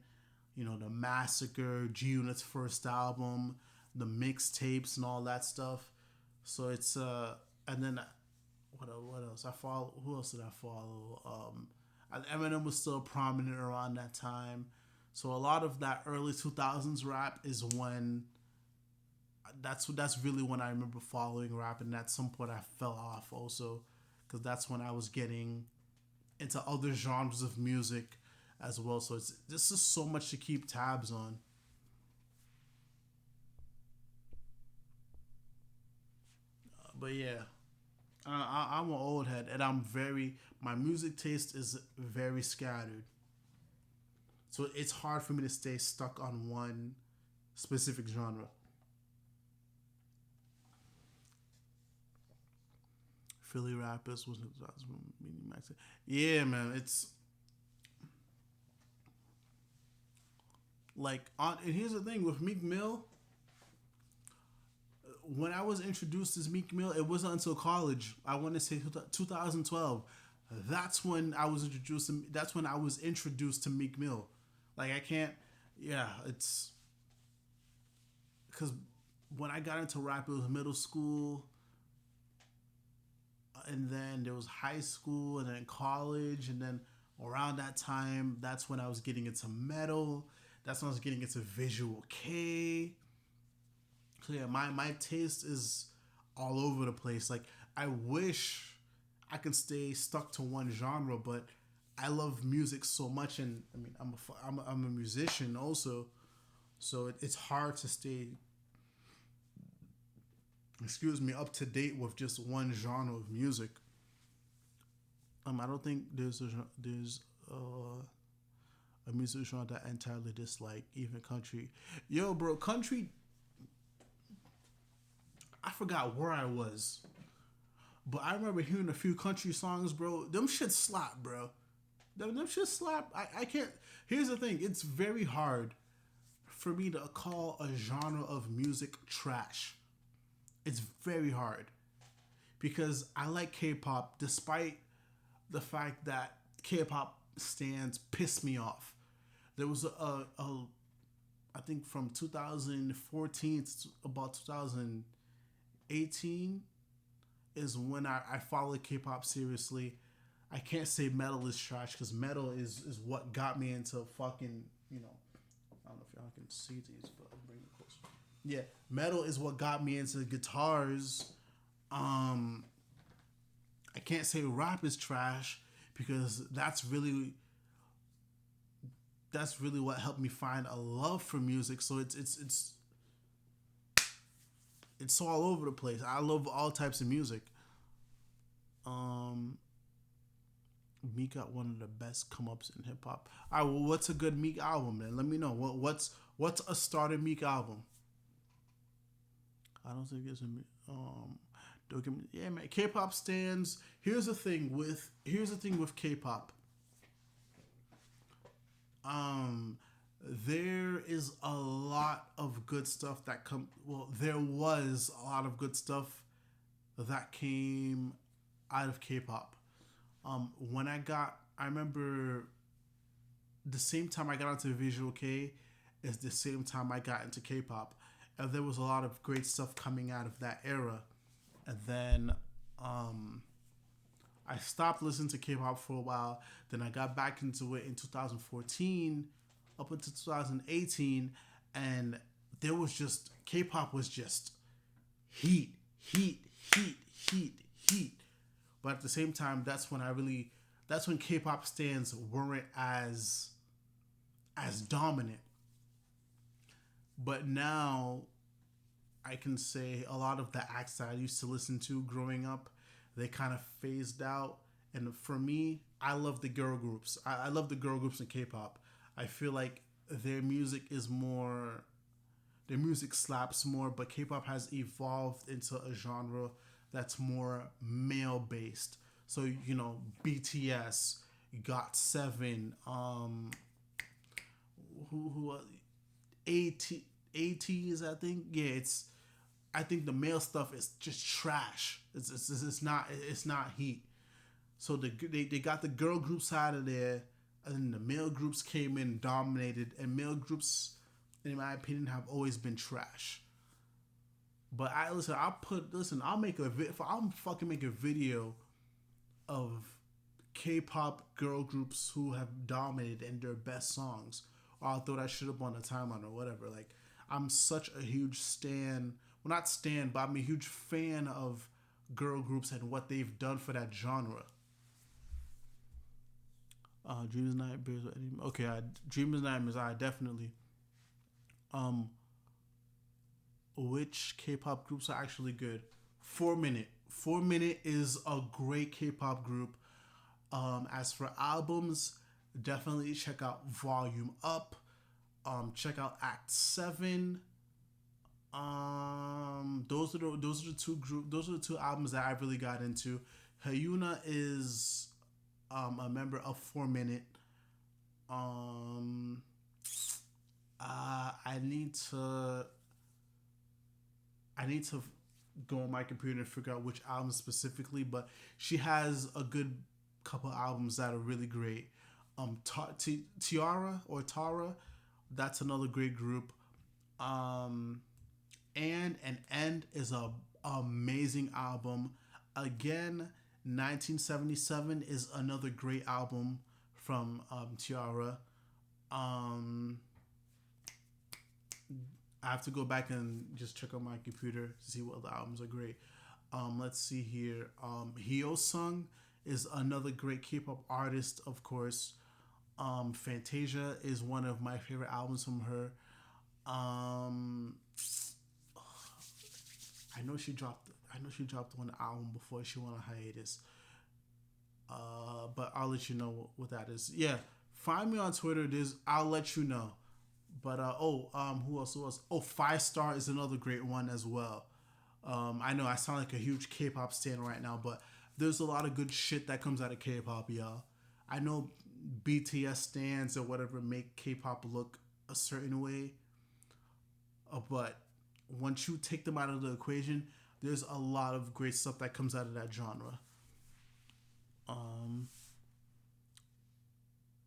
the Massacre, G Unit's first album, the mixtapes and all that stuff. So it's and then what else? I follow. Who else did I follow? Eminem was still prominent around that time. So a lot of that early 2000s rap is when that's really when I remember following rap, and at some point I fell off also because that's when I was getting into other genres of music as well. So this is so much to keep tabs on. But yeah, I'm an old head, and my music taste is very scattered. So it's hard for me to stay stuck on one specific genre. Philly rappers was Max. Yeah, man, it's like and here's the thing with Meek Mill. When I was introduced as Meek Mill, it wasn't until college. I want to say 2012. That's when I was introduced to. That's when I was introduced to Meek Mill. Like I can't. Yeah, it's because when I got into rap, it was middle school, and then there was high school, and then college, and then around that time, that's when I was getting into metal. That's when I was getting into Visual K. So yeah, my taste is all over the place. Like I wish I could stay stuck to one genre, but I love music so much, and I mean I'm a musician also, so it's hard to stay, excuse me, up to date with just one genre of music. I don't think there's a music genre that I entirely dislike, even country. Yo, bro, country. I forgot where I was, but I remember hearing a few country songs, bro. Them shit slap, bro. Them shit slap. I can't. Here's the thing. It's very hard for me to call a genre of music trash. It's very hard because I like K-pop, despite the fact that K-pop stands piss me off. There was a I think from 2014 to about 2018 is when I followed K-pop seriously. I can't say metal is trash because metal is what got me into fucking, I don't know if y'all can see these, but I'll bring it closer. Yeah, metal is what got me into guitars. Um, I can't say rap is trash because that's really what helped me find a love for music. So it's all over the place. I love all types of music. Um, Meek got one of the best come ups in hip hop. All right, well, what's a good Meek album, man? Let me know. What's a starter Meek album? I don't think it's a don't give me, yeah, man. K-pop stands. Here's the thing with K-pop. Um, there is a lot of good stuff that come. Well, there was a lot of good stuff that came out of K-pop. I remember the same time I got into Visual K is the same time I got into K-pop, and there was a lot of great stuff coming out of that era. And then um, I stopped listening to K-pop for a while. Then I got back into it in 2014, up until 2018, and there was just K-pop was just heat, heat, heat, heat, heat. But at the same time, that's when K-pop stands weren't as dominant. But now I can say a lot of the acts that I used to listen to growing up, they kind of phased out. And for me, I love the girl groups. I love the girl groups in K-pop. I feel like their music is more, their music slaps more, but K-pop has evolved into a genre that's more male based. So BTS, Got Seven, who AT is, I think. Yeah, I think the male stuff is just trash. It's not heat. So they got the girl groups out of there, and then the male groups came in and dominated. And male groups, in my opinion, have always been trash. But I'll make I'll fucking make a video of K-pop girl groups who have dominated and their best songs. Or I'll throw that shit up on the timeline or whatever. Like I'm such a huge stan. Well, not stan, but I'm a huge fan of girl groups and what they've done for that genre. Dreams and Nightmares. Okay, Dreams and Nightmares. I definitely. Um, which K-pop groups are actually good? 4 Minute. 4 Minute is a great K-pop group. As for albums, definitely check out Volume Up. Check out Act Seven. Those are the two group. Those are the two albums that I really got into. Hyuna is a member of 4 Minute. Um, I need to go on my computer and figure out which album specifically, but she has a good couple albums that are really great. Tiara or Tara, that's another great group. Um, and End is a amazing album. Again, 1977 is another great album from Tiara. Um, I have to go back and just check on my computer to see what other albums are great. Let's see here. Hyo Sung is another great K-pop artist, of course. Fantasia is one of my favorite albums from her. Um, I know she dropped. I know she dropped one album before she went on hiatus. But I'll let you know what that is. Yeah, find me on Twitter. I'll let you know. But who else? Who else? Oh, Five Star is another great one as well. I know I sound like a huge K-pop stan right now, but there's a lot of good shit that comes out of K-pop, y'all. I know BTS stands or whatever make K-pop look a certain way, but once you take them out of the equation, there's a lot of great stuff that comes out of that genre. Um,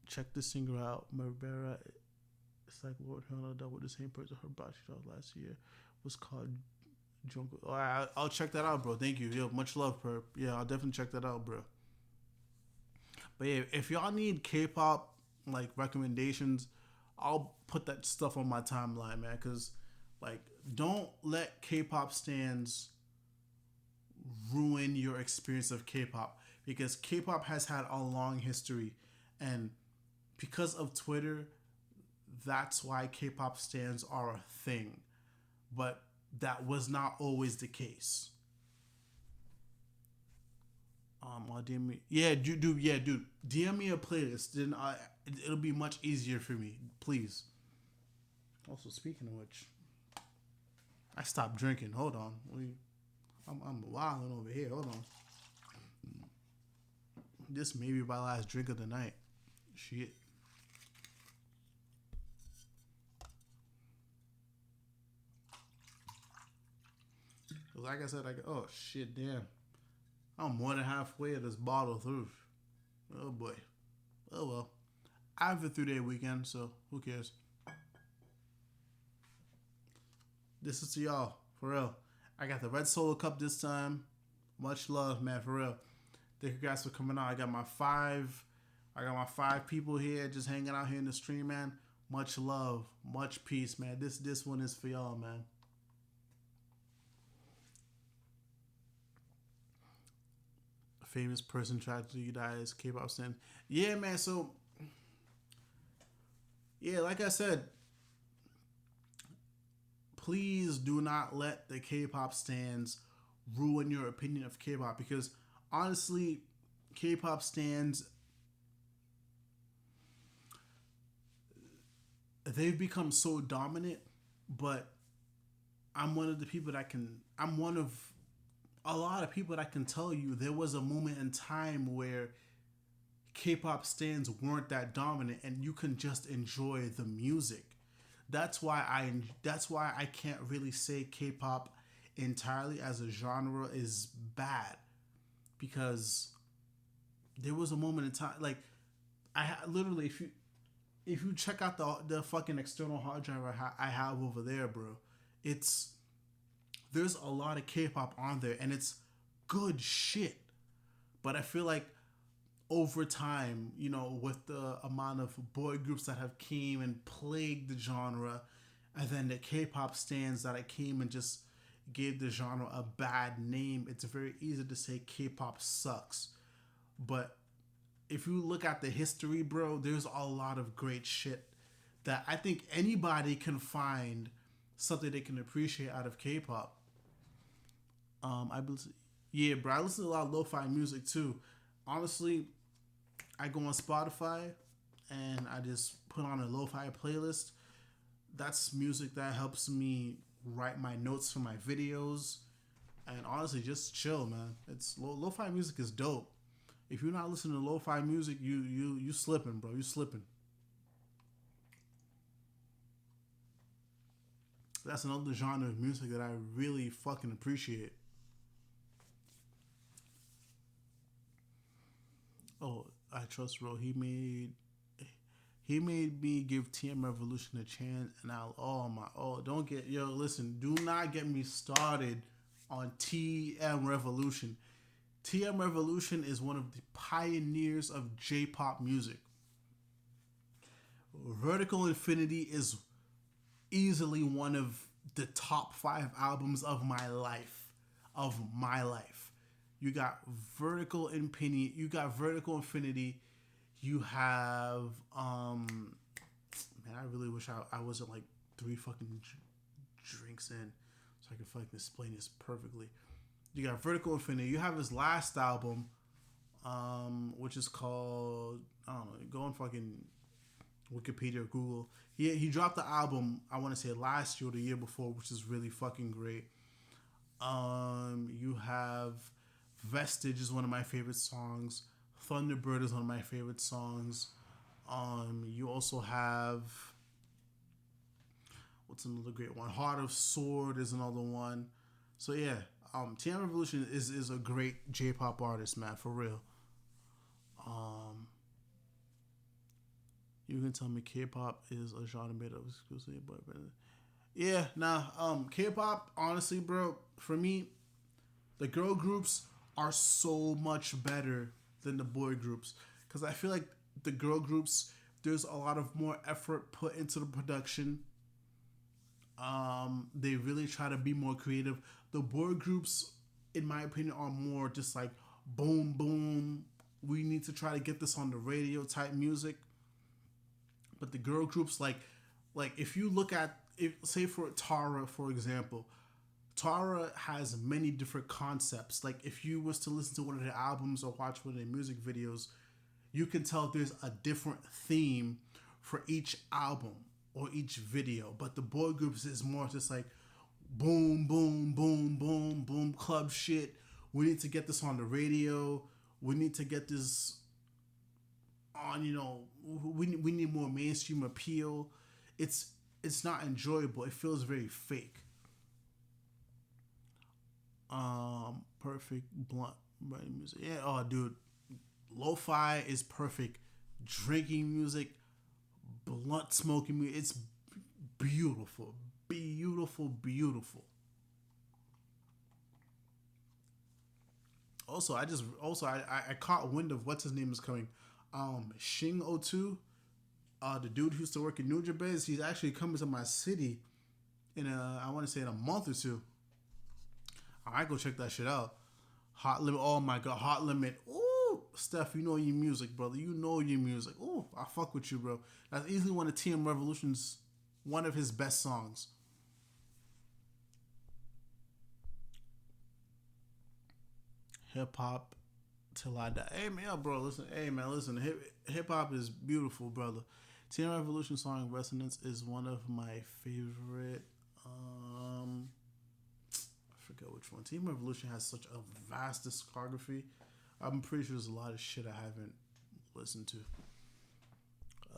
Check this singer out, Marbera. It's like Lord Hannah done with the same person her body shot last year. Was called Jungle. Oh, I'll check that out, bro. Thank you. Yo, much love, Perp. Yeah, I'll definitely check that out, bro. But yeah, if y'all need K-pop like recommendations, I'll put that stuff on my timeline, man. Cause like, don't let K-pop stands ruin your experience of K-pop, because K-pop has had a long history, and because of Twitter, that's why K-pop stands are a thing. But that was not always the case. DM me, yeah, dude, DM me a playlist. Then it'll be much easier for me, please. Also, speaking of which, I stopped drinking. Hold on, I'm wilding over here. Hold on. This may be my last drink of the night. Shit. Like I said, oh shit, damn. I'm more than halfway of this bottle through. Oh boy. Oh well. I have a 3-day weekend, so who cares? This is to y'all, for real. I got the red solo cup this time. Much love, man, for real. Thank you guys for coming out. I got my five people here just hanging out here in the stream, man. Much love, much peace, man. This one is for y'all, man. Famous person tragedy dies. K-pop stand. Yeah, man. So, yeah, like I said, please do not let the K-pop stands ruin your opinion of K-pop, because honestly, K-pop stands, they've become so dominant, but I'm one of a lot of people that can tell you there was a moment in time where K-pop stands weren't that dominant and you can just enjoy the music. That's why I can't really say K-pop entirely as a genre is bad, because there was a moment in time, like, literally, if you check out the fucking external hard drive I have over there, bro, it's there's a lot of K-pop on there and it's good shit. But I feel like over time, with the amount of boy groups that have came and plagued the genre, and then the K-pop stands that I came and just gave the genre a bad name, it's very easy to say K-pop sucks. But if you look at the history, bro, there's a lot of great shit that I think anybody can find something they can appreciate out of K-pop. I believe, yeah, bro. I listen to a lot of lo-fi music too. Honestly, I go on Spotify and I just put on a lo-fi playlist. That's music that helps me write my notes for my videos, and honestly, just chill, man. It's lo-fi music is dope. If you're not listening to lo-fi music, you slipping, bro. You slipping. That's another genre of music that I really fucking appreciate. Oh, I trust Ro. He made me give TM Revolution a chance, and don't get yo. Listen, do not get me started on TM Revolution. TM Revolution is one of the pioneers of J-pop music. Vertical Infinity is easily one of the top five albums of my life. Of my life. You got Vertical Infinity. You got Vertical Infinity. You have man, I really wish I wasn't like three fucking drinks in, so I could fucking explain this perfectly. You got Vertical Infinity. You have his last album, which is called, I don't know. Go on fucking Wikipedia or Google. He dropped the album, I want to say last year or the year before, which is really fucking great. You have Vestige is one of my favorite songs. Thunderbird is one of my favorite songs. You also have, what's another great one? Heart of Sword is another one. So yeah, TM Revolution is a great J-pop artist, man, for real. You can tell me K-pop is a genre made up exclusively, but yeah, nah. K-pop, honestly, bro, for me, the girl groups are so much better than the boy groups, because I feel like the girl groups, there's a lot of more effort put into the production. They really try to be more creative. The boy groups, in my opinion, are more just like boom, boom. We need to try to get this on the radio type music. But the girl groups, like if you look at, if say for Tara, for example, Tara has many different concepts. Like if you was to listen to one of their albums or watch one of their music videos, you can tell there's a different theme for each album or each video. But the boy groups is more just like boom, boom, boom, boom, boom, club shit. We need to get this on the radio. We need to get this on, we need more mainstream appeal. It's not enjoyable. It feels very fake. Perfect blunt writing music. Yeah, oh dude. Lo-fi is perfect. Drinking music, blunt smoking music. It's beautiful. Beautiful, beautiful. I caught wind of what's his name is coming. Shing O2, the dude who used to work in New Japan, he's actually coming to my city in I want to say in a month or two. I might go check that shit out. Hot Limit, oh my god, Hot Limit. Ooh, Steph, you know your music, brother. You know your music. Ooh, I fuck with you, bro. That's easily one of TM Revolution's, one of his best songs. Hip hop till I die. Hey man, bro, listen. Hey man, listen. Hip hop is beautiful, brother. TM Revolution song Resonance is one of my favorite. I forget which one. Team Revolution has such a vast discography. I'm pretty sure there's a lot of shit I haven't listened to.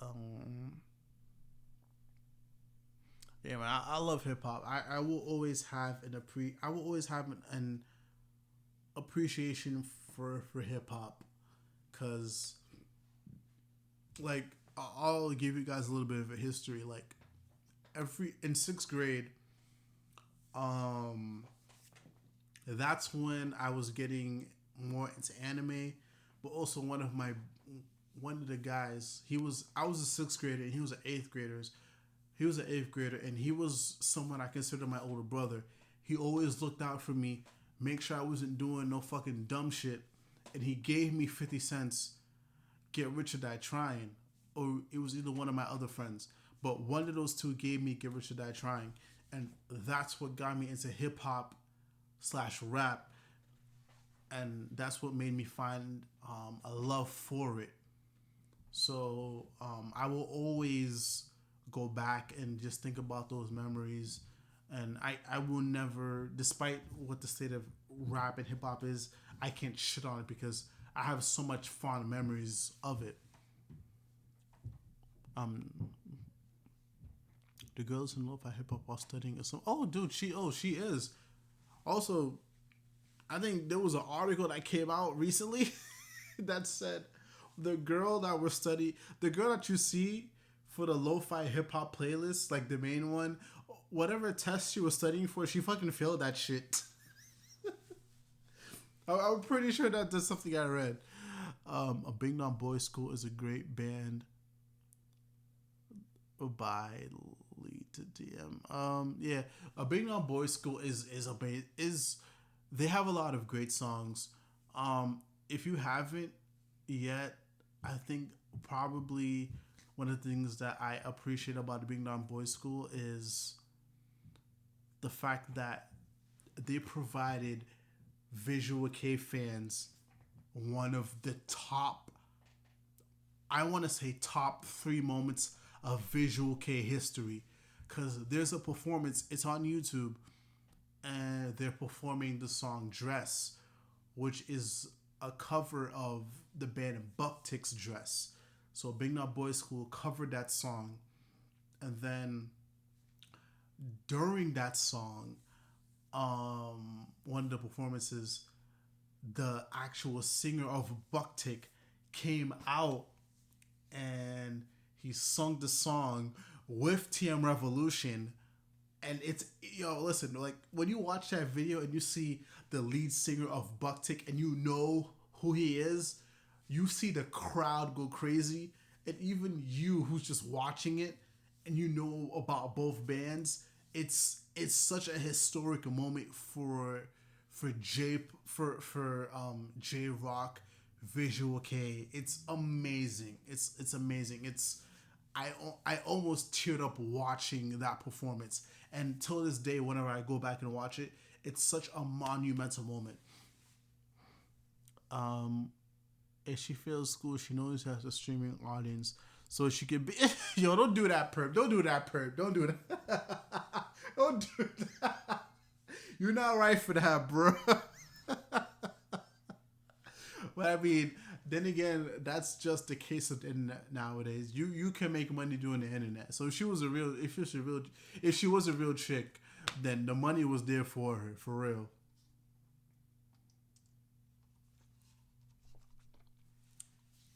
Um, yeah, man, I love hip hop. I will always have I will always have an appreciation for hip hop, cause like I'll give you guys a little bit of a history. Like every in sixth grade, um, that's when I was getting more into anime, but also one of the guys, I was a sixth grader and he was an eighth grader. He was an eighth grader and he was someone I consider my older brother. He always looked out for me, make sure I wasn't doing no fucking dumb shit, and he gave me 50 cents. Get Rich or Die Trying, or it was either one of my other friends, but one of those two gave me Get Rich or Die Trying, and that's what got me into hip hop slash rap, and that's what made me find a love for it. So I will always go back and just think about those memories, and I will never, despite what the state of rap and hip hop is, I can't shit on it because I have so much fond memories of it. Um, the girls in lo-fi hip hop while studying some. Oh, dude, she is. Also, I think there was an article that came out recently that said the girl that we're studying, the girl that you see for the lo-fi hip hop playlist, like the main one, whatever test she was studying for, she fucking failed that shit. I'm pretty sure that that's something I read. A Big Non Boys School is a great band by Lee to DM. Yeah, A Big Non Boys School is they have a lot of great songs. If you haven't yet, I think probably one of the things that I appreciate about the Big Non Boys School is the fact that they provided Visual K fans one of the top, I want to say top three moments of Visual K history. Because there's a performance, it's on YouTube, and they're performing the song Dress, which is a cover of the band Bucktick's Dress. So Big Not Boys School covered that song, and then during that song, one of the performances, the actual singer of Bucktick came out and he sung the song with TM Revolution. And it's, yo, listen, like when you watch that video and you see the lead singer of Bucktick and you know who he is, you see the crowd go crazy. And even you who's just watching it and you know about both bands, it's such a historic moment for J Rock Visual K. It's amazing. It's amazing. I almost teared up watching that performance. And till this day, whenever I go back and watch it, it's such a monumental moment. If she fails school, she knows she has a streaming audience, so she can be. Yo, don't do that, perp. Don't do that, perp. Don't do that. Don't do that. You're not right for that, bro. But I mean, then again, that's just the case of the internet nowadays. You can make money doing the internet. So if she was a real chick, then the money was there for her, for real.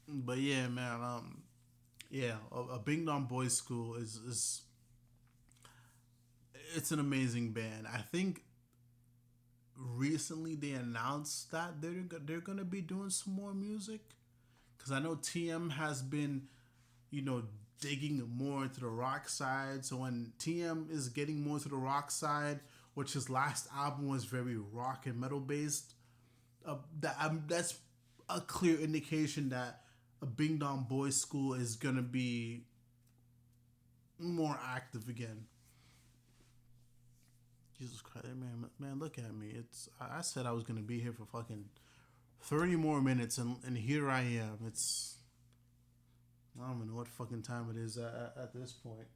But yeah, man, yeah, a Bing Dong Boys School is it's an amazing band. I think recently they announced that they're gonna be doing some more music, because I know TM has been, you know, digging more into the rock side. So when TM is getting more to the rock side, which his last album was very rock and metal based, that's a clear indication that a Bing Dong Boys School is gonna be more active again. Jesus Christ, man, look at me. I said I was gonna be here for fucking 30 more minutes, and here I am. I don't even know what fucking time it is at this point.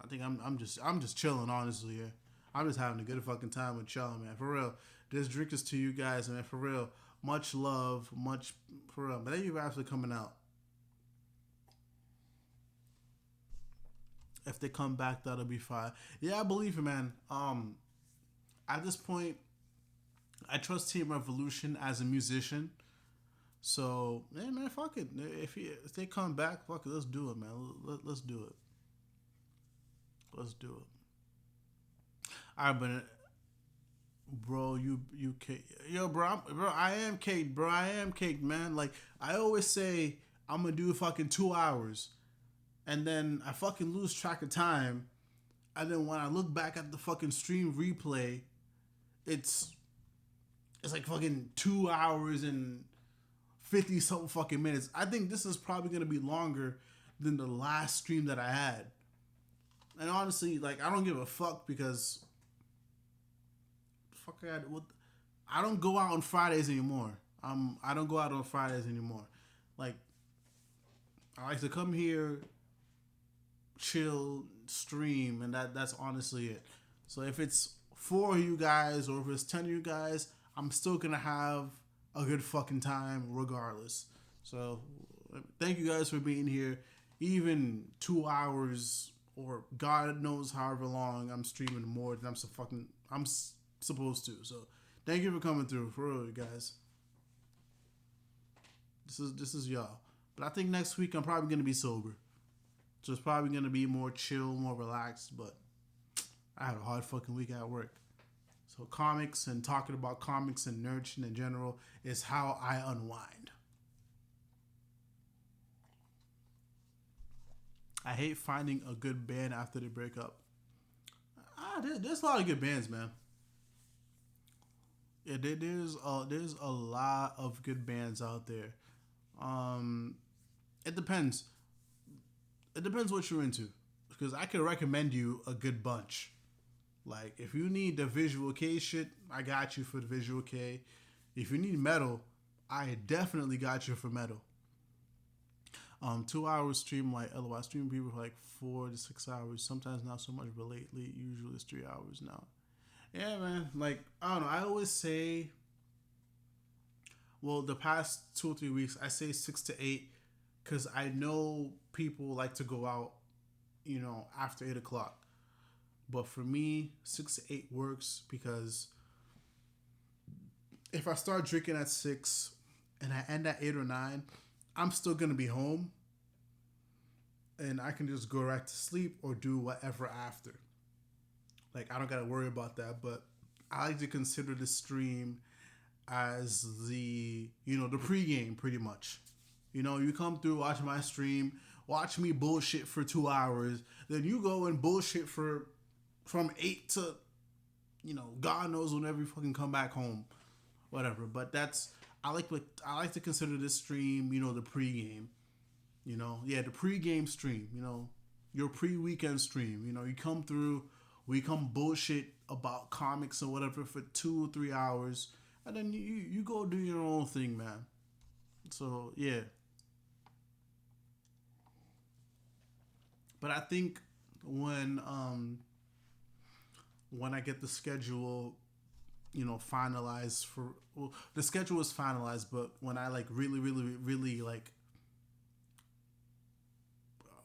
I think I'm just chilling, honestly. Yeah, I'm just having a good fucking time with y'all, man. For real, this drink is to you guys, man. For real, much love, much for real. But thank you guys for coming out. If they come back, that'll be fine. Yeah, I believe it, man. At this point, I trust Team Revolution as a musician. So, yeah, man, fuck it. If they come back, fuck it. Let's do it, man. Let's do it. Let's do it. All right, but bro, you cake. Yo, bro, I am cake, bro. I am cake, man. Like I always say, I'm gonna do fucking 2 hours, and then I fucking lose track of time, and then when I look back at the fucking stream replay, it's it's like fucking 2 hours and 50 something fucking minutes. I think this is probably gonna be longer than the last stream that I had. And honestly, like I don't give a fuck because fuck I don't go out on Fridays anymore. I don't go out on Fridays anymore. Like I like to come here, chill, stream, and that's honestly it. So if it's 4 of you guys or if it's 10 of you guys, I'm still gonna have a good fucking time regardless. So thank you guys for being here. Even 2 hours or God knows however long I'm streaming more than I'm supposed to. So thank you for coming through, for real, you guys. This is y'all. But I think next week I'm probably gonna be sober. So it's probably gonna be more chill, more relaxed. But I had a hard fucking week at work. So comics and talking about comics and nerdship in general is how I unwind. I hate finding a good band after they break up. There's a lot of good bands, man. Yeah, there's a lot of good bands out there. Um, it depends. It depends what you're into, because I can recommend you a good bunch. Like if you need the visual K shit, I got you for the visual K. If you need metal, I definitely got you for metal. 2 hours stream, like otherwise stream people for like 4 to 6 hours. Sometimes not so much, but lately usually it's 3 hours now. Yeah, man. Like I don't know. I always say, well, the past 2 or 3 weeks, I say 6 to 8, because I know people like to go out, after 8 o'clock. But for me, 6 to 8 works because if I start drinking at 6 and I end at 8 or 9, I'm still gonna be home and I can just go right to sleep or do whatever after. Like I don't gotta worry about that. But I like to consider the stream as the pregame pretty much. You come through, watch my stream, watch me bullshit for 2 hours, then you go and bullshit for from 8 to God knows whenever you fucking come back home, whatever. But I like to consider this stream, the pregame. Yeah, the pregame stream. Your pre-weekend stream. You come through, we come bullshit about comics or whatever for 2 or 3 hours, and then you go do your own thing, man. So yeah, but I think when um when I get the schedule, finalized for, well, the schedule is finalized, but when I like really, really, really like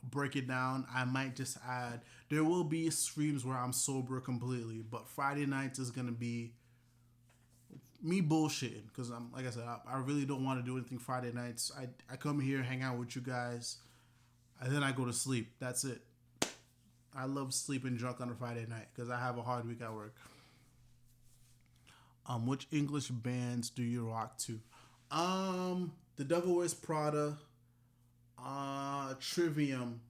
break it down, I might just add. There will be streams where I'm sober completely, but Friday nights is gonna be me bullshitting because I'm like I said, I really don't want to do anything Friday nights. I come here, hang out with you guys, and then I go to sleep. That's it. I love sleeping drunk on a Friday night because I have a hard week at work. Which English bands do you rock to? The Devil Wears Prada, Trivium.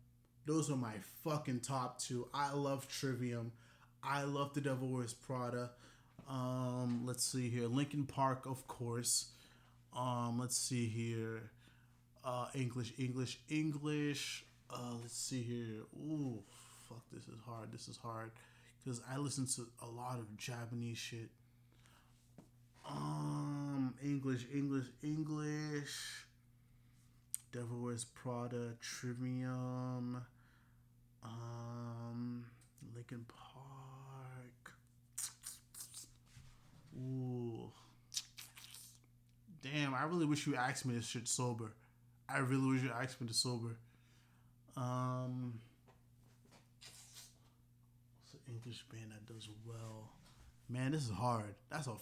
Those are my fucking top two. I love Trivium. I love The Devil Wears Prada. Let's see here. Linkin Park, of course. Let's see here. English. Let's see here. Ooh, fuck. This is hard. Because I listen to a lot of Japanese shit. English. Devil Wears Prada, Trivium, Linkin Park. Ooh, damn! I really wish you asked me this shit sober. I really wish you asked me this sober. Um, what's an English band that does well? Man, this is hard. That's a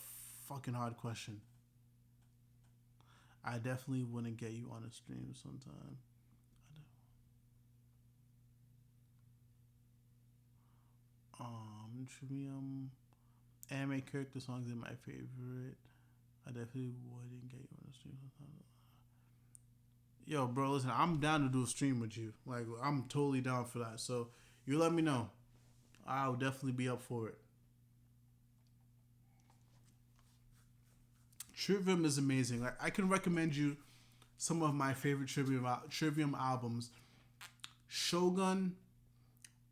fucking hard question. I definitely wouldn't get you on a stream sometime. Trivium. Anime character songs are my favorite. I definitely wouldn't get you on a stream sometime. Yo, bro, listen, I'm down to do a stream with you. Like, I'm totally down for that. So, you let me know. I'll definitely be up for it. Trivium is amazing. Like, I can recommend you some of my favorite Trivium albums. Shogun,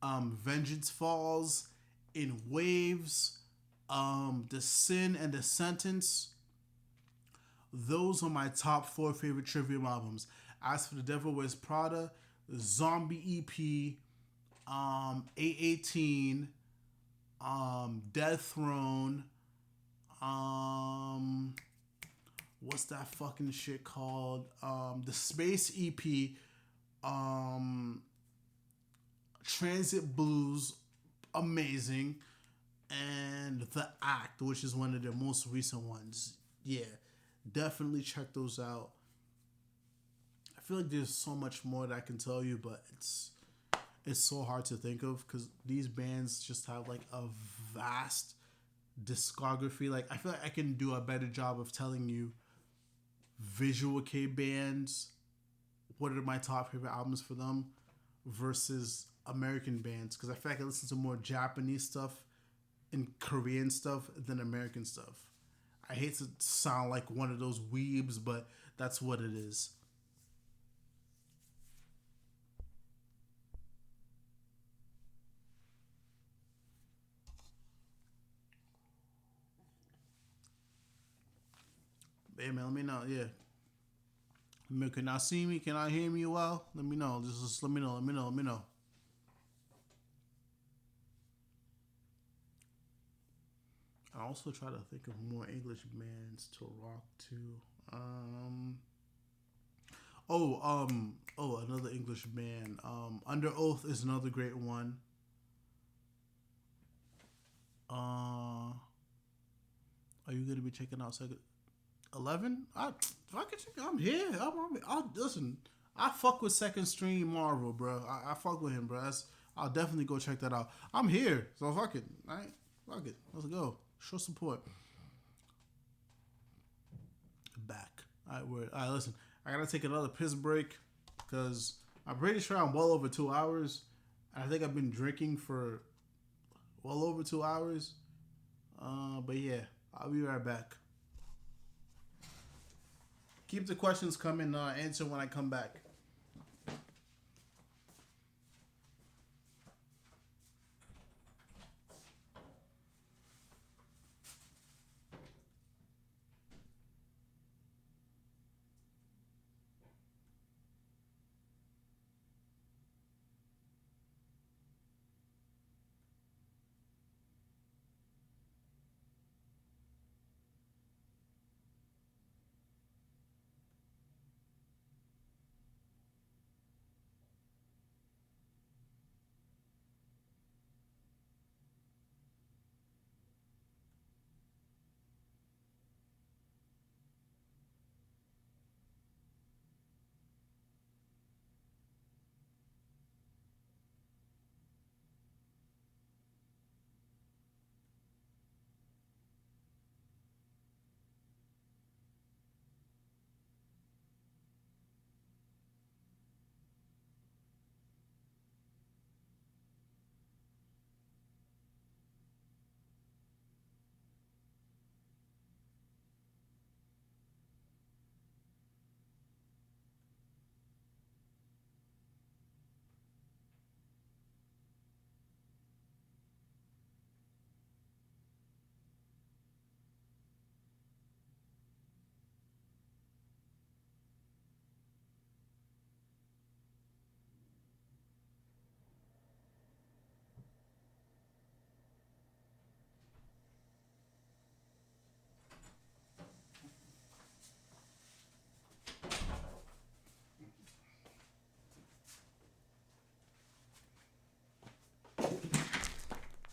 Vengeance Falls, In Waves, The Sin and the Sentence. Those are my top four favorite Trivium albums. As for The Devil Wears Prada, Zombie EP, 818, Death Throne, what's that fucking shit called? The Space EP, Transit Blues, amazing, and The Act, which is one of their most recent ones. Yeah, definitely check those out. feel like there's so much more that I can tell you, but it's so hard to think of because these bands just have like a vast discography. Like I feel like I can do a better job of telling you visual K bands, what are my top favorite albums for them versus American bands because I feel like I listen to more Japanese stuff and Korean stuff than American stuff. I hate to sound like one of those weebs, but that's what it is. Hey man, let me know. Yeah, can I see me? Can I hear me well? Let me know. Just let me know. Let me know. Let me know. I also try to think of more English bands to rock to. Um. Another English band. Under Oath is another great one. Are you gonna be checking out second 11? I'm here. I'll listen. I fuck with Second Stream Marvel, bro. I fuck with him, bro. I'll definitely go check that out. I'm here, so fuck it. All right, fuck it. Let's go. Show support. Back. All right, word. All right, listen. I gotta take another piss break because I'm pretty sure I'm well over 2 hours. I think I've been drinking for well over 2 hours. But yeah, I'll be right back. Keep the questions coming. Answer when I come back.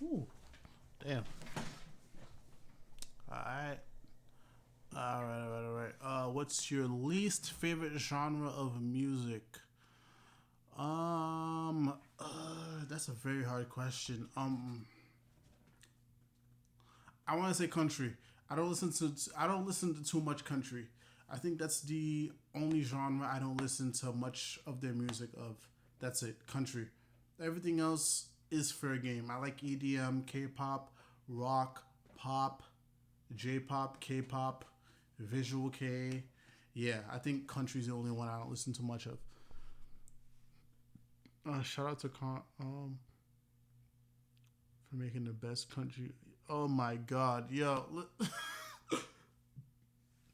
Ooh, damn. All right. All right. What's your least favorite genre of music? That's a very hard question. I want to say country. I don't listen to too much country. I think that's the only genre I don't listen to much of their music of. That's it, country. Everything else is fair game. I like EDM, K-pop, rock, pop, J-pop, K-pop, visual K. Yeah, I think country's the only one I don't listen to much of. Shout out to for making the best country. Oh my god, yo.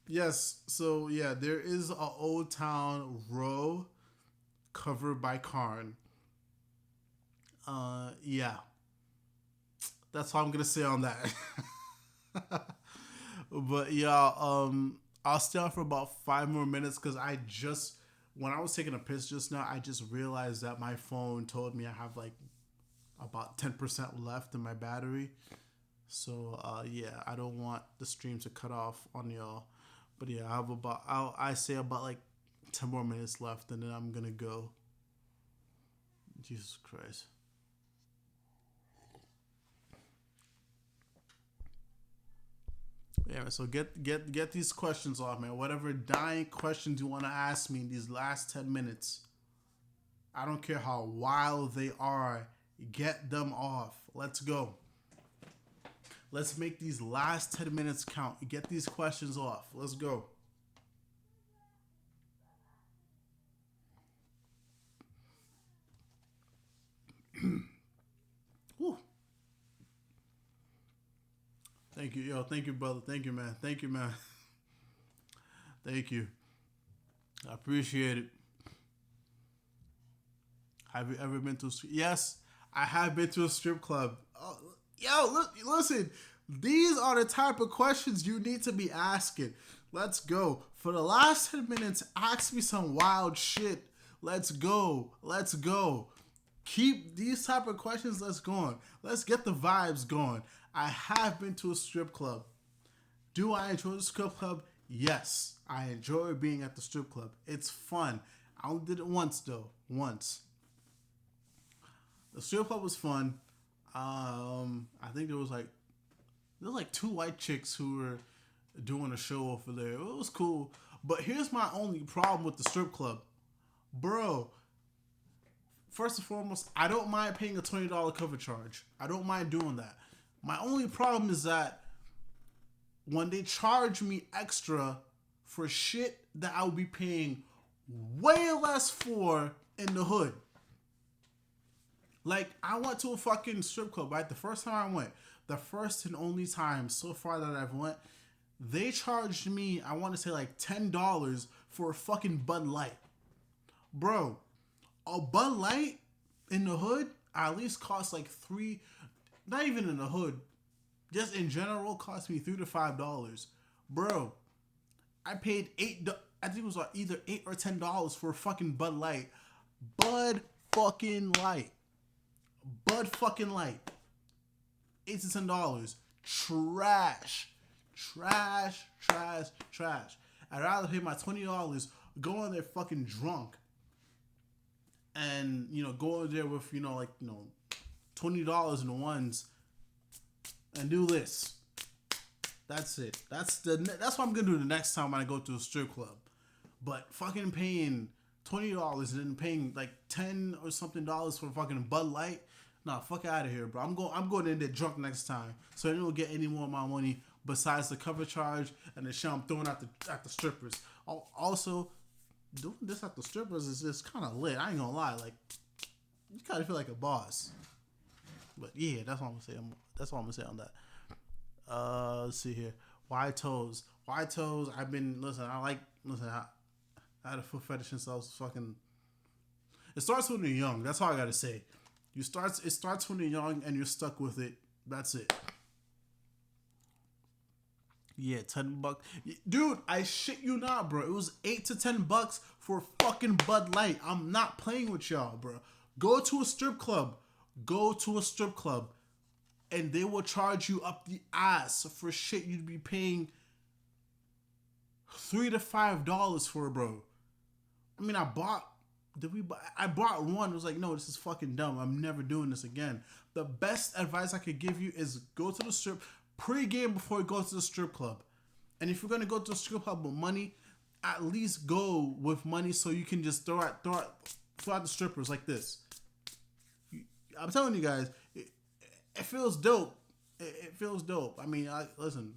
Yes, so yeah, there is a Old Town Row covered by Karn. Yeah, that's all I'm gonna say on that. But yeah, I'll stay on for about 5 more minutes because I just when I was taking a piss just now, I just realized that my phone told me I have like about 10% left in my battery. So yeah, I don't want the stream to cut off on y'all. But yeah, I have about I say about like 10 more minutes left, and then I'm gonna go. Jesus Christ. Yeah, so get these questions off, man. Whatever dying questions you want to ask me in these last 10 minutes, I don't care how wild they are. Get them off. Let's go. Let's make these last 10 minutes count. Get these questions off. Let's go. Whew. Thank you, yo. Thank you, brother. Thank you, man. Thank you, man. Thank you. I appreciate it. Have you ever been to a strip? Yes, I have been to a strip club. Oh, yo, look, listen. These are the type of questions you need to be asking. Let's go. For the last 10 minutes, ask me some wild shit. Let's go. Let's go. Keep these type of questions. Let's go on. Let's get the vibes going. I have been to a strip club. Do I enjoy the strip club? Yes. I enjoy being at the strip club. It's fun. I only did it once though. Once. The strip club was fun. I think there was like two white chicks who were doing a show over there. It was cool. But here's my only problem with the strip club. Bro, first and foremost, I don't mind paying a $20 cover charge. I don't mind doing that. My only problem is that when they charge me extra for shit that I would be paying way less for in the hood. Like, I went to a fucking strip club, right? The first time I went, the first and only time so far that I've went, they charged me, I want to say like $10 for a fucking Bud Light. Bro, a Bud Light in the hood at least costs like not even in the hood, just in general cost me $3 to $5. Bro, I paid I think it was like either $8 or $10 for a fucking Bud Light. Bud fucking Light. Bud fucking Light. $8 to $10. Trash. Trash, trash, trash. I'd rather pay my $20, go in there fucking drunk, and, go in there with, $20 in the ones, and do this. That's it. That's what I'm gonna do the next time I go to a strip club. But fucking paying $20 and then paying like $10 or something for fucking Bud Light. Nah, fuck out of here, bro. I'm going in there drunk next time, so I don't get any more of my money besides the cover charge and the shit I'm throwing at the strippers. Also, doing this at the strippers is just kind of lit. I ain't gonna lie, like, you kind of feel like a boss. But yeah, that's what I'm gonna say. That's all I'm gonna say on that. Let's see here. Wide toes. I've been I had a foot fetish since I was fucking. It starts when you're young. That's all I gotta say. It starts when you're young and you're stuck with it. That's it. Yeah, $10. Dude, I shit you not, bro. It was $8 to $10 for fucking Bud Light. I'm not playing with y'all, bro. Go to a strip club. And they will charge you up the ass for shit you'd be paying $3 to $5 for, bro. I mean, I bought one. It was like, no, this is fucking dumb. I'm never doing this again. The best advice I could give you is go to the strip pre-game before you go to the strip club. And if you're gonna go to the strip club with money, at least go with money so you can just throw out the strippers like this. I'm telling you guys, it feels dope. It feels dope. I mean, listen.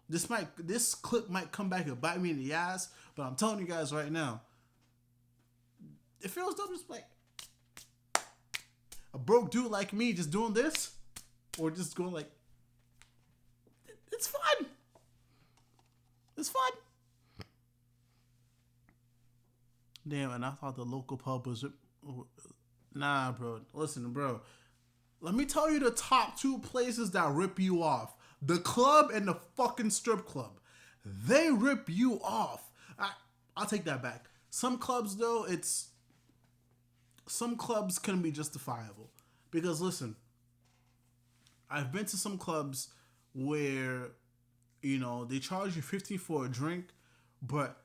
This clip might come back and bite me in the ass, but I'm telling you guys right now, it feels dope. Just like a broke dude like me just doing this, or just going like, it's fun. It's fun. Damn, and I thought the local pub was. Nah, bro. Listen, bro. Let me tell you the top two places that rip you off. The club and the fucking strip club. They rip you off. I'll take that back. Some clubs, though, some clubs can be justifiable. Because, listen, I've been to some clubs where, they charge you $15 for a drink, but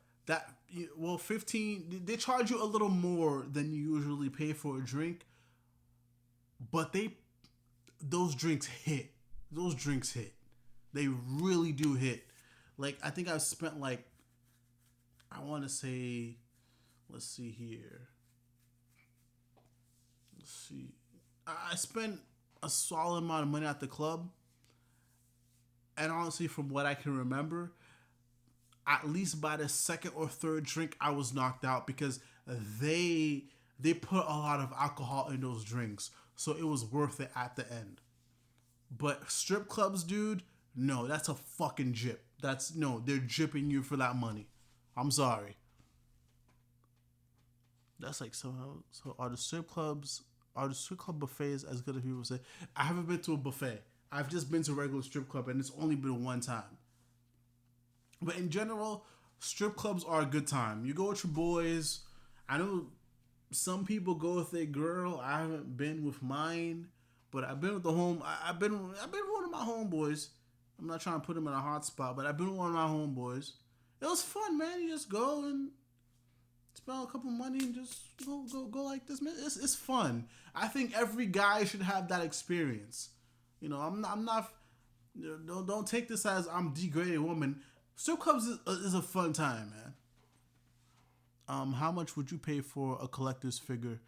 Well, 15. They charge you a little more than you usually pay for a drink, but those drinks hit. Those drinks hit. They really do hit. Like I think I've spent like I want to say, let's see here. Let's see. I spent a solid amount of money at the club, and honestly, from what I can remember, at least by the second or third drink, I was knocked out because they they put a lot of alcohol in those drinks, so it was worth it at the end. But strip clubs, dude, no, that's a fucking jip. That's no, they're jipping you for that money. I'm sorry. That's like so. So are the strip club buffets as good as people say? I haven't been to a buffet. I've just been to a regular strip club, and it's only been one time. But in general, strip clubs are a good time. You go with your boys. I know some people go with their girl. I haven't been with mine, but I've been with the home. I've been with one of my homeboys. I'm not trying to put him in a hot spot, but I've been with one of my homeboys. It was fun, man. You just go and spend a couple money and just go like this, man. It's fun. I think every guy should have that experience. I'm not. Don't take this as I'm degrading women. Strip clubs is a fun time, man. How much would you pay for a collector's figure?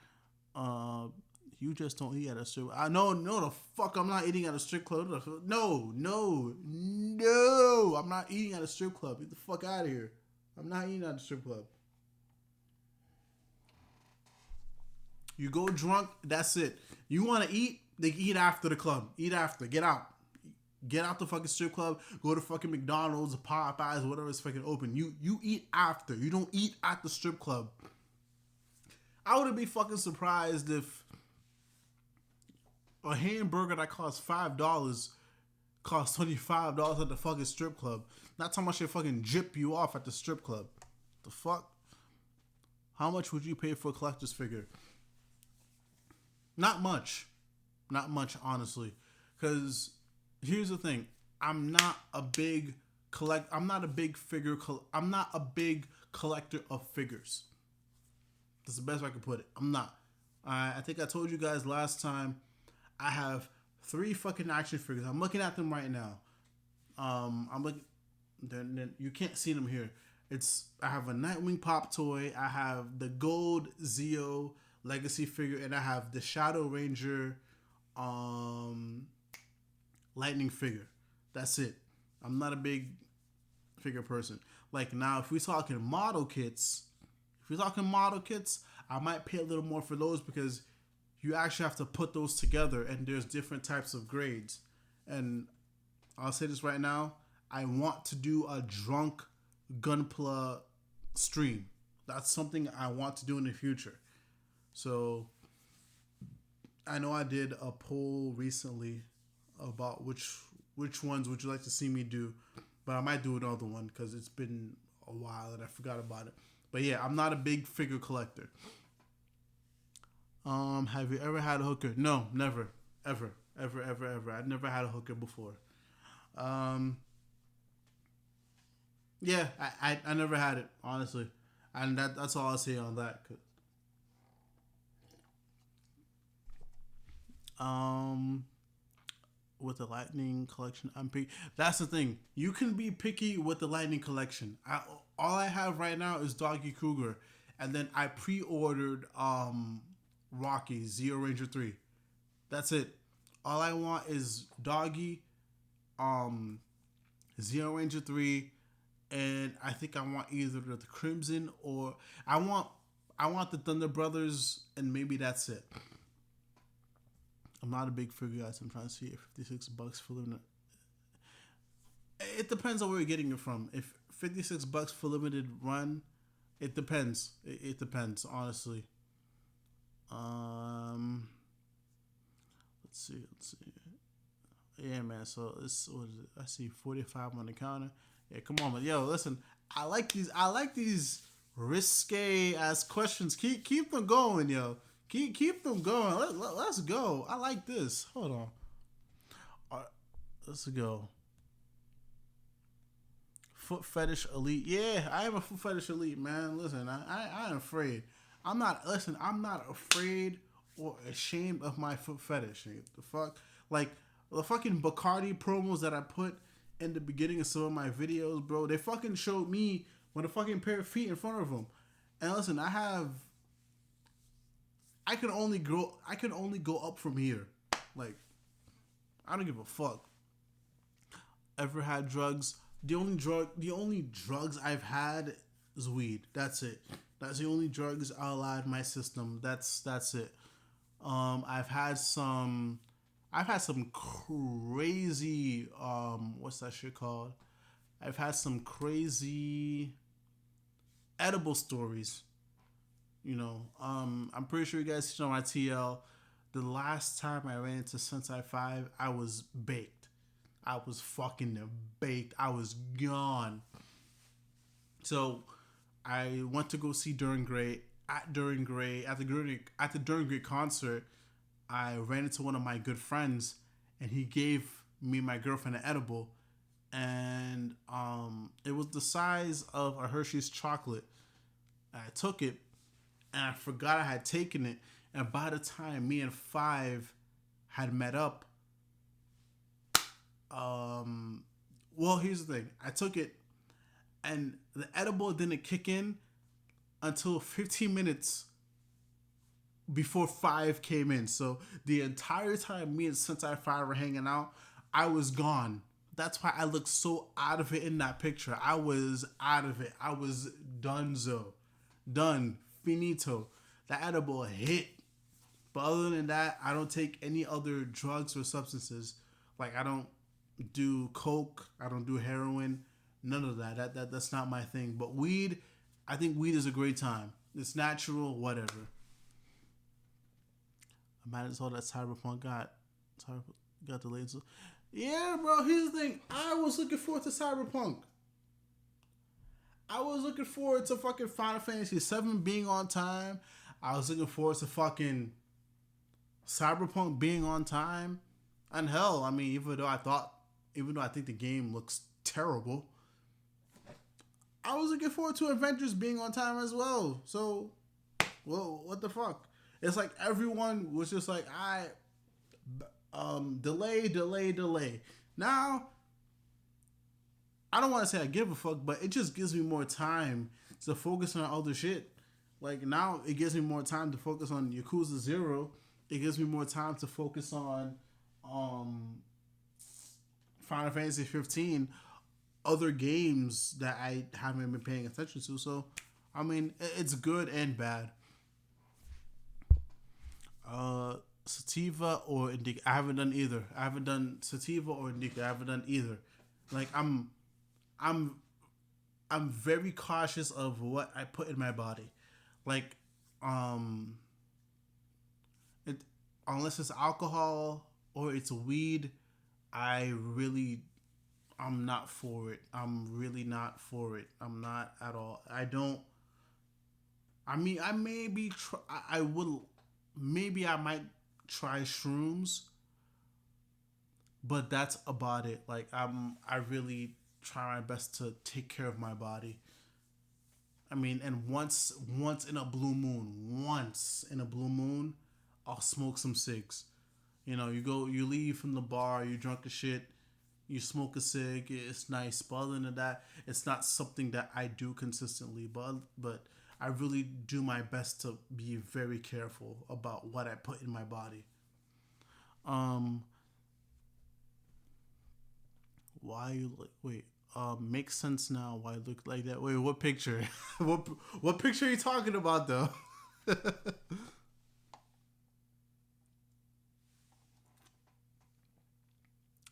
You just don't eat at a strip. I know, no, the fuck, I'm not eating at a strip club. No, no, no, I'm not eating at a strip club. Get the fuck out of here. I'm not eating at a strip club. You go drunk, that's it. You want to eat? They eat after the club. Eat after. Get out. Get out the fucking strip club. Go to fucking McDonald's, Popeyes, whatever is fucking open. You eat after. You don't eat at the strip club. I wouldn't be fucking surprised if a hamburger that costs $5 costs $25 at the fucking strip club. Not how much they fucking jip you off at the strip club. The fuck? How much would you pay for a collector's figure? Not much. Not much, honestly. Because here's the thing. I'm not a big collector of figures. That's the best way I can put it. I'm not. I think I told you guys last time. I have 3 fucking action figures. I'm looking at them right now. I'm looking. You can't see them here. I have a Nightwing pop toy. I have the gold Zeo Legacy figure, and I have the Shadow Ranger Lightning figure. That's it. I'm not a big figure person. Like now, if we're talking model kits, I might pay a little more for those because you actually have to put those together, and there's different types of grades. And I'll say this right now: I want to do a drunk Gunpla stream. That's something I want to do in the future. So I know I did a poll recently about which ones would you like to see me do, but I might do another one because it's been a while and I forgot about it. But yeah, I'm not a big figure collector. Have you ever had a hooker? No, never, ever. I've never had a hooker before. Yeah, I never had it, honestly, and that's all I'll say on that. With the Lightning collection, I'm picky. That's the thing. You can be picky with the Lightning collection. All I have right now is Doggy Kruger, and then I pre-ordered Rocky Zeo Ranger 3. That's it. All I want is Doggy, Zeo Ranger 3, and I think I want either the Crimson or I want the Thunder Brothers, and maybe that's it. I'm not a big figure guy, so I'm trying to see if $56 for limited. It depends on where you're getting it from. If $56 for limited run, it depends. It depends, honestly. Let's see. Yeah, man. So this, what is it? I see 45 on the counter. Yeah, come on, man. Yo, listen. I like these risque ass questions. Keep them going, yo. Keep them going. Let's go. I like this. Hold on. All right, let's go. Foot fetish elite. Yeah, I am a foot fetish elite, man. Listen, I am afraid. I'm not. Listen, I'm not afraid or ashamed of my foot fetish. The fuck, like the fucking Bacardi promos that I put in the beginning of some of my videos, bro. They fucking showed me with a fucking pair of feet in front of them. And listen, I can only grow. I can only go up from here. Like, I don't give a fuck. Ever had drugs? The only drugs I've had is weed. That's it. That's the only drugs I allowed in my system. That's it. I've had some crazy what's that shit called? I've had some crazy edible stories. I'm pretty sure you guys see on my TL. The last time I ran into Sensei 5, I was baked. I was fucking baked. I was gone. So I went to go see During Gray at the During Gray concert. I ran into one of my good friends, and he gave me and my girlfriend an edible, and it was the size of a Hershey's chocolate. I took it, and I forgot I had taken it. And by the time me and Five had met up, well, here's the thing: I took it, and the edible didn't kick in until 15 minutes before Five came in. So the entire time me and Sensei Five were hanging out, I was gone. That's why I looked so out of it in that picture. I was out of it. I was donezo. Done. Finito. That edible hit. But other than that, I don't take any other drugs or substances. Like, I don't do coke. I don't do heroin. None of that. That's not my thing. But weed, I think weed is a great time. It's natural, whatever. I might as well that Cyberpunk got delayed. So, yeah, bro. Here's the thing. I was looking forward to Cyberpunk. I was looking forward to fucking Final Fantasy VII being on time. I was looking forward to fucking Cyberpunk being on time. And hell, I mean, even though I think the game looks terrible, I was looking forward to Avengers being on time as well. So, well, what the fuck? It's like everyone was just like, delay. Now, I don't want to say I give a fuck, but it just gives me more time to focus on other shit. Like, now it gives me more time to focus on Yakuza 0. It gives me more time to focus on Final Fantasy 15, other games that I haven't been paying attention to. So, I mean, it's good and bad. Sativa or Indica. I haven't done either. I haven't done Sativa or Indica. I haven't done either. Like, I'm very cautious of what I put in my body. Like, unless it's alcohol or it's weed, I'm not for it. I'm really not for it. I'm not at all. I mean, maybe I might try shrooms, but that's about it. Like, I really try my best to take care of my body. I mean, and once in a blue moon, I'll smoke some cigs. You leave from the bar, you drunk as shit, you smoke a cig, it's nice. But other than that, it's not something that I do consistently. But I really do my best to be very careful about what I put in my body. Why you like? Wait. Makes sense now why it looked like that. Wait, what picture? what picture are you talking about though?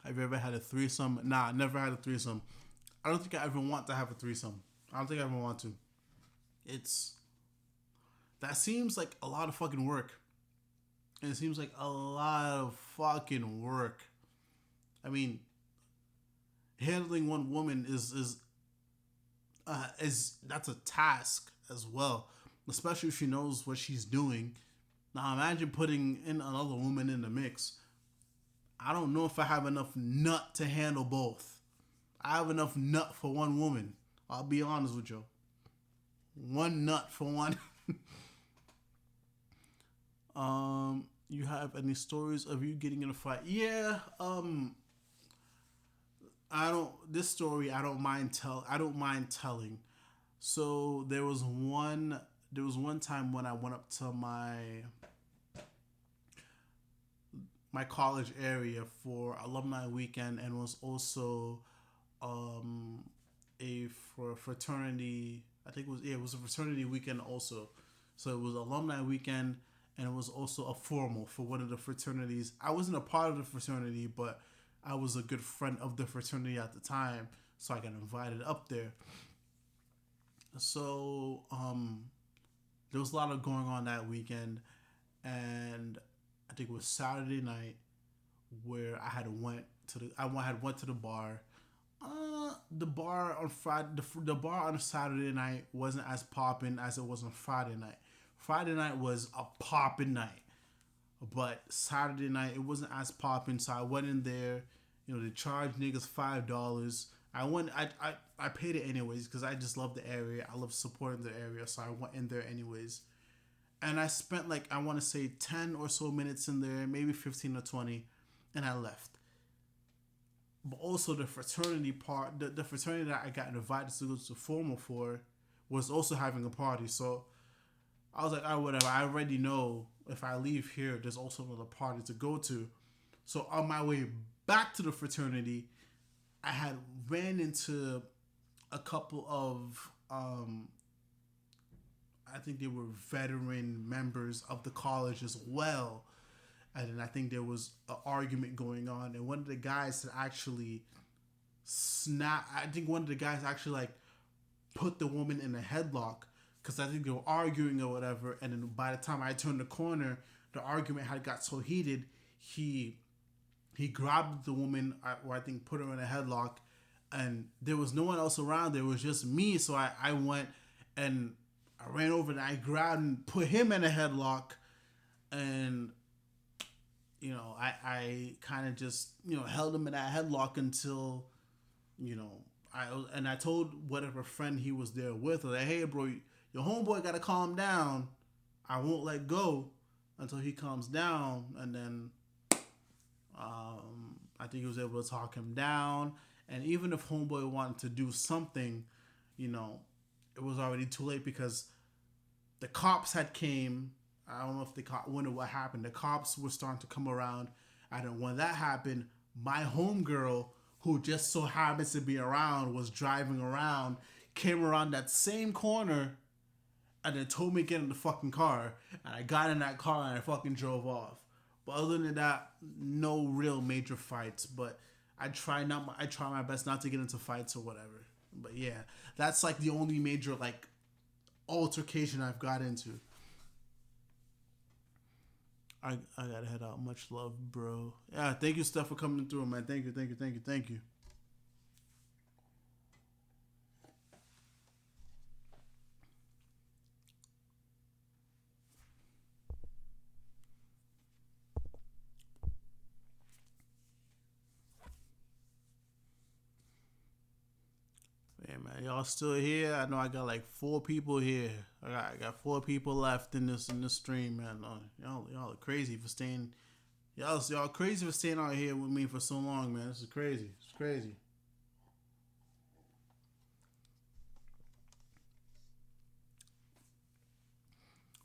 Have you ever had a threesome? Nah, never had a threesome. I don't think I ever want to have a threesome. I don't think I ever want to. That seems like a lot of fucking work. And it seems like a lot of fucking work. I mean, handling one woman is that's a task as well, especially if she knows what she's doing. Now imagine putting in another woman in the mix. I don't know if I have enough nut to handle both. I have enough nut for one woman. I'll be honest with you. One nut for one. You have any stories of you getting in a fight? Yeah. I don't. This story, I don't mind tell. I don't mind telling. So there was one. There was one time when I went up to my college area for alumni weekend, and was also um a for fraternity. I think it was, yeah, it was a fraternity weekend also. So it was alumni weekend, and it was also a formal for one of the fraternities. I wasn't a part of the fraternity, but I was a good friend of the fraternity at the time, so I got invited up there. So there was a lot of going on that weekend, and I think it was Saturday night where I had went to the I had went to the bar. The bar on Friday, the bar on Saturday night wasn't as popping as it was on Friday night. Friday night was a popping night, but Saturday night it wasn't as popping. So I went in there. You know, they charged niggas $5. I went. I paid it anyways because I just love the area. I love supporting the area, so I went in there anyways. And I spent like I want to say 10 or so minutes in there, maybe 15 or 20, and I left. But also the fraternity part, the fraternity that I got invited to go to formal for, was also having a party. So I was like, oh, whatever. I already know if I leave here, there's also another party to go to. So on my way back to the fraternity, I had ran into a couple of I think they were veteran members of the college as well. And then I think there was an argument going on, and one of the guys had actually snap. I think one of the guys actually like put the woman in a headlock because I think they were arguing or whatever. And then by the time I turned the corner, the argument had got so heated. He grabbed the woman, or I think put her in a headlock, and there was no one else around. There was just me. So I went and I ran over and I grabbed and put him in a headlock, and I kind of just held him in that headlock until I told whatever friend he was there with, like, hey bro, your homeboy gotta calm down. I won't let go until he calms down, and then I think he was able to talk him down. And even if homeboy wanted to do something, it was already too late because the cops had came. I don't know if they wonder what happened. The cops were starting to come around, and then when that happened, my homegirl, who just so happens to be around, was driving around, came around that same corner, and then told me to get in the fucking car. And I got in that car and I fucking drove off. But other than that, no real major fights. But I try my best not to get into fights or whatever. But yeah, that's like the only major like altercation I've got into. I gotta head out. Much love, bro. Yeah, thank you, Steph, for coming through, man. Thank you. Hey man, y'all still here? I know I got like 4 people here. I got 4 people left in this stream, man. Y'all are crazy for staying. Y'all crazy for staying out here with me for so long, man. This is crazy. It's crazy.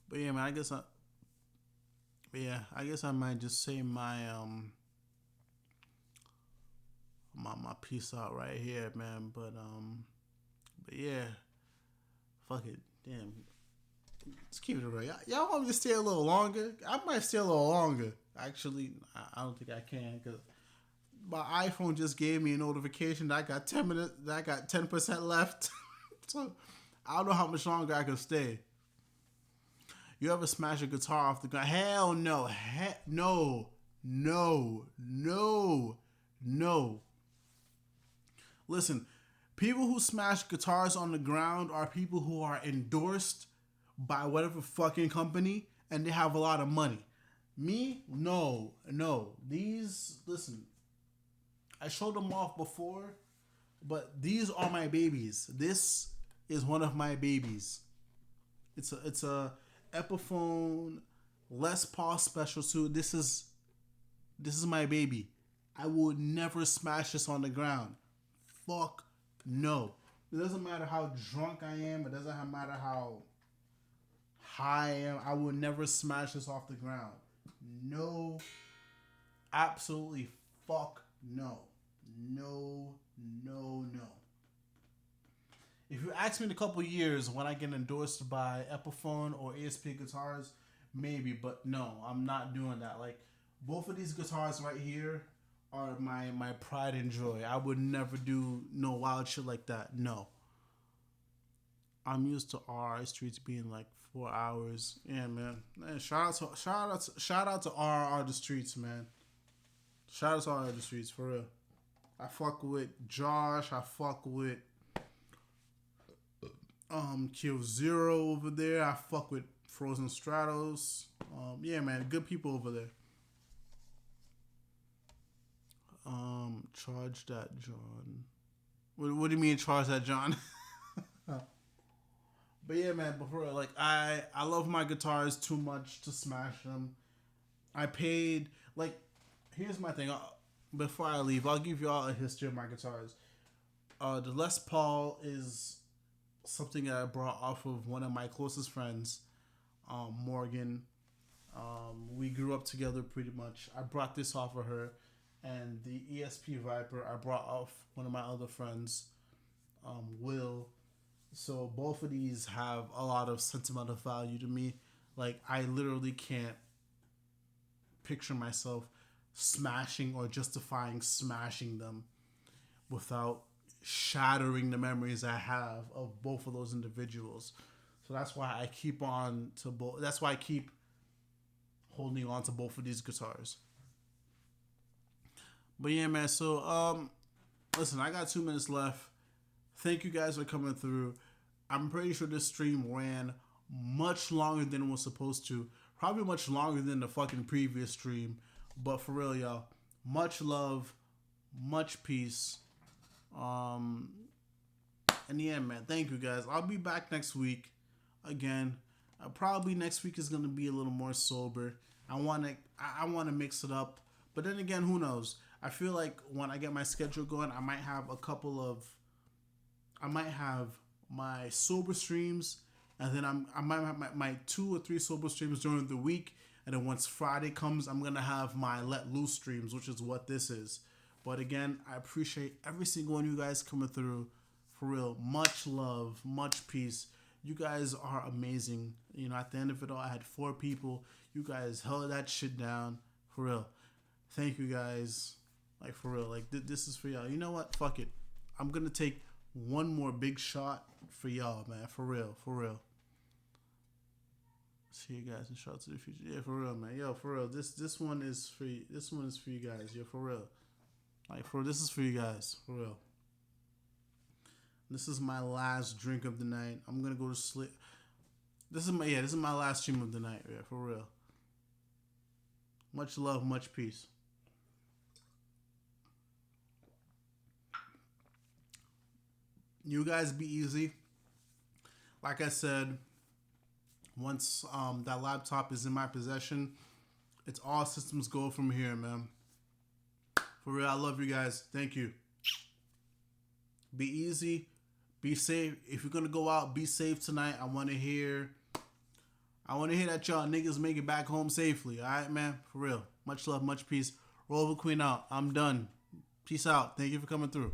But yeah, man. I guess I might just say my peace out right here, man. But yeah, fuck it, damn. Let's keep it real. Y'all want me to stay a little longer? I might stay a little longer. Actually, I don't think I can because my iPhone just gave me a notification that I got 10 minutes. That I got 10% left. So I don't know how much longer I can stay. You ever smash a guitar off the ground? Hell no. No. No. No. No. Listen, people who smash guitars on the ground are people who are endorsed by whatever fucking company and they have a lot of money. Me? No. These, listen, I showed them off before. But these are my babies. This is one of my babies. It's a Epiphone Les Paul Special 2. This is my baby. I would never smash this on the ground. Fuck no. It doesn't matter how drunk I am. It doesn't matter how high I am. I would never smash this off the ground. No. Absolutely fuck no. No, no, no. If you ask me in a couple years when I get endorsed by Epiphone or ASP Guitars, maybe, but no, I'm not doing that. Like, both of these guitars right here are my pride and joy. I would never do no wild shit like that. No. I'm used to RR Streets being like 4 hours. Yeah, man. Shout out to RR the Streets, man. Shout out to RR the Streets, for real. I fuck with Josh. I fuck with Kill Zero over there. I fuck with Frozen Stratos. Yeah, man, good people over there. Charge that, John. What do you mean, charge that, John? But yeah, man, before like I love my guitars too much to smash them. I paid like, here's my thing. Before I leave, I'll give y'all a history of my guitars. The Les Paul is something that I brought off of one of my closest friends, Morgan. We grew up together pretty much. I brought this off of her, and the ESP Viper I brought off one of my other friends, Will. So both of these have a lot of sentimental value to me. Like, I literally can't picture myself smashing or justifying smashing them without shattering the memories I have of both of those individuals. So that's why I keep on to both. That's why I keep holding on to both of these guitars. But yeah, man. So listen, I got 2 minutes left. Thank you guys for coming through. I'm pretty sure this stream ran much longer than it was supposed to. Probably much longer than the fucking previous stream. But for real, y'all, much love, much peace. And yeah, man, thank you guys. I'll be back next week again. Probably next week is gonna be a little more sober. I wanna mix it up, but then again, who knows? I feel like when I get my schedule going, I might have my sober streams, and then I might have my 2 or 3 sober streams during the week. And then once Friday comes, I'm going to have my Let Loose streams, which is what this is. But again, I appreciate every single one of you guys coming through. For real, much love, much peace. You guys are amazing. You know, at the end of it all, I had 4 people. You guys held that shit down. For real. Thank you guys. Like, for real. Like, this is for y'all. You know what? Fuck it. I'm going to take one more big shot for y'all, man. For real. For real. See you guys and shout to the future. Yeah, for real, man. Yo, for real. This one is for you. This one is for you guys. Yo, for real. Like, this is for you guys. For real. This is my last drink of the night. I'm gonna go to sleep. This is my last stream of the night. Yeah, for real. Much love, much peace. You guys be easy. Like I said, once that laptop is in my possession, it's all systems go from here, man. For real, I love you guys. Thank you. Be easy. Be safe. If you're gonna go out, be safe tonight. I wanna hear that y'all niggas make it back home safely. Alright, man? For real. Much love, much peace. Roliver Queen out. I'm done. Peace out. Thank you for coming through.